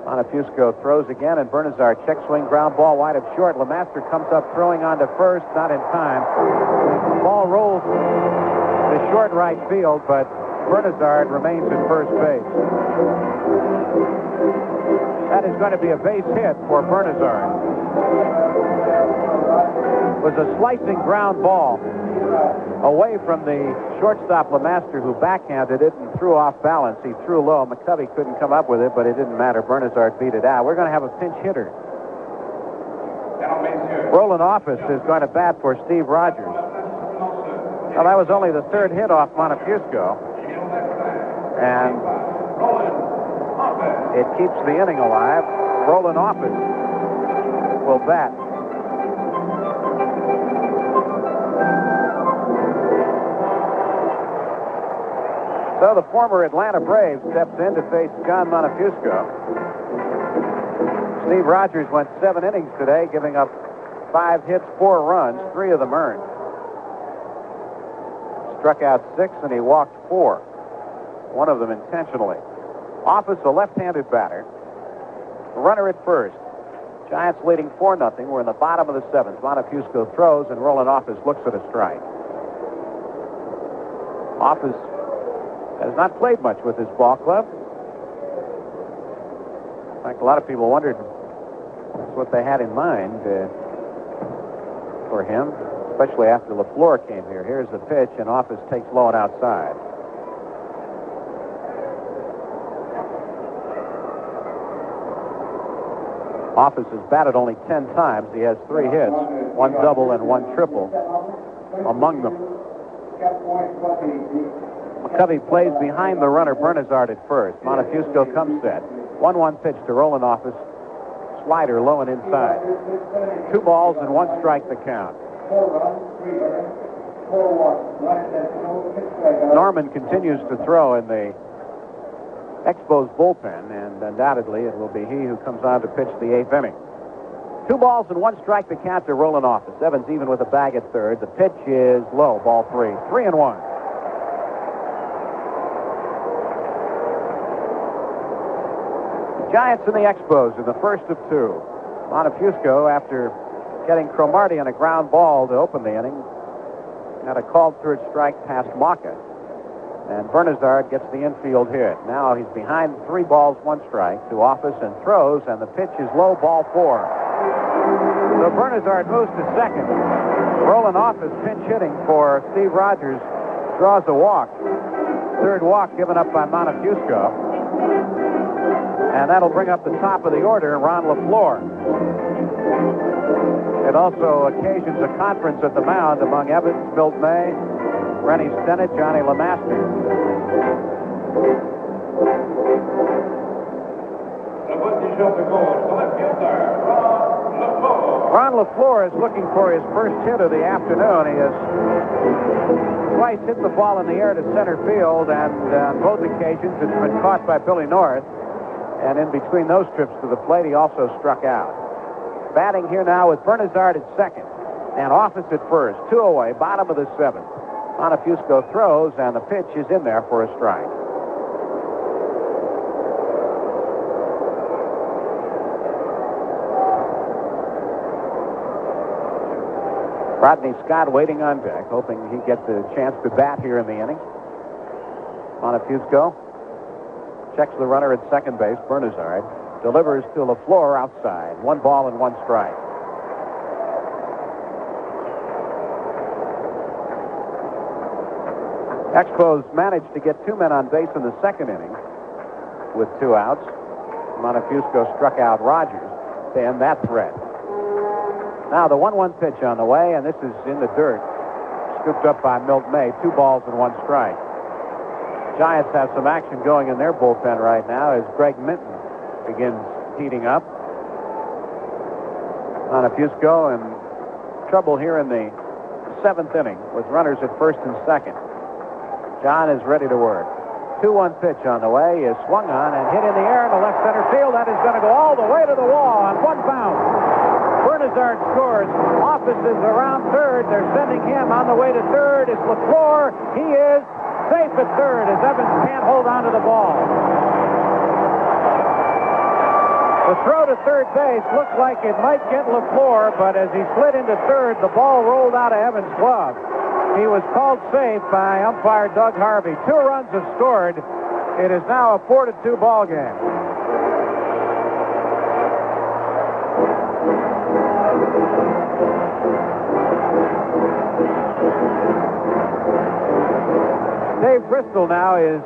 Speaker 1: Montefusco throws again, and Bernazard check swing ground ball wide of short. Lemaster comes up throwing on to first, not in time. Ball rolls to short right field, but Bernazard remains in first base. That is going to be a base hit for Bernazard. It was a slicing ground ball away from the shortstop Lemaster, who backhanded it and threw off balance. He threw low. McCovey couldn't come up with it, but it didn't matter. Bernazard beat it out. We're going to have a pinch hitter. Roland Office is going to bat for Steve Rogers. Well, that was only the 3rd hit off Montefusco. And it keeps the inning alive. Roland Office will bat. So the former Atlanta Brave steps in to face John Montefusco. Steve Rogers went 7 innings today, giving up 5 hits, 4 runs, 3 of them earned. Struck out 6, and he walked 4. 1 of them intentionally. Office, a left-handed batter. Runner at first. Giants leading 4-0. We're in the bottom of the 7th. Montefusco throws, and Roland Office looks at a strike. Office has not played much with his ball club. In fact, a lot of people wondered what they had in mind for him, especially after LaFleur came here. Here's the pitch, and Office takes low and outside. Office has batted only 10 times. He has 3 hits, 1 double and 1 triple among them. McCovey plays behind the runner, Bernazard, at first. Montefusco comes set. 1-1 pitch to Roland Office. Slider low and inside. 2 balls and 1 strike the count. Norman continues to throw in the Expos bullpen, and undoubtedly it will be he who comes on to pitch the 8th inning. 2 balls and 1 strike. The count to Roland Office. Evans even with a bag at third. The pitch is low. Ball 3. 3-1. Giants and the Expos in the first of 2. Montefusco, after getting Cromartie on a ground ball to open the inning, had a called third strike past Maka. And Bernazard gets the infield hit. Now he's behind 3 balls, 1 strike to Office and throws, and the pitch is low. Ball 4. So Bernazard moves to second. Roland Office, pinch hitting for Steve Rogers, draws a walk. 3rd walk given up by Montefusco. And that'll bring up the top of the order, Ron LaFleur. It also occasions a conference at the mound among Evans, Milt May, Rennie Stennett, Johnny LeMaster. Ron LaFleur is looking for his first hit of the afternoon. He has twice hit the ball in the air to center field, and on both occasions it's been caught by Billy North. And in between those trips to the plate, he also struck out. Batting here now with Bernazard at second and Office at first. 2 away, bottom of the 7th. Montefusco throws, and the pitch is in there for a strike. Rodney Scott waiting on deck, hoping he gets a chance to bat here in the inning. Montefusco checks the runner at second base, Bernazard. Delivers to LaFleur outside. 1 ball and 1 strike. Expos managed to get 2 men on base in the 2nd inning with 2 outs. Montefusco struck out Rogers to end that threat. Now the 1-1 pitch on the way, and this is in the dirt. Scooped up by Milt May. 2 balls and 1 strike. Giants have some action going in their bullpen right now as Greg Minton begins heating up. Montefusco in trouble here in the 7th inning with runners at first and second. John is ready to work. 2-1 pitch on the way is swung on and hit in the air in the left center field. That is going to go all the way to the wall on 1 bounce. Bernazard scores. Office is around third. They're sending him on the way to third. It's LaFleur. He is safe at third as Evans can't hold on to the ball. The throw to third base looks like it might get LaFleur, but as he slid into third, the ball rolled out of Evans' glove. He was called safe by umpire Doug Harvey. 2 runs have scored. It is now a 4-2 ball game. Dave Bristol now is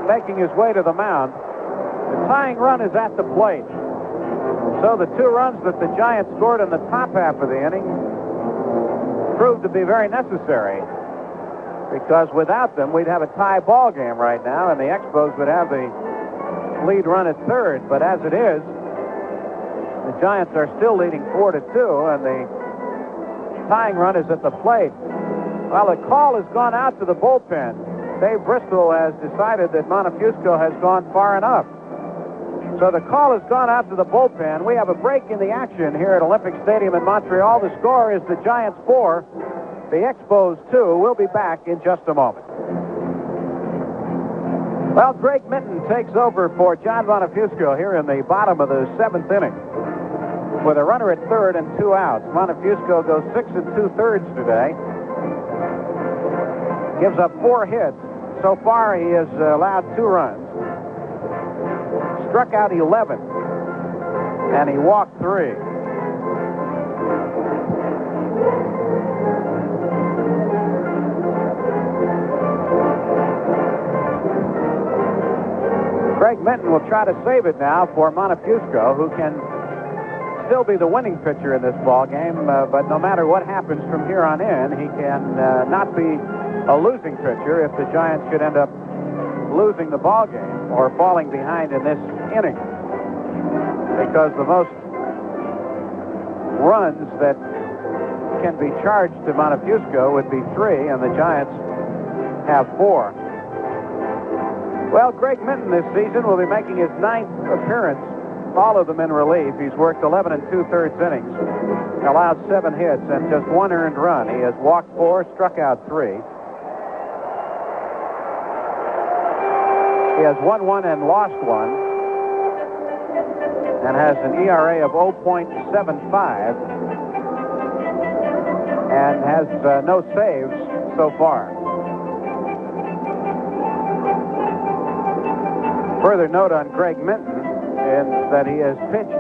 Speaker 1: making his way to the mound. The tying run is at the plate. So the 2 runs that the Giants scored in the top half of the inning proved to be very necessary, because without them we'd have a tie ball game right now, and the Expos would have the lead run at third. But as it is, the Giants are still leading 4-2, and the tying run is at the plate. Well, the call has gone out to the bullpen. Dave Bristol has decided that Montefusco has gone far enough. So the call has gone out to the bullpen. We have a break in the action here at Olympic Stadium in Montreal. The score is the Giants 4, the Expos 2. We'll be back in just a moment. Well, Greg Minton takes over for John Montefusco here in the bottom of the 7th inning with a runner at third and 2 outs. Montefusco goes 6 2/3 today. Gives up 4 hits. So far, he has allowed 2 runs. Struck out 11, and he walked 3. Greg Minton will try to save it now for Montefusco, who can still be the winning pitcher in this ball game, but no matter what happens from here on in, he can not be a losing pitcher if the Giants should end up losing the ball game or falling behind in this inning, because the most runs that can be charged to Montefusco would be 3, and the Giants have 4. Well, Greg Minton this season will be making his 9th appearance, all of them in relief. He's worked 11 2/3 innings, allowed 7 hits, and just 1 earned run. He has walked 4, struck out 3. He has won 1 and lost 1, and has an ERA of 0.75, and has no saves so far. Further note on Greg Minton is that he has pitched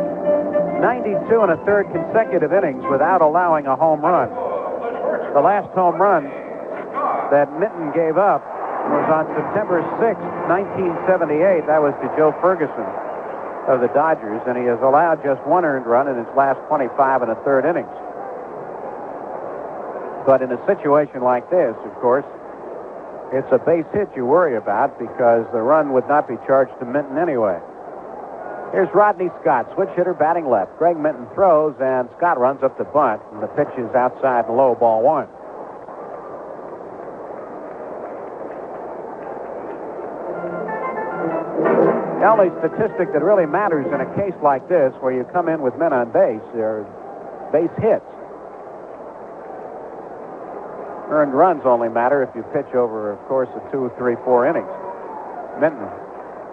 Speaker 1: 92 1/3 consecutive innings without allowing a home run. The last home run that Minton gave up was on September 6, 1978. That was to Joe Ferguson of the Dodgers, and he has allowed just 1 earned run in his last 25 1/3 innings. But in a situation like this, of course, it's a base hit you worry about because the run would not be charged to Minton anyway. Here's Rodney Scott, switch hitter, batting left. Greg Minton throws, and Scott runs up the bunt, and the pitch is outside and low, ball 1. The only statistic that really matters in a case like this, where you come in with men on base, are base hits. Earned runs only matter if you pitch over, of course, a 2, 3, 4 innings. Minton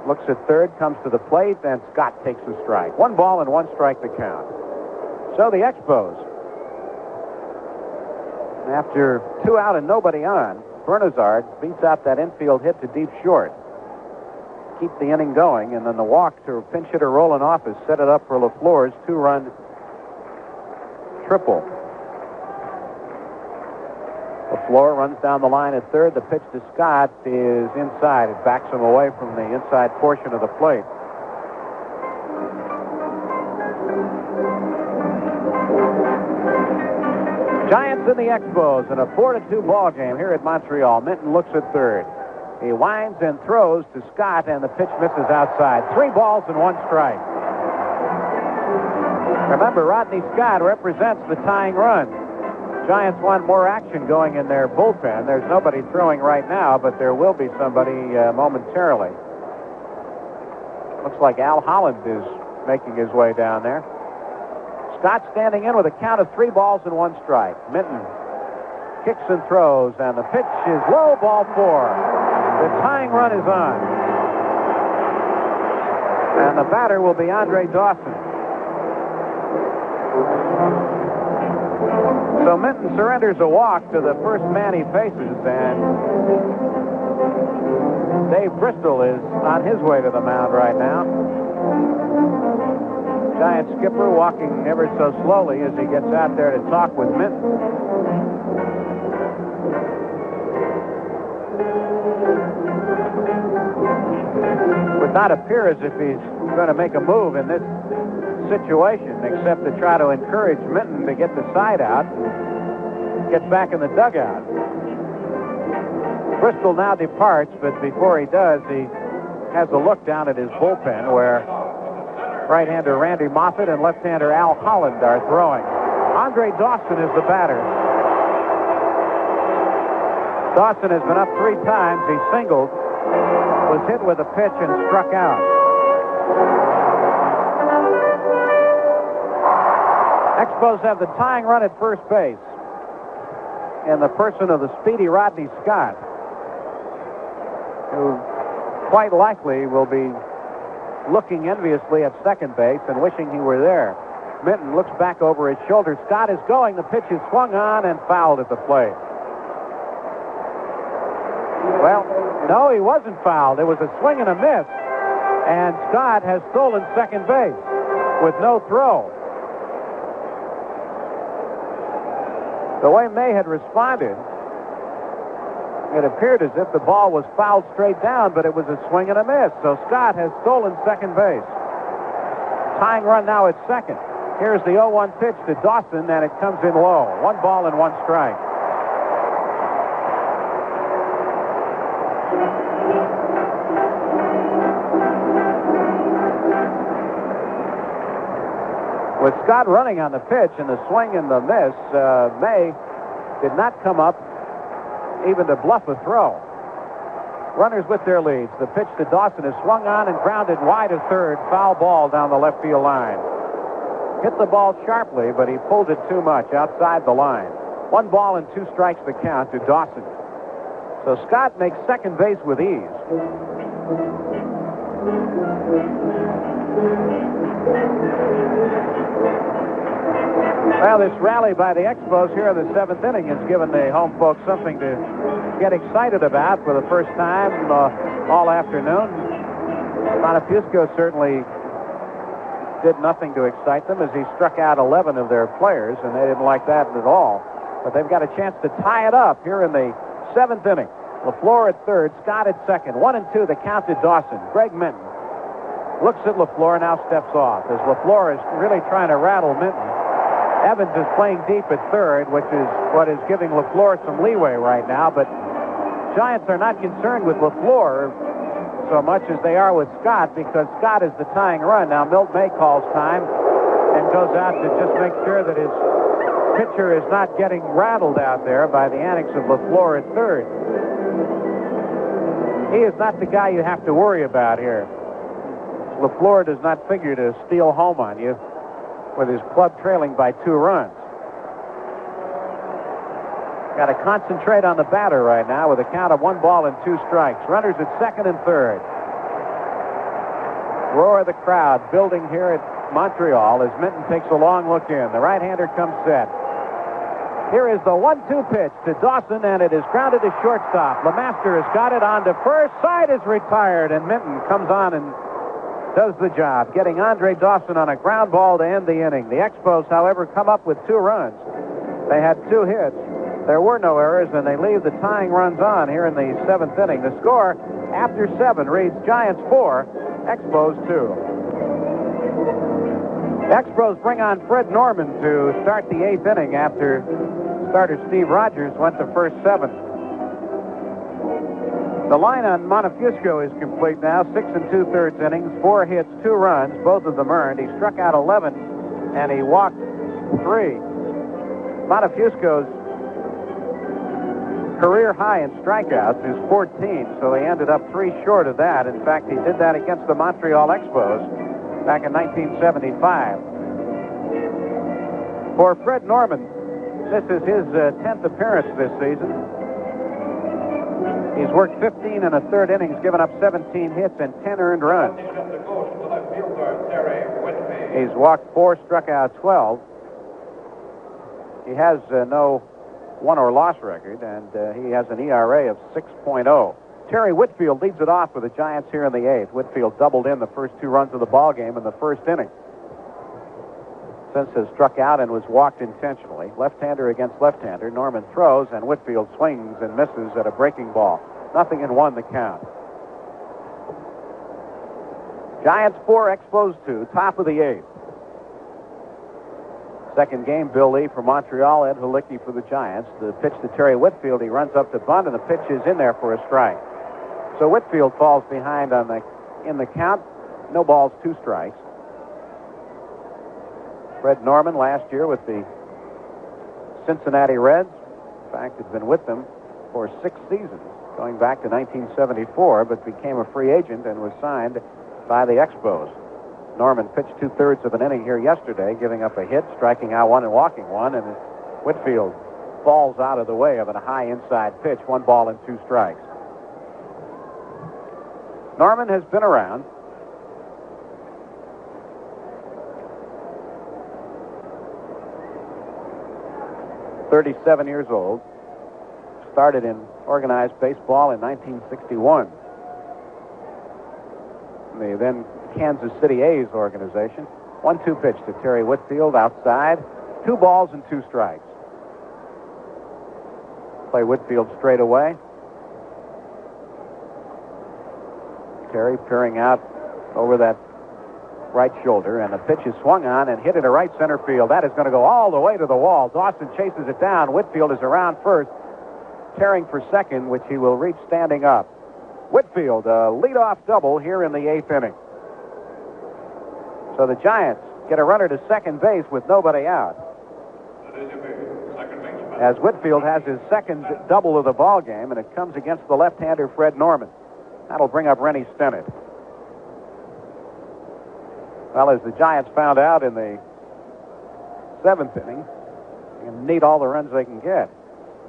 Speaker 1: looks at third, comes to the plate, and Scott takes a strike. 1 ball and 1 strike to count. So the Expos, after 2 out and nobody on, Bernazard beats out that infield hit to deep short. Keep the inning going, and then the walk to pinch hitter Roland Office set it up for LaFleur's 2-run triple. LaFleur runs down the line at third. The pitch to Scott is inside. It backs him away from the inside portion of the plate. Giants and the Expos in a 4-2 ball game here at Montreal. Minton looks at third. He winds and throws to Scott, and the pitch misses outside. 3 balls and 1 strike. Remember, Rodney Scott represents the tying run. Giants want more action going in their bullpen. There's nobody throwing right now, but there will be somebody momentarily. Looks like Al Holland is making his way down there. Scott standing in with a count of 3 balls and 1 strike. Minton kicks and throws, and the pitch is low, ball 4. The tying run is on. And the batter will be Andre Dawson. So Minton surrenders a walk to the first man he faces, and Dave Bristol is on his way to the mound right now. Giant skipper walking ever so slowly as he gets out there to talk with Minton. Would not appear as if he's going to make a move in this situation, except to try to encourage Minton to get the side out and get back in the dugout. Bristol now departs, but before he does, he has a look down at his bullpen where right-hander Randy Moffett and left-hander Al Holland are throwing. Andre Dawson is the batter. Dawson has been up 3 times. He singled, was hit with a pitch, and struck out. Expos have the tying run at first base in the person of the speedy Rodney Scott, who quite likely will be looking enviously at second base and wishing he were there. Minton looks back over his shoulder. Scott is going. The pitch is swung on and fouled at the plate. Well, no, he wasn't fouled. It was a swing and a miss, and Scott has stolen second base with no throw. The way May had responded, it appeared as if the ball was fouled straight down, but it was a swing and a miss. So Scott has stolen second base. Tying run now at second. Here's the 0-1 pitch to Dawson, and it comes in low. 1 ball and 1 strike. With Scott running on the pitch and the swing and the miss, May did not come up even to bluff a throw. Runners with their leads. The pitch to Dawson is swung on and grounded wide of third. Foul ball down the left field line. Hit the ball sharply, but he pulled it too much outside the line. 1 ball and 2 strikes the count to Dawson. So Scott makes second base with ease. Well, this rally by the Expos here in the 7th inning has given the home folks something to get excited about for the first time all afternoon. Montefusco certainly did nothing to excite them as he struck out 11 of their players, and they didn't like that at all. But they've got a chance to tie it up here in the 7th inning. LaFleur at third, Scott at second. 1 and 2, the count to Dawson. Greg Minton looks at LaFleur, now steps off as LaFleur is really trying to rattle Minton. Evans is playing deep at third, which is what is giving LaFleur some leeway right now, but Giants are not concerned with LaFleur so much as they are with Scott, because Scott is the tying run. Now Milt May calls time and goes out to just make sure that his pitcher is not getting rattled out there by the antics of LaFleur at third. He is not the guy you have to worry about here. LaFleur does not figure to steal home on you with his club trailing by 2 runs. Got to concentrate on the batter right now with a count of 1 ball and 2 strikes. Runners at second and third. Roar of the crowd building here at Montreal as Minton takes a long look in. The right-hander comes set. Here is the 1-2 pitch to Dawson, and it is grounded to shortstop. LeMaster has got it on to first. Side is retired, and Minton comes on and does the job, getting Andre Dawson on a ground ball to end the inning. The Expos, however, come up with 2 runs. They had 2 hits. There were no errors, and they leave the tying runs on here in the 7th inning. The score after 7 reads Giants 4, Expos 2. The Expos bring on Fred Norman to start the 8th inning after starter Steve Rogers went to first 7. The line on Montefusco is complete now. 6 2/3 innings, 4 hits, 2 runs, both of them earned. He struck out 11 and he walked 3. Montefusco's career high in strikeouts is 14, so he ended up 3 short of that. In fact, he did that against the Montreal Expos back in 1975. For Fred Norman, this is his 10th appearance this season. He's worked 15 1/3 innings, given up 17 hits and 10 earned runs. He's walked 4, struck out 12. He has no won or loss record, and he has an ERA of 6.0. Terry Whitfield leads it off for the Giants here in the 8th. Whitfield doubled in the first 2 runs of the ball game in the first inning. Since has struck out and was walked intentionally. Left-hander against left-hander. Norman throws, and Whitfield swings and misses at a breaking ball. 0-1 the count. Giants 4, Expos 2, top of the 8th. Second game, Bill Lee for Montreal, Ed Halicki for the Giants. The pitch to Terry Whitfield, he runs up to bunt, and the pitch is in there for a strike. So Whitfield falls behind in the count. No balls, 2 strikes. Fred Norman last year with the Cincinnati Reds. In fact, had been with them for 6 seasons, going back to 1974, but became a free agent and was signed by the Expos. Norman pitched 2/3 of an inning here yesterday, giving up a hit, striking out 1 and walking 1, and Whitfield falls out of the way of a high inside pitch. 1 ball and 2 strikes. Norman has been around. "37 years old. Started in organized baseball in 1961. The then Kansas City A's organization. 1-2 pitch to Terry Whitfield outside. 2 balls and 2 strikes. Play Whitfield straight away. Terry peering out over that right shoulder, and the pitch is swung on and hit into right center field. That is going to go all the way to the wall. Dawson chases it down. Whitfield is around first, tearing for second, which he will reach standing up. Whitfield, a leadoff double here in the 8th inning. So the Giants get a runner to second base with nobody out, as Whitfield has his second double of the ball game, and it comes against the left-hander Fred Norman. That'll bring up Rennie Stennett. Well, as the Giants found out in the 7th inning, they can need all the runs they can get.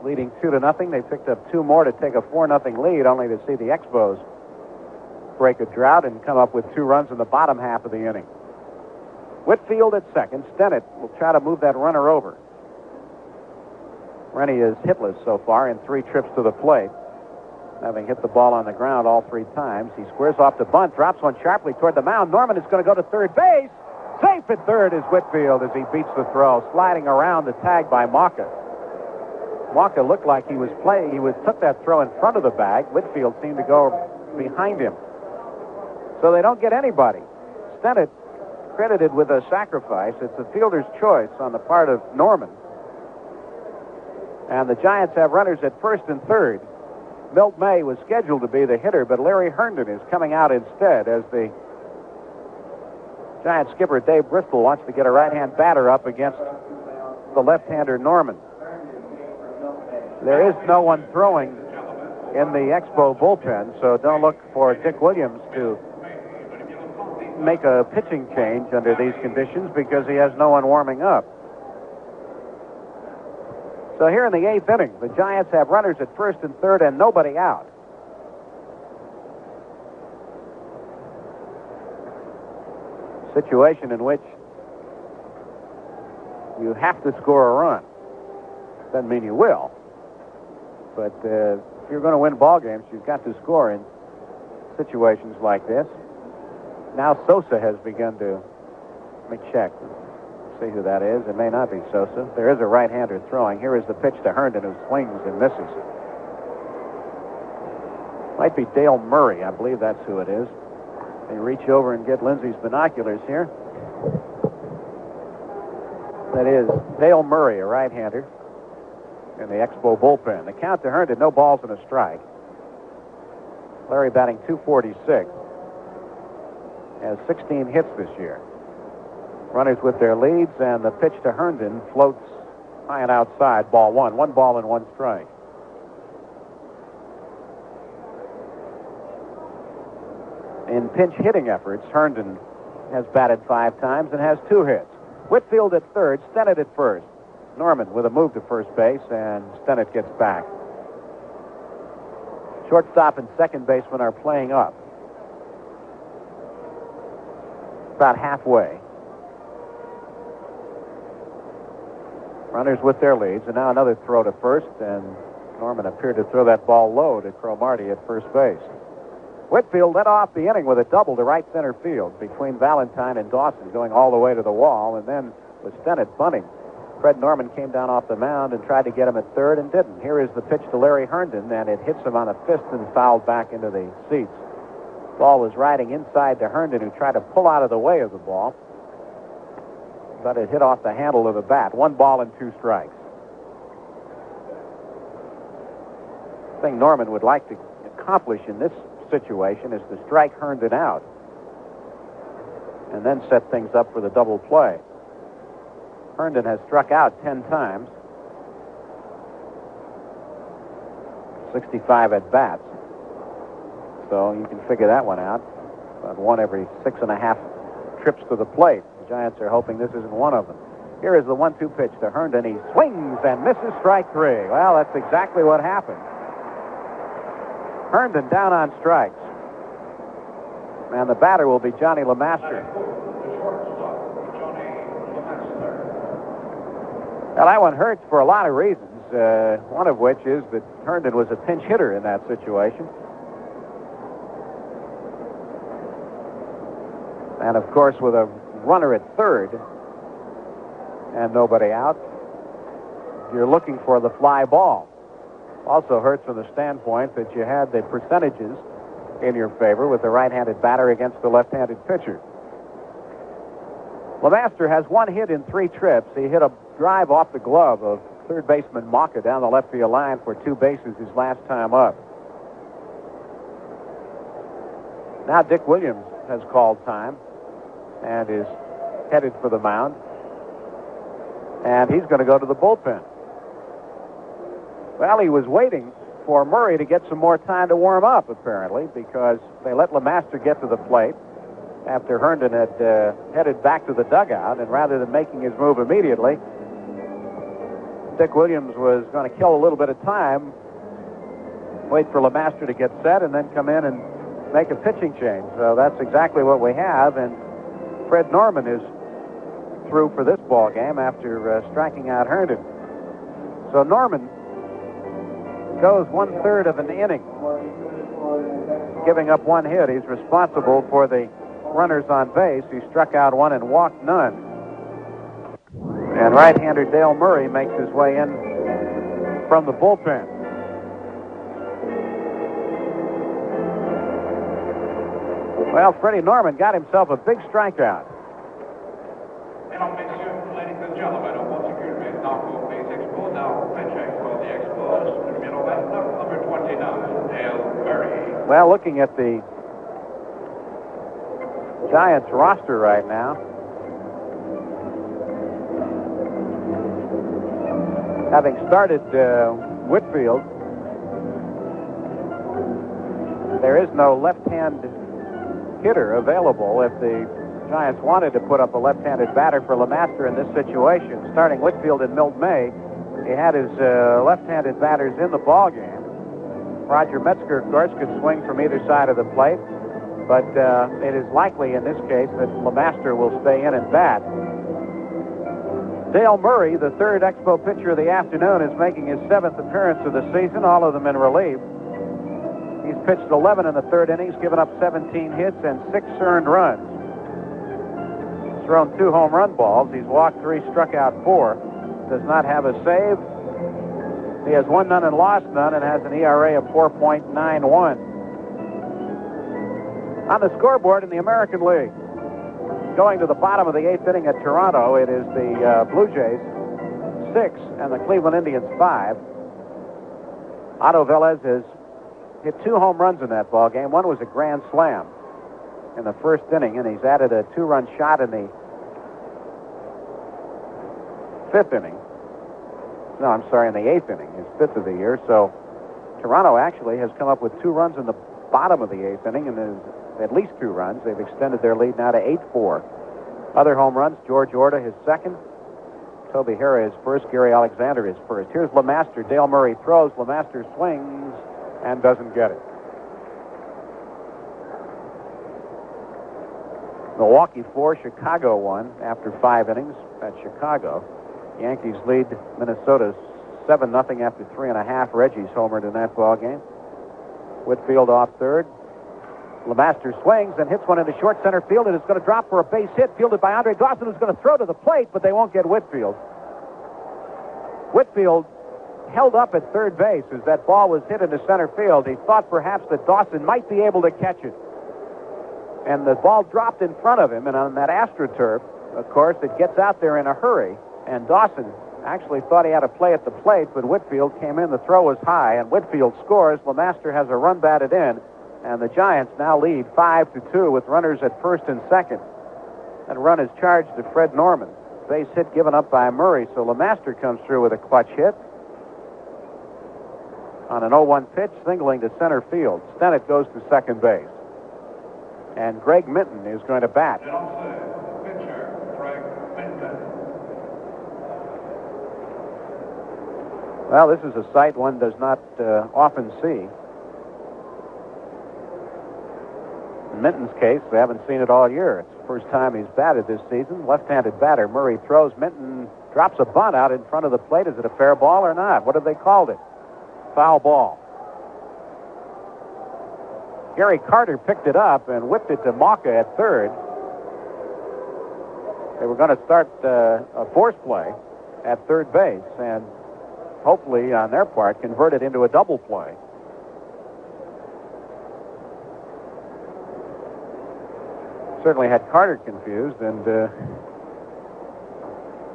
Speaker 1: Leading 2-0, they picked up 2 more to take a 4-0 lead, only to see the Expos break a drought and come up with 2 runs in the bottom half of the inning. Whitfield at second. Stennett will try to move that runner over. Rennie is hitless so far in 3 trips to the plate, having hit the ball on the ground all 3 times. He squares off the bunt, drops one sharply toward the mound. Norman is going to go to third base. Safe at third is Whitfield as he beats the throw, sliding around the tag by Mauka. Mauka looked like he was playing. He took that throw in front of the bag. Whitfield seemed to go behind him. So they don't get anybody. Stennett credited with a sacrifice. It's a fielder's choice on the part of Norman. And the Giants have runners at first and third. Milt May was scheduled to be the hitter, but Larry Herndon is coming out instead as the Giant skipper Dave Bristol wants to get a right-hand batter up against the left-hander Norman. There is no one throwing in the Expo bullpen, so don't look for Dick Williams to make a pitching change under these conditions because he has no one warming up. So here in the 8th inning, the Giants have runners at first and third and nobody out. Situation in which you have to score a run. Doesn't mean you will. But if you're going to win ball games, you've got to score in situations like this. Now Sosa has begun to... Let me check. See who that is. It may not be Sosa. There is a right-hander throwing. Here is the pitch to Herndon, who swings and misses. Might be Dale Murray. I believe that's who it is. They reach over and get Lindsay's binoculars here. That is Dale Murray, a right-hander, in the Expo bullpen. The count to Herndon, no balls and a strike. Larry batting .246. Has 16 hits this year. Runners with their leads, and the pitch to Herndon floats high and outside. Ball 1. 1 ball and 1 strike. In pinch hitting efforts, Herndon has batted 5 times and has 2 hits. Whitfield at third, Stennett at first. Norman with a move to first base, and Stennett gets back. Shortstop and second baseman are playing up. About halfway. Runners with their leads, and now another throw to first, and Norman appeared to throw that ball low to Cromartie at first base. Whitfield led off the inning with a double to right center field between Valentine and Dawson, going all the way to the wall, and then with Stennett bunting. Fred Norman came down off the mound and tried to get him at third and didn't. Here is the pitch to Larry Herndon, and it hits him on the fist and fouled back into the seats. Ball was riding inside to Herndon, who tried to pull out of the way of the ball, but it hit off the handle of the bat. 1 ball and 2 strikes. The thing Norman would like to accomplish in this situation is to strike Herndon out and then set things up for the double play. Herndon has struck out 10 times, 65 at bats. So you can figure that one out. About 1 every 6.5 trips to the plate. The Giants are hoping this isn't one of them. Here is the 1-2 pitch to Herndon. He swings and misses strike 3. Well, that's exactly what happened. Herndon down on strikes. And the batter will be Johnny LeMaster. Well, that one hurts for a lot of reasons, one of which is that Herndon was a pinch hitter in that situation. And, of course, with a runner at third and nobody out, you're looking for the fly ball. Also hurts from the standpoint that you had the percentages in your favor with the right-handed batter against the left-handed pitcher. LeMaster has 1 hit in 3 trips. He hit a drive off the glove of third baseman Mauka down the left field line for 2 bases his last time up. Now Dick Williams has called time and is headed for the mound. And he's going to go to the bullpen. Well, he was waiting for Murray to get some more time to warm up, apparently, because they let LeMaster get to the plate after Herndon had headed back to the dugout, and rather than making his move immediately, Dick Williams was going to kill a little bit of time, wait for LeMaster to get set, and then come in and make a pitching change. So that's exactly what we have, and Fred Norman is through for this ball game after striking out Herndon. So Norman goes 1/3 of an inning, giving up one hit. He's responsible for the runners on base. He struck out one and walked none. And right-hander Dale Murray makes his way in from the bullpen. Well, Freddie Norman got himself a big strikeout.
Speaker 5: Ladies and gentlemen, once again, we now go base Expo, now pitching for the Expos, middle left, number 29, Dale Murray.
Speaker 1: Well, looking at the Giants roster right now, having started Whitfield, there is no left-hand hitter available if the Giants wanted to put up a left-handed batter for LeMaster in this situation. Starting Whitfield and Milt May, he had his left-handed batters in the ball game. Roger Metzger, of course, could swing from either side of the plate, but it is likely in this case that LeMaster will stay in and bat. Dale Murray, the third Expo pitcher of the afternoon, is making his 7th appearance of the season, all of them in relief. He's pitched 11 in the third innings, given up 17 hits and 6 earned runs. He's thrown 2 home run balls. He's walked 3, struck out 4. Does not have a save. He has won none and lost none and has an ERA of 4.91. On the scoreboard in the American League, going to the bottom of the 8th inning at Toronto, it is the Blue Jays 6 and the Cleveland Indians 5. Otto Velez has hit 2 home runs in that ball game. One was a grand slam in the first inning, and he's added a 2-run shot in the 5th inning. No, I'm sorry, in the 8th inning, his 5th of the year. So Toronto actually has come up with 2 runs in the bottom of the 8th inning, and there's at least 2 runs. They've extended their lead now to 8-4. Other home runs, George Orta, his 2nd. Toby Harrah, his 1st. Gary Alexander, his 1st. Here's LeMaster. Dale Murray throws. LeMaster swings and doesn't get it. Milwaukee 4, Chicago 1 after 5 innings at Chicago. Yankees lead Minnesota 7-0 after 3.5. Reggie's homered in that ball game. Whitfield off third. LeMaster swings and hits one into short center field, and it's going to drop for a base hit, fielded by Andre Dawson, who's going to throw to the plate, but they won't get Whitfield. Whitfield held up at third base as that ball was hit into center field. He thought perhaps that Dawson might be able to catch it. And the ball dropped in front of him, and on that AstroTurf, of course, it gets out there in a hurry, and Dawson actually thought he had a play at the plate, but Whitfield came in. The throw was high, and Whitfield scores. LeMaster has a run batted in, and the Giants now lead 5-2 with runners at first and second. That run is charged to Fred Norman. Base hit given up by Murray, so LeMaster comes through with a clutch hit on an 0-1 pitch, singling to center field. Stennett goes to second base. And Greg Minton is going to bat.
Speaker 5: Pitcher, Greg Minton.
Speaker 1: Well, this is a sight one does not often see. In Minton's case, we haven't seen it all year. It's the first time he's batted this season. Left-handed batter. Murray throws. Minton drops a bunt out in front of the plate. Is it a fair ball or not? What have they called it? Foul ball. Gary Carter picked it up and whipped it to Mauka at third. They were going to start a force play at third base and hopefully on their part convert it into a double play. Certainly had Carter confused, and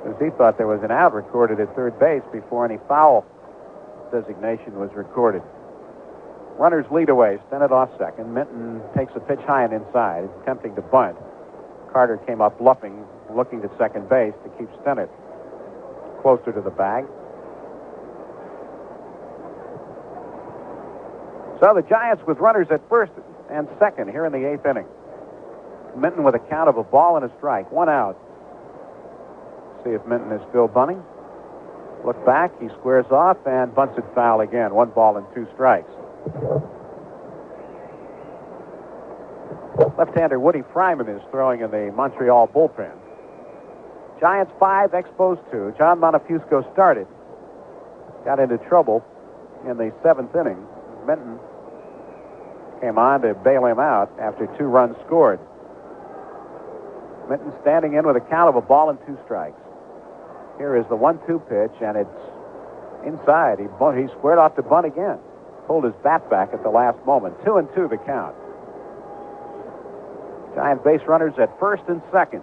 Speaker 1: as he thought there was an out recorded at third base before any foul designation was recorded. Runners lead away. Stennett off second. Minton takes a pitch high and inside, attempting to bunt. Carter came up bluffing, looking to second base to keep Stennett closer to the bag. So the Giants with runners at first and second here in the 8th inning. Minton with a count of a ball and a strike. 1 out. See if Minton is still bunting. Look back. He squares off and bunts it foul again. 1 ball and 2 strikes. Left-hander Woody Fryman is throwing in the Montreal bullpen. Giants 5, Expos 2. John Montefusco started. Got into trouble in the 7th inning. Minton came on to bail him out after 2 runs scored. Minton standing in with a count of a ball and 2 strikes. Here is the 1-2 pitch, and it's inside. He squared off to bunt again. Pulled his bat back at the last moment. 2-2 the count. Giant base runners at first and second.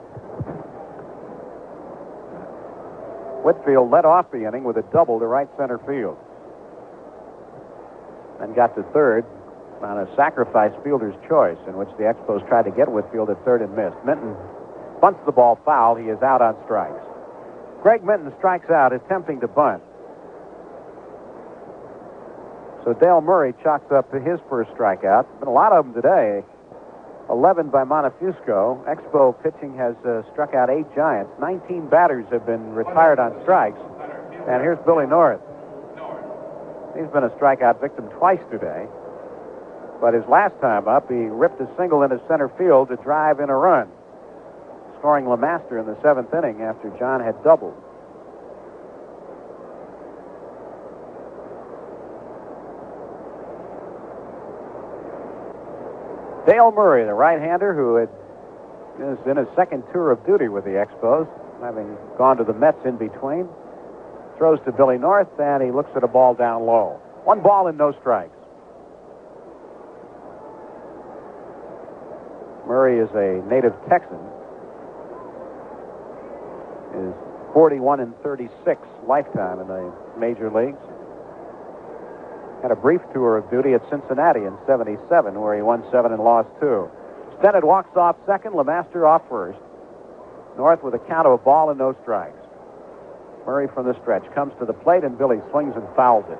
Speaker 1: Whitfield led off the inning with a double to right center field. Then got to third on a sacrifice fielder's choice in which the Expos tried to get Whitfield at third and missed. Minton bunts the ball foul. He is out on strikes. Greg Minton strikes out, attempting to bunt. So Dale Murray chalks up his first strikeout. Been a lot of them today. 11 by Montefusco. Expo pitching has struck out 8 Giants. 19 batters have been retired on strikes. And here's Billy North. He's been a strikeout victim twice today. But his last time up, he ripped a single into center field to drive in a run, scoring LeMaster in the 7th inning after John had doubled. Dale Murray, the right-hander who is in his second tour of duty with the Expos, having gone to the Mets in between, throws to Billy North, and he looks at a ball down low. 1 ball and no strikes. Murray is a native Texan. Is 41 and 36 lifetime in the major leagues. Had a brief tour of duty at Cincinnati in '77, where he won 7 and lost 2. Stennett walks off second, LeMaster off first. North with a count of a ball and no strikes. Murray from the stretch comes to the plate, and Billy swings and fouls it.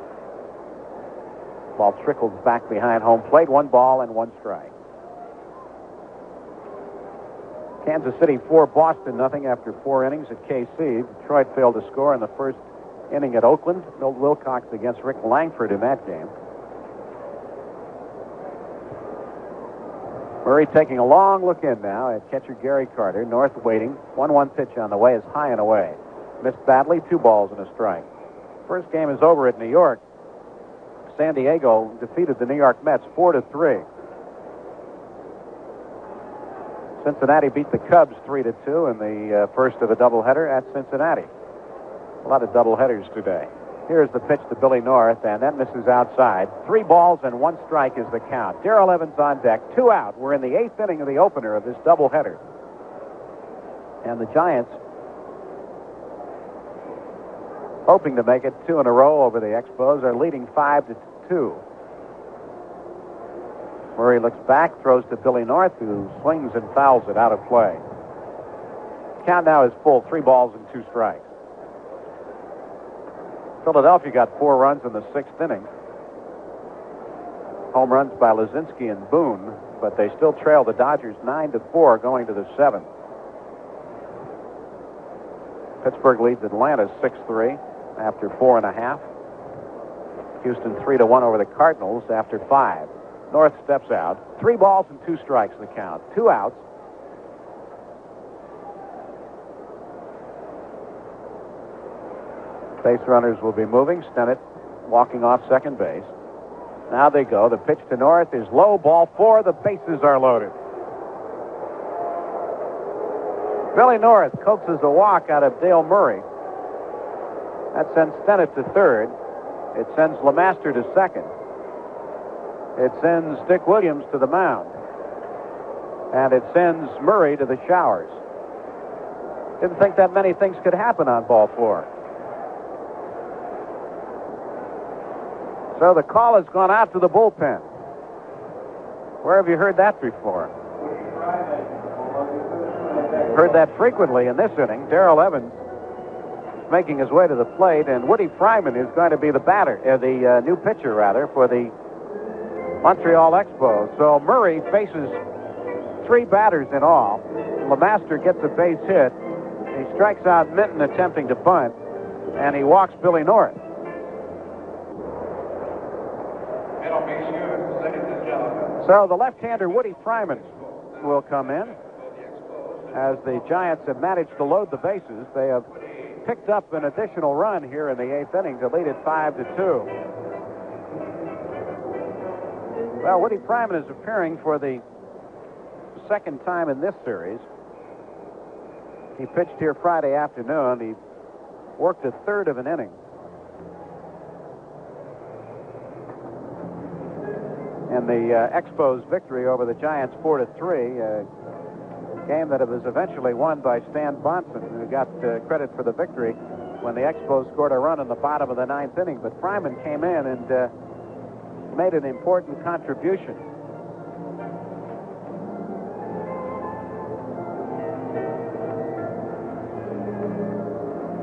Speaker 1: Ball trickles back behind home plate. 1 ball and 1 strike. Kansas City 4, Boston nothing after 4 innings at KC. Detroit failed to score in the first inning at Oakland. Milt Wilcox against Rick Langford in that game. Murray taking a long look in now at catcher Gary Carter. North waiting. 1-1 pitch on the way is high and away. Missed badly. 2 balls and a strike. First game is over at New York. San Diego defeated the New York Mets 4-3. Cincinnati beat the Cubs 3-2 in the first of a doubleheader at Cincinnati. A lot of doubleheaders today. Here's the pitch to Billy North, and that misses outside. 3 balls and 1 strike is the count. Darrell Evans on deck, 2 out. We're in the 8th inning of the opener of this doubleheader. And the Giants, hoping to make it 2 in a row over the Expos, are leading 5-2. Murray looks back, throws to Billy North, who swings and fouls it out of play. Count now is full, 3 balls and 2 strikes. Philadelphia got 4 runs in the 6th inning. Home runs by Lazinski and Boone, but they still trail the Dodgers 9-4 going to the 7th. Pittsburgh leads Atlanta 6-3 after 4.5. Houston 3-1 over the Cardinals after 5. North steps out. 3 balls and 2 strikes the count. 2 outs. Base runners will be moving. Stennett walking off second base. Now they go. The pitch to North is low, ball 4. The bases are loaded. Billy North coaxes a walk out of Dale Murray. That sends Stennett to third. It sends LeMaster to second. It sends Dick Williams to the mound. And it sends Murray to the showers. Didn't think that many things could happen on ball 4. So the call has gone out to the bullpen. Where have you heard that before? Heard that frequently in this inning. Darrell Evans is making his way to the plate, and Woody Fryman is going to be the batter, the new pitcher, rather, for the Montreal Expos. So Murray faces 3 batters in all. LeMaster gets a base hit. He strikes out Minton attempting to bunt, and he walks Billy North. So the left-hander Woody Fryman will come in. As the Giants have managed to load the bases, they have picked up an additional run here in the 8th inning to lead it 5-2. Well, Woody Fryman is appearing for the second time in this series. He pitched here Friday afternoon. He worked a third of an inning. In the Expos victory over the Giants 4-3, a game that was eventually won by Stan Bonson, who got credit for the victory when the Expos scored a run in the bottom of the 9th inning. But Fryman came in and made an important contribution.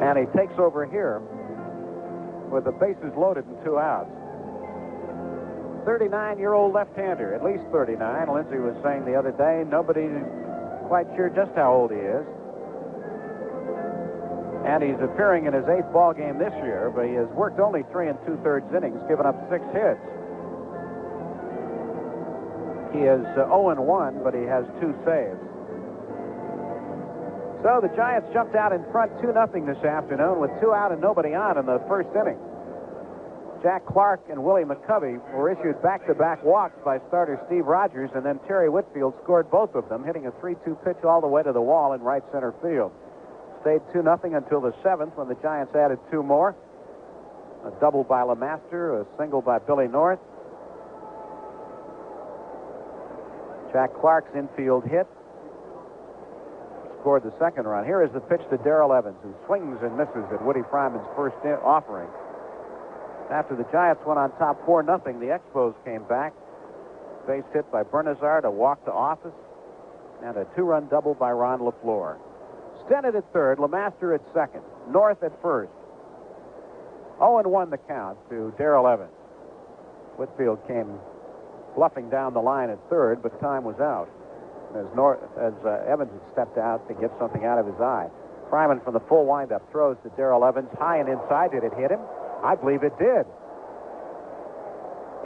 Speaker 1: And he takes over here with the bases loaded and 2 outs. 39-year-old left-hander, at least 39. Lindsay was saying the other day, nobody's quite sure just how old he is. And he's appearing in his 8th ball game this year, but he has worked only 3 2/3 innings, given up 6 hits. He is 0-1, but he has 2 saves. So the Giants jumped out in front 2-0 this afternoon with 2 out and nobody on in the first inning. Jack Clark and Willie McCovey were issued back-to-back walks by starter Steve Rogers, and then Terry Whitfield scored both of them, hitting a 3-2 pitch all the way to the wall in right center field. Stayed 2-0 until the 7th, when the Giants added 2 more. A double by LeMaster, a single by Billy North. Jack Clark's infield hit scored the second run. Here is the pitch to Darrell Evans, who swings and misses at Woody Fryman's first offering. After the Giants went on top 4-0, the Expos came back. Base hit by Bernazard, a walk to Office, and a 2-run double by Ron LaFleur. Stennett at third, LeMaster at second, North at first. 0-1 the count to Darrell Evans. Whitfield came bluffing down the line at third, but time was out as Evans had stepped out to get something out of his eye. Fryman from the full windup throws to Darrell Evans, high and inside. Did it hit him? I believe it did.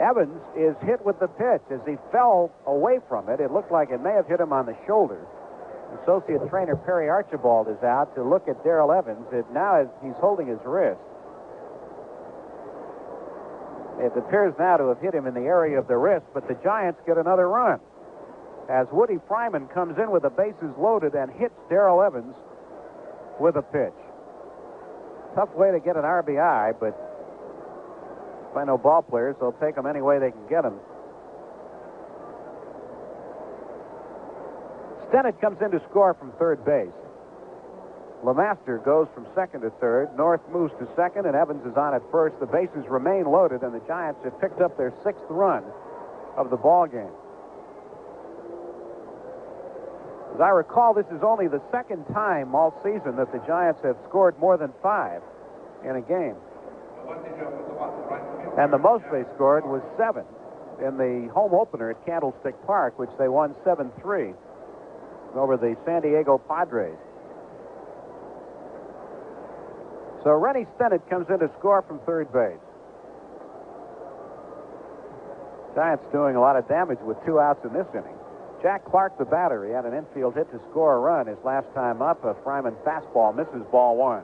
Speaker 1: Evans is hit with the pitch. As he fell away from it, it looked like it may have hit him on the shoulder. Associate trainer Perry Archibald is out to look at Darrell Evans. He's holding his wrist. It appears now to have hit him in the area of the wrist, but the Giants get another run as Woody Fryman comes in with the bases loaded and hits Darrell Evans with a pitch. Tough way to get an RBI, but if I know ball players, they'll take them any way they can get them. Stennett comes in to score from third base. LeMaster goes from second to third. North moves to second, and Evans is on at first. The bases remain loaded, and the Giants have picked up their 6th run of the ball game. As I recall, this is only the second time all season that the Giants have scored more than 5 in a game. And the most they scored was 7 in the home opener at Candlestick Park, which they won 7-3 over the San Diego Padres. So Rennie Stennett comes in to score from third base. Giants doing a lot of damage with 2 outs in this inning. Jack Clark, the batter, he had an infield hit to score a run his last time up. A Fryman fastball misses ball 1.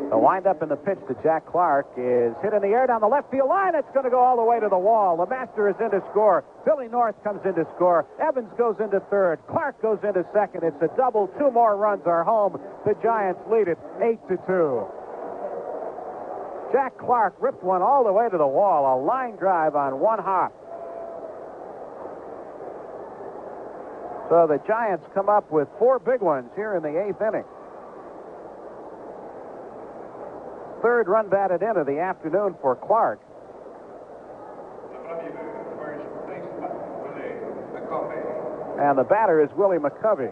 Speaker 1: The windup in the pitch to Jack Clark is hit in the air down the left field line. It's going to go all the way to the wall. LeMaster is in to score. Billy North comes in to score. Evans goes into third. Clark goes into second. It's a double. 2 more runs are home. The Giants lead it 8-2. Jack Clark ripped one all the way to the wall. A line drive on 1 hop. So the Giants come up with 4 big ones here in the 8th inning. 3rd run batted into the afternoon for Clark. And the batter is Willie McCovey.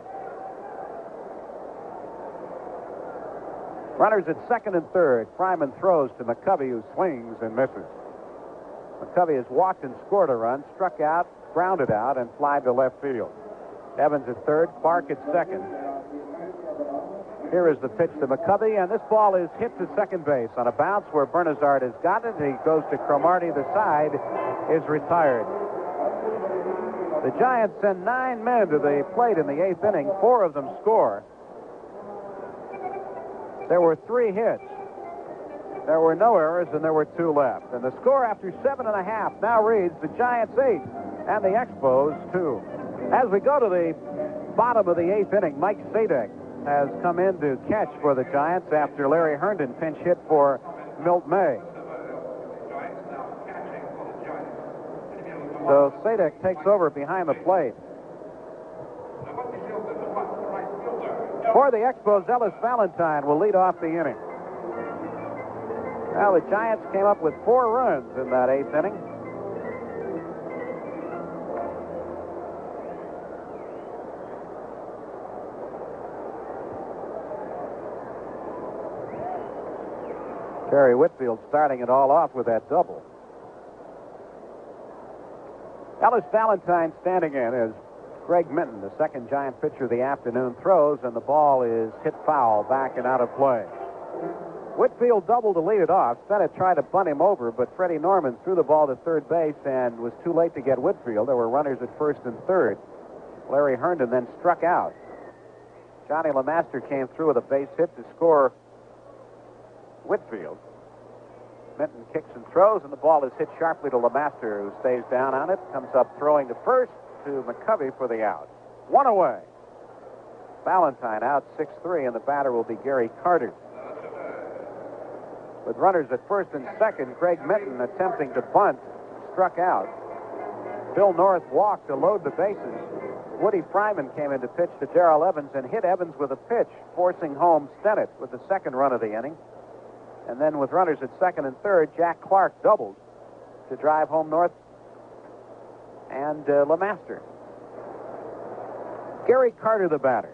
Speaker 1: Runners at second and third. Fryman throws to McCovey, who swings and misses. McCovey has walked and scored a run, struck out, grounded out, and flied to left field. Evans at third, Clark at second. Here is the pitch to McCovey, and this ball is hit to second base on a bounce where Bernazard has gotten it. He goes to Cromartie. The side is retired. The Giants send 9 men to the plate in the 8th inning. 4 of them score. There were 3 hits. There were no errors, and there were 2 left. And the score after 7.5 now reads the Giants 8 and the Expos 2. As we go to the bottom of the 8th inning, Mike Stade has come in to catch for the Giants after Larry Herndon pinch hit for Milt May. So Stade takes over behind the plate. For the Expos, Ellis Valentine will lead off the inning. Now the Giants came up with 4 runs in that 8th inning. Terry Whitfield starting it all off with that double. Ellis Valentine standing in as Greg Minton, the second Giant pitcher of the afternoon, throws, and the ball is hit foul back and out of play. Whitfield doubled to lead it off. Stennett tried to bunt him over, but Freddie Norman threw the ball to third base and was too late to get Whitfield. There were runners at first and third. Larry Herndon then struck out. Johnny LeMaster came through with a base hit to score Whitfield. Minton kicks and throws, and the ball is hit sharply to LeMaster, who stays down on it, comes up throwing to first to McCovey for the out. 1 away. Valentine out 6-3, and the batter will be Gary Carter. With runners at first and second, Greg Minton attempting to bunt, struck out. Bill North walked to load the bases. Woody Fryman came in to pitch to Darrell Evans and hit Evans with a pitch, forcing home Stennett with the second run of the inning. And then with runners at second and third, Jack Clark doubled to drive home North and LeMaster. Gary Carter, the batter,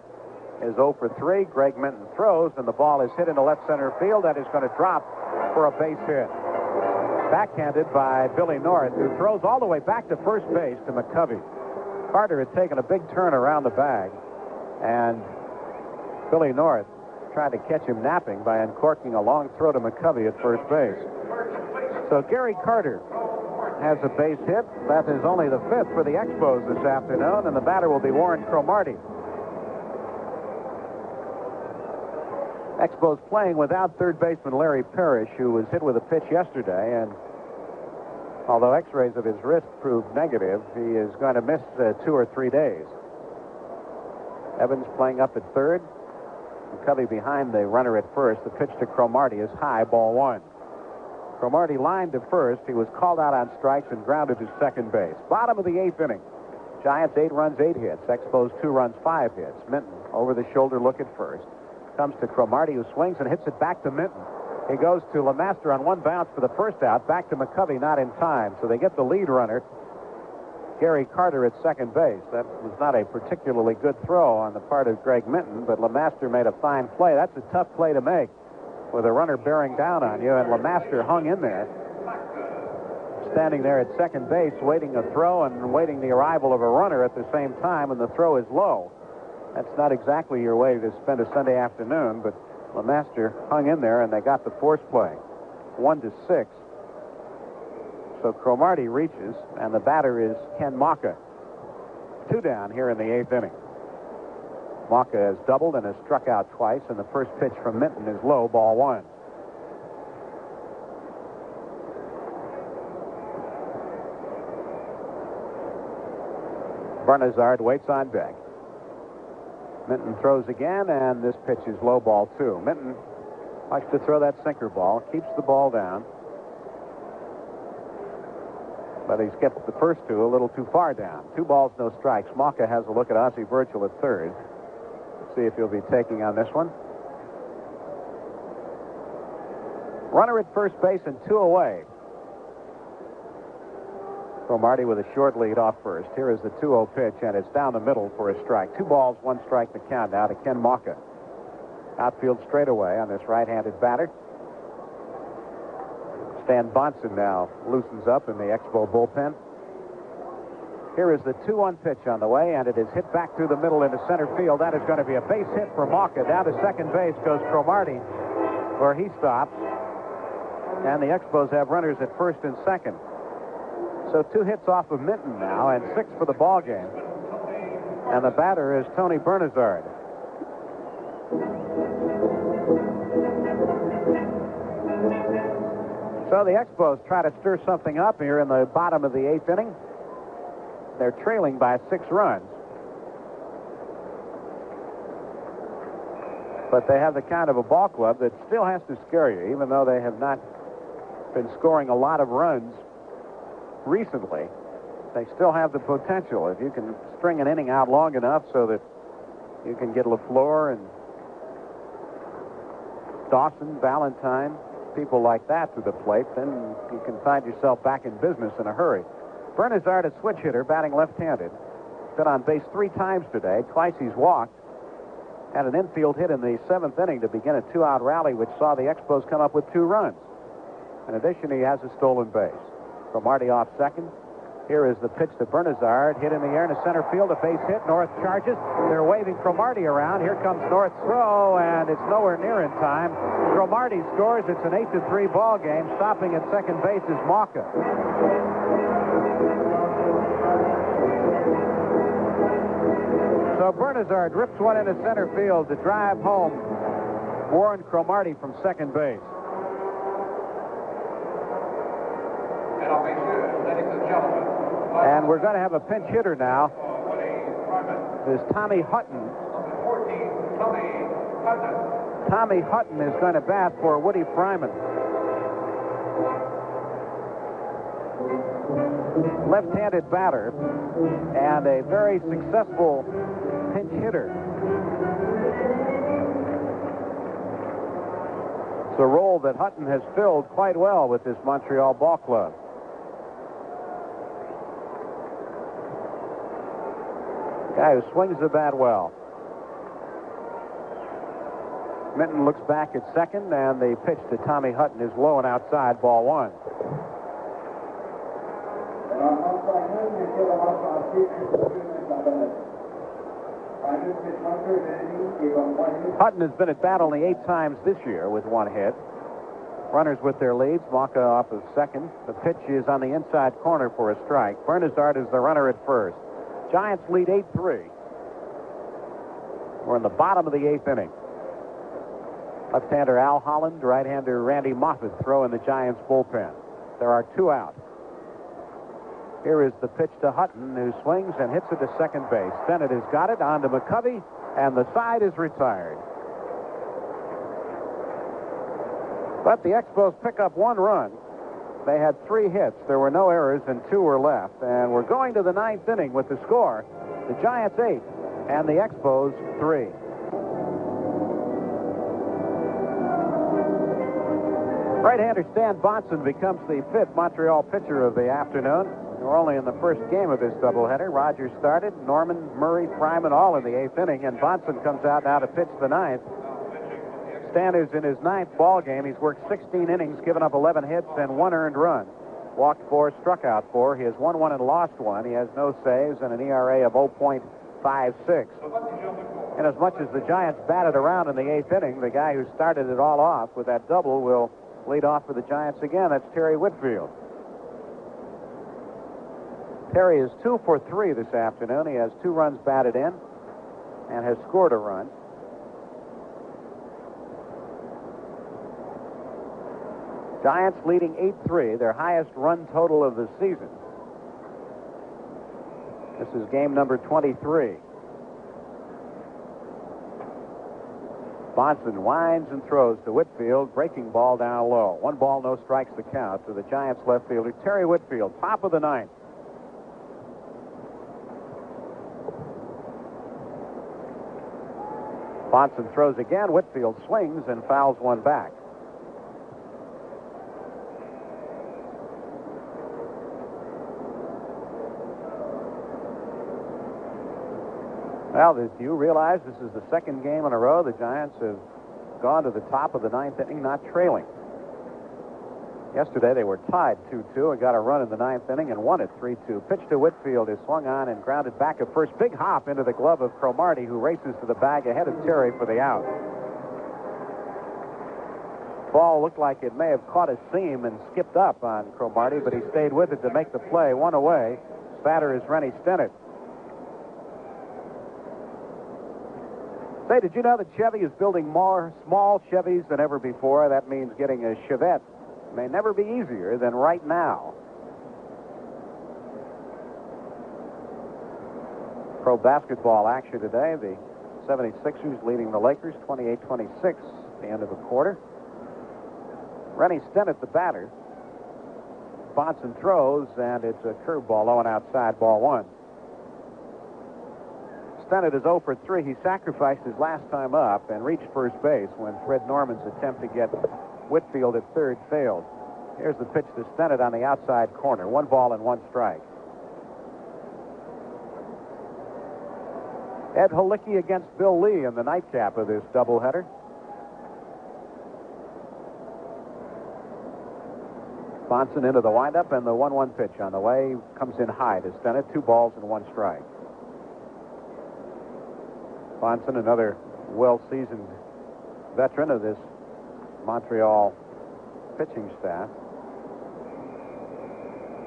Speaker 1: is 0 for 3. Greg Minton throws, and the ball is hit into left center field. That is going to drop for a base hit. Backhanded by Billy North, who throws all the way back to first base to McCovey. Carter had taken a big turn around the bag, and Billy North tried to catch him napping by uncorking a long throw to McCovey at first base. So Gary Carter has a base hit. That is only the 5th for the Expos this afternoon, and the batter will be Warren Cromartie. Expos playing without third baseman Larry Parrish, who was hit with a pitch yesterday, and although x-rays of his wrist proved negative, he is going to miss 2 or 3 days. Evans playing up at third. McCovey behind the runner at first. The pitch to Cromartie is high, ball 1. Cromartie lined to first. He was called out on strikes and grounded to second base. Bottom of the 8th inning. Giants 8 runs, 8 hits. Expos 2 runs, 5 hits. Minton over the shoulder look at first. Comes to Cromartie, who swings and hits it back to Minton. He goes to LeMaster on one bounce for the first out. Back to McCovey, not in time. So they get the lead runner, Gary Carter, at second base. That was not a particularly good throw on the part of Greg Minton, but LeMaster made a fine play. That's a tough play to make with a runner bearing down on you, and LeMaster hung in there, standing there at second base, waiting a throw and waiting the arrival of a runner at the same time, and the throw is low. That's not exactly your way to spend a Sunday afternoon, but LeMaster hung in there, and they got the force play. 1-6. So Cromartie reaches, and the batter is Ken Maka. 2 down here in the 8th inning. Maka has doubled and has struck out twice, and the first pitch from Minton is low, ball 1. Bernazard waits on deck. Minton throws again, and this pitch is low, ball 2. Minton likes to throw that sinker ball, keeps the ball down, but he's kept the first 2 a little too far down. 2 balls, no strikes. Maka has a look at Ozzie Virgil at third. Let's see if he'll be taking on this one. Runner at first base and 2 away. Cromartie with a short lead off first. Here is the 2-0 pitch, and it's down the middle for a strike. 2 balls, 1 strike, the count now to Ken Maka. Outfield straightaway on this right-handed batter. Stan Bonson now loosens up in the Expo bullpen. Here is the 2-1 pitch on the way, and it is hit back through the middle into center field. That is going to be a base hit for Mauka. Down to second base goes Cromartie, where he stops. And the Expos have runners at first and second. So 2 hits off of Minton now, and 6 for the ball game. And the batter is Tony Bernazard. So the Expos try to stir something up here in the bottom of the 8th inning. They're trailing by 6 runs. But they have the kind of a ball club that still has to scare you, even though they have not been scoring a lot of runs recently. They still have the potential. If you can string an inning out long enough so that you can get LaFleur and Dawson, Valentine, people like that to the plate, then you can find yourself back in business in a hurry. Bernazard, a switch hitter, batting left-handed. Been on base 3 times today. Twice he's walked. Had an infield hit in the 7th inning to begin a 2-out rally, which saw the Expos come up with 2 runs. In addition, he has a stolen base. Cromartie off second. Here is the pitch to Bernazard. Hit in the air into center field. A base hit. North charges. They're waving Cromartie around. Here comes North's throw, and it's nowhere near in time. Cromartie scores. It's an 8-3 ball game. Stopping at second base is Mauka. So Bernazard rips one into center field to drive home Warren Cromartie from second base. And we're going to have a pinch hitter now. This is Tommy Hutton. Tommy Hutton is going to bat for Woody Fryman. Left-handed batter and a very successful pinch hitter. It's a role that Hutton has filled quite well with this Montreal ball club. Guy who swings the bat well. Minton looks back at second, and the pitch to Tommy Hutton is low and outside, ball 1. Hutton has been at bat only 8 times this year with 1 hit. Runners with their leads. Mauka off of second. The pitch is on the inside corner for a strike. Bernazard is the runner at first. Giants lead 8-3. We're in the bottom of the 8th inning. Left-hander Al Holland, right-hander Randy Moffett throw in the Giants bullpen. There are 2 out. Here is the pitch to Hutton, who swings and hits it to second base. Bennett has got it on to McCovey, and the side is retired. But the Expos pick up 1 run. They had 3 hits. There were no errors, and 2 were left. And we're going to the 9th inning with the score. The Giants 8 and the Expos 3. Right-hander Stan Bonson becomes the 5th Montreal pitcher of the afternoon. We're only in the first game of this doubleheader. Rogers started. Norman, Murray, Fryman all in the 8th inning, and Bonson comes out now to pitch the 9th. Stan is in his 9th ball game. He's worked 16 innings, given up 11 hits and 1 earned run. Walked 4, struck out 4. He has won 1 and lost 1. He has no saves and an ERA of 0.56. And as much as the Giants batted around in the 8th inning, the guy who started it all off with that double will lead off for the Giants again. That's Terry Whitfield. Terry is 2 for 3 this afternoon. He has 2 runs batted in and has scored a run. Giants leading 8-3, their highest run total of the season. This is game number 23. Bonson winds and throws to Whitfield, breaking ball down low. 1 ball, no strikes to count to the Giants left fielder, Terry Whitfield, top of the 9th. Bonson throws again. Whitfield swings and fouls 1 back. Well, do you realize this is the 2nd game in a row the Giants have gone to the top of the ninth inning, not trailing. Yesterday they were tied 2-2 and got a run in the ninth inning and won it 3-2. Pitch to Whitfield is swung on and grounded back at first. Big hop into the glove of Cromartie, who races to the bag ahead of Terry for the out. Ball looked like it may have caught a seam and skipped up on Cromartie, but he stayed with it to make the play. One away. Batter is Rennie Stennett. Say, did you know that Chevy is building more small Chevys than ever before? That means getting a Chevette may never be easier than right now. Pro basketball action today. The 76ers leading the Lakers 28-26 at the end of the quarter. Rennie Stennett, the batter. Bonson throws, and it's a curveball low and outside, ball one. Stennett is 0 for 3. He sacrificed his last time up and reached first base when Fred Norman's attempt to get Whitfield at third failed. Here's the pitch to Stennett on the outside corner. 1 ball and 1 strike. Ed Halicki against Bill Lee in the nightcap of this doubleheader. Bonson into the windup, and the 1-1 pitch on the way comes in high to Stennett. 2 balls and 1 strike. Bonson, another well-seasoned veteran of this Montreal pitching staff.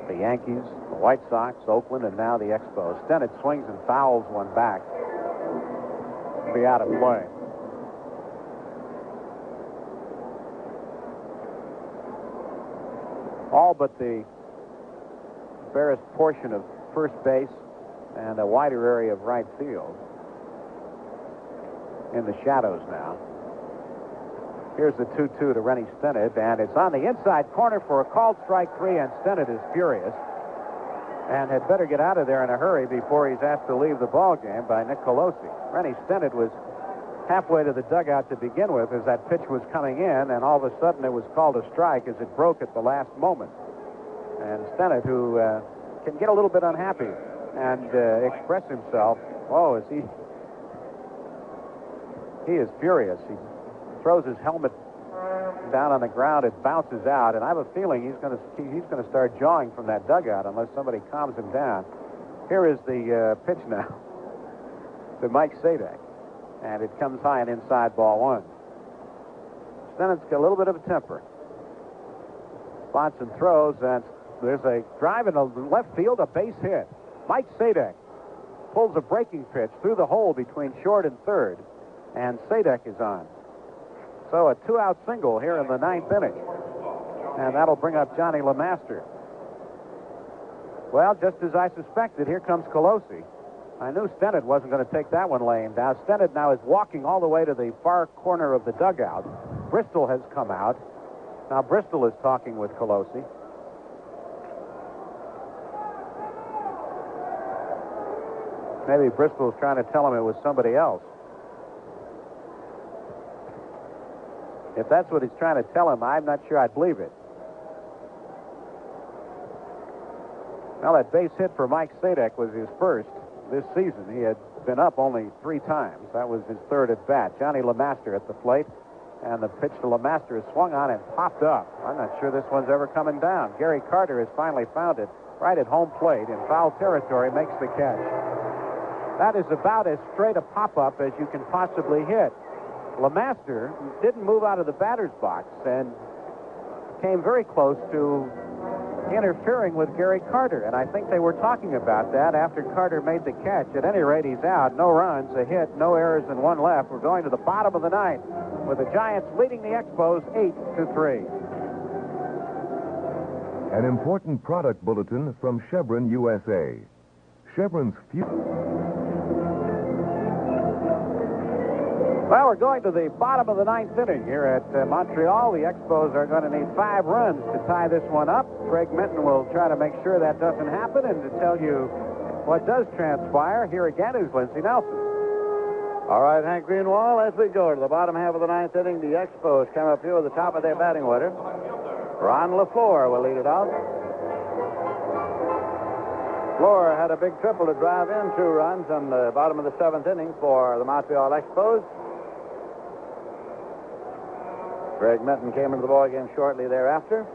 Speaker 1: The Yankees, the White Sox, Oakland, and now the Expos. Stennett swings and fouls one back. Be out of play. All but the barest portion of first base and a wider area of right field in the shadows now. Here's the 2-2 to Rennie Stennett, and it's on the inside corner for a called strike 3, and Stennett is furious and had better get out of there in a hurry before he's asked to leave the ball game by Nick Colosi. Rennie Stennett was halfway to the dugout to begin with as that pitch was coming in, and all of a sudden it was called a strike as it broke at the last moment. And Stennett, who can get a little bit unhappy and express himself, he is furious. He throws his helmet down on the ground. It bounces out, and I have a feeling he's going to start jawing from that dugout unless somebody calms him down. Here is the pitch now to Mike Sadek, and it comes high and inside, ball one. Stennett's got a little bit of a temper. Bonson throws, and there's a drive in the left field, a base hit. Mike Sadek pulls a breaking pitch through the hole between short and third, and Sadek is on. So a 2-out single here in the ninth inning. And that'll bring up Johnny LeMaster. Well, just as I suspected, here comes Colosi. I knew Stennett wasn't going to take that one laying down. Stennett now is walking all the way to the far corner of the dugout. Bristol has come out. Now Bristol is talking with Colosi. Maybe Bristol is trying to tell him it was somebody else. If that's what he's trying to tell him, I'm not sure I'd believe it. Well, that base hit for Mike Sadek was his first this season. He had been up only 3 times. That was his third at bat. Johnny LeMaster at the plate, and the pitch to LeMaster is swung on and popped up. I'm not sure this one's ever coming down. Gary Carter has finally found it right at home plate in foul territory, makes the catch. That is about as straight a pop-up as you can possibly hit. LeMaster didn't move out of the batter's box and came very close to interfering with Gary Carter, and I think they were talking about that after Carter made the catch. At any rate, he's out. No runs, a hit, no errors, and 1 left. We're going to the bottom of the ninth with the Giants leading the Expos 8-3.
Speaker 6: An important product bulletin from Chevron USA. Chevron's
Speaker 1: Well, we're going to the bottom of the ninth inning here at Montreal. The Expos are going to need 5 runs to tie this one up. Craig Minton will try to make sure that doesn't happen, and to tell you what does transpire, here again is Lindsey Nelson.
Speaker 2: All right, Hank Greenwald, as we go to the bottom half of the ninth inning, the Expos come up here at the top of their batting order. Ron LaFleur will lead it out. LaFleur had a big triple to drive in 2 runs on the bottom of the 7th inning for the Montreal Expos. Greg Minton came into the ballgame shortly thereafter.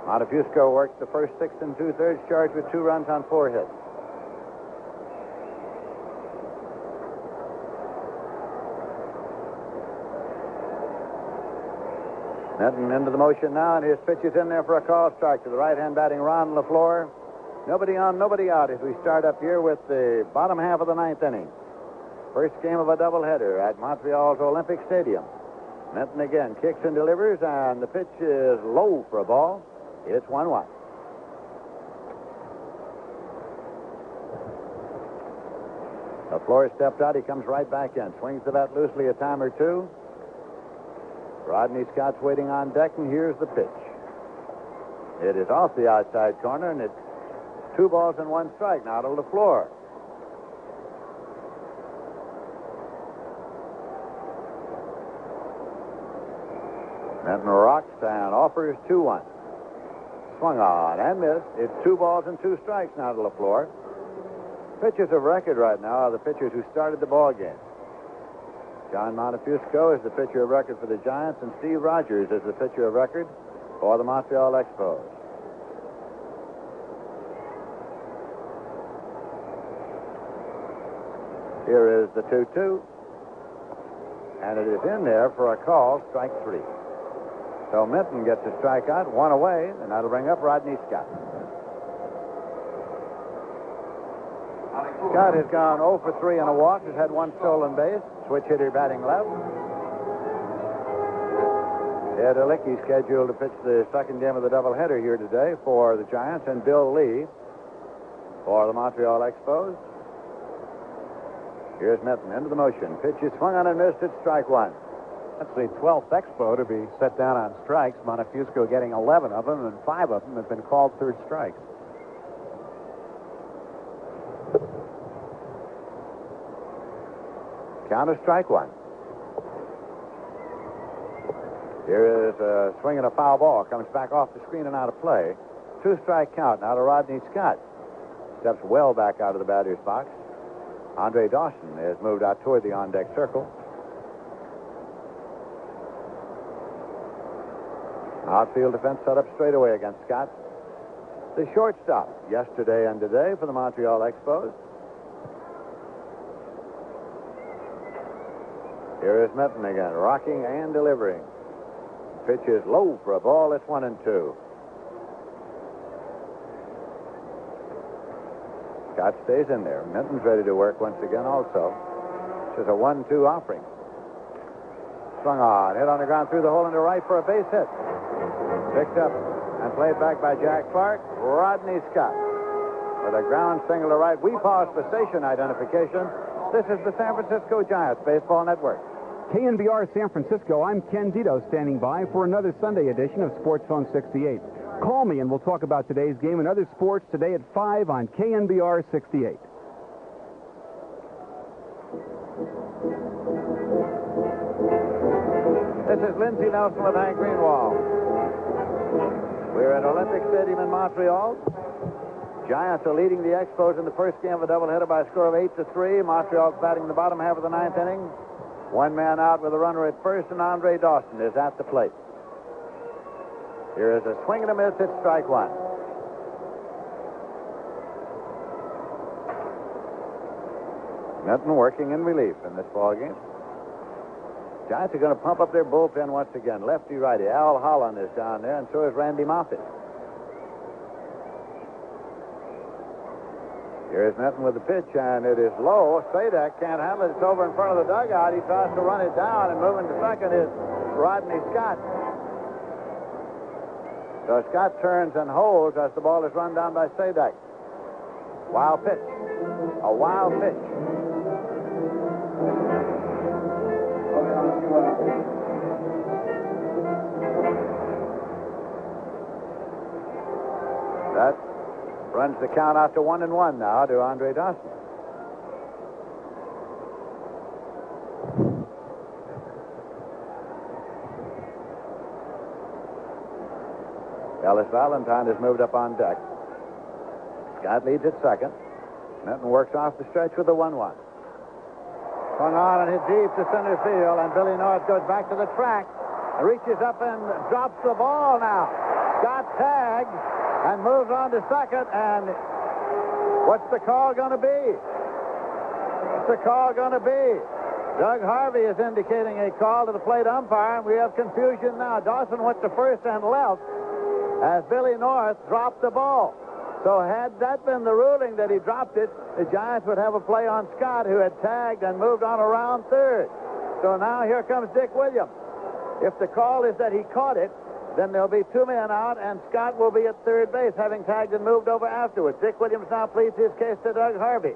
Speaker 2: Montefusco worked the first 6 2/3, charged with 2 runs on 4 hits. Minton into the motion now, and his pitch is in there for a call strike to the right-hand batting Ron LaFleur. Nobody on, nobody out as we start up here with the bottom half of the 9th inning. First game of a doubleheader at Montreal's Olympique Stadium. Minton again kicks and delivers, and the pitch is low for a ball. It's 1-1. LaFleur stepped out. He comes right back in. Swings the bat loosely a time or two. Rodney Scott's waiting on deck, and here's the pitch. It is off the outside corner, and it's 2 balls and 1 strike now to LaFleur. Minton rocks and offers 2-1. Swung on and missed. It's 2 balls and 2 strikes now to LaFleur. Pitchers of record right now are the pitchers who started the ball game. John Montefusco is the pitcher of record for the Giants, and Steve Rogers is the pitcher of record for the Montreal Expos. Here is the 2-2, and it is in there for a call, strike 3. So Minton gets a strikeout, 1 away, and that'll bring up Rodney Scott. Scott has gone 0 for 3 on a walk, has had 1 stolen base. Switch hitter batting left. Ed Olympique scheduled to pitch the second game of the doubleheader here today for the Giants, and Bill Lee for the Montreal Expos. Here's Minton into the motion. Pitch is swung on and missed. It's strike 1.
Speaker 1: That's the 12th Expo to be set down on strikes. Montefusco getting 11 of them, and 5 of them have been called third strikes.
Speaker 2: Count of strike 1. Here is a swing and a foul ball. Comes back off the screen and out of play. 2-strike count now to Rodney Scott. Steps well back out of the batter's box. Andre Dawson has moved out toward the on-deck circle. Outfield defense set up straight away against Scott. The shortstop yesterday and today for the Montreal Expos. Here is Minton again, rocking and delivering. Pitch is low for a ball. It's 1-2. Scott stays in there. Minton's ready to work once again also. This is a 1-2 offering. Swung on, hit on the ground through the hole into right for a base hit. Picked up and played back by Jack Clark. Rodney Scott with a ground single to right. We pause for station identification. This is the San Francisco Giants Baseball Network.
Speaker 7: KNBR San Francisco, I'm Ken Dito standing by for another Sunday edition of Sports Phone 68. Call me and we'll talk about today's game and other sports today at 5 on KNBR 68.
Speaker 2: This is Lindsey Nelson with Hank Greenwald. We're at Olympic Stadium in Montreal. Giants are leading the Expos in the first game of a doubleheader by a score of 8-3. Montreal's batting the bottom half of the 9th inning. 1 man out with a runner at first, and Andre Dawson is at the plate. Here is a swing and a miss. It's strike 1. Minton working in relief in this ball game. Giants are going to pump up their bullpen once again. Lefty-righty. Al Holland is down there, and so is Randy Moffett. Here's Minton with the pitch, and it is low. Stade can't handle it. It's over in front of the dugout. He tries to run it down, and moving to second is Rodney Scott. So Scott turns and holds as the ball is run down by Stade. Wild pitch. A wild pitch. That runs the count out to 1-1 now to Andre Dawson. Ellis Valentine has moved up on deck. Scott leads at second. Minton works off the stretch with a 1-1. Swung on and hit deep to center field, and Billy North goes back to the track, reaches up and drops the ball now. Scott tags and moves on to second, and what's the call going to be? What's the call going to be? Doug Harvey is indicating a call to the plate umpire, and we have confusion now. Dawson went to first and left as Billy North dropped the ball. So had that been the ruling that he dropped it, the Giants would have a play on Scott, who had tagged and moved on around third. So now here comes Dick Williams. If the call is that he caught it, then there'll be 2 men out, and Scott will be at third base, having tagged and moved over afterwards. Dick Williams now pleads his case to Doug Harvey.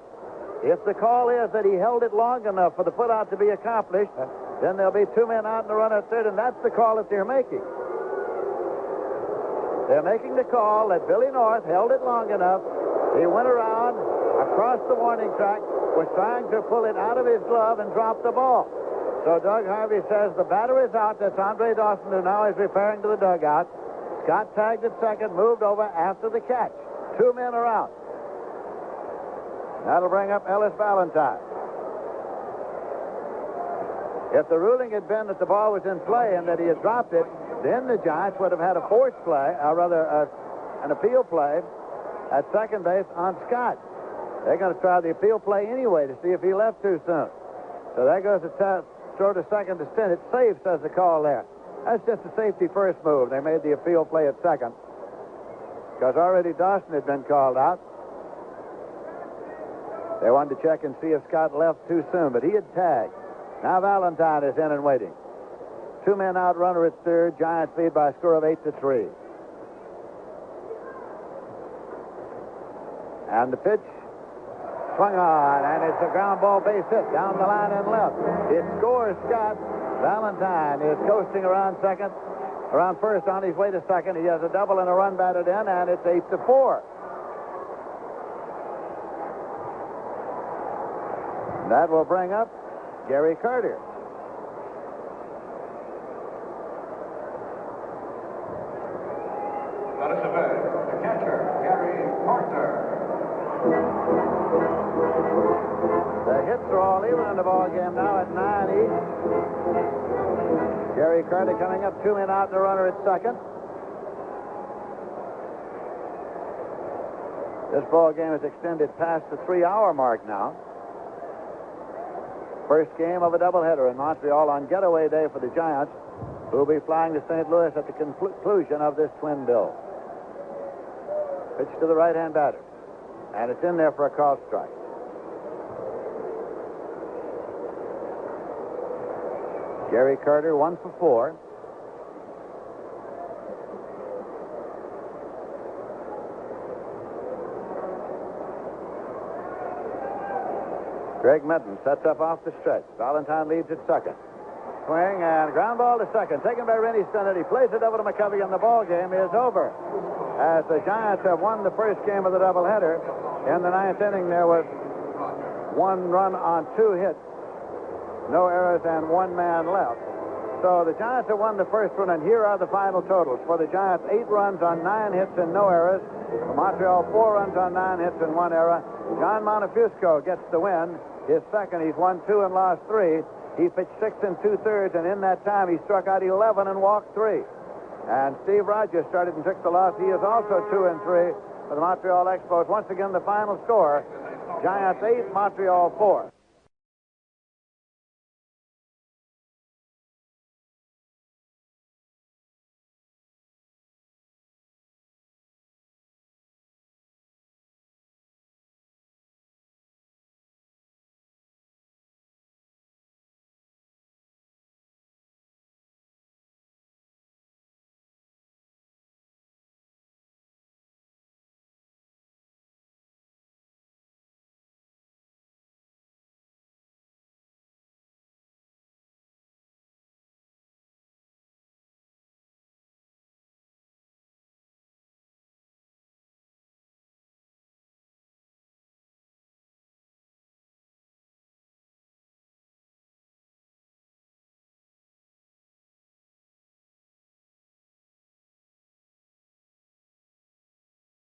Speaker 2: If the call is that he held it long enough for the put-out to be accomplished, then there'll be 2 men out and a runner at third, and that's the call that they're making. They're making the call that Billy North held it long enough. He went around across the warning track, was trying to pull it out of his glove and drop the ball. So Doug Harvey says the batter is out. That's Andre Dawson, who now is repairing to the dugout. Scott tagged at second, moved over after the catch. 2 men are out. That'll bring up Ellis Valentine. If the ruling had been that the ball was in play and that he had dropped it, then the Giants would have had a forced play, or rather an appeal play at second base on Scott. They're going to try the appeal play anyway to see if he left too soon. So there goes the throw to second to Stint. It's safe, says the call there. That's just a safety first move. They made the appeal play at second because already Dawson had been called out. They wanted to check and see if Scott left too soon, but he had tagged. Now Valentine is in and waiting. 2 men out, runner at third. Giants lead by a score of 8-3. And the pitch swung on, and it's a ground ball base hit down the line and left. It scores Scott. Valentine is coasting around first on his way to second. He has a double and a run batted in, and it's 8-4. That will bring up Gary Carter.
Speaker 5: Notice of the catcher, Gary Carter.
Speaker 2: The hits are all even in the ball game now at 9 each. Gary Carter coming up, 2 men out and a runner at second. This ball game is extended past the 3-hour mark now. First game of a doubleheader in Montreal on getaway day for the Giants, who will be flying to St. Louis at the conclusion of this twin bill. Pitch to the right-hand batter, and it's in there for a call strike. Gary Carter 1 for 4. Greg Minton sets up off the stretch. Valentine leads at second. Swing and ground ball to second. Taken by Rennie Stennett. He plays it over to McCovey, and the ball game is over. As the Giants have won the first game of the doubleheader. In the 9th inning, there was 1 run on 2 hits, no errors, and 1 man left. So the Giants have won the first one, and here are the final totals. For the Giants, 8 runs on 9 hits and no errors. For Montreal, 4 runs on 9 hits and 1 error. John Montefusco gets the win. His second. He's won 2 and lost 3. He pitched 6 2/3, and in that time he struck out 11 and walked 3. And Steve Rogers started and took the loss. He is also 2 and 3 for the Montreal Expos. Once again, the final score: Giants 8, Montreal 4.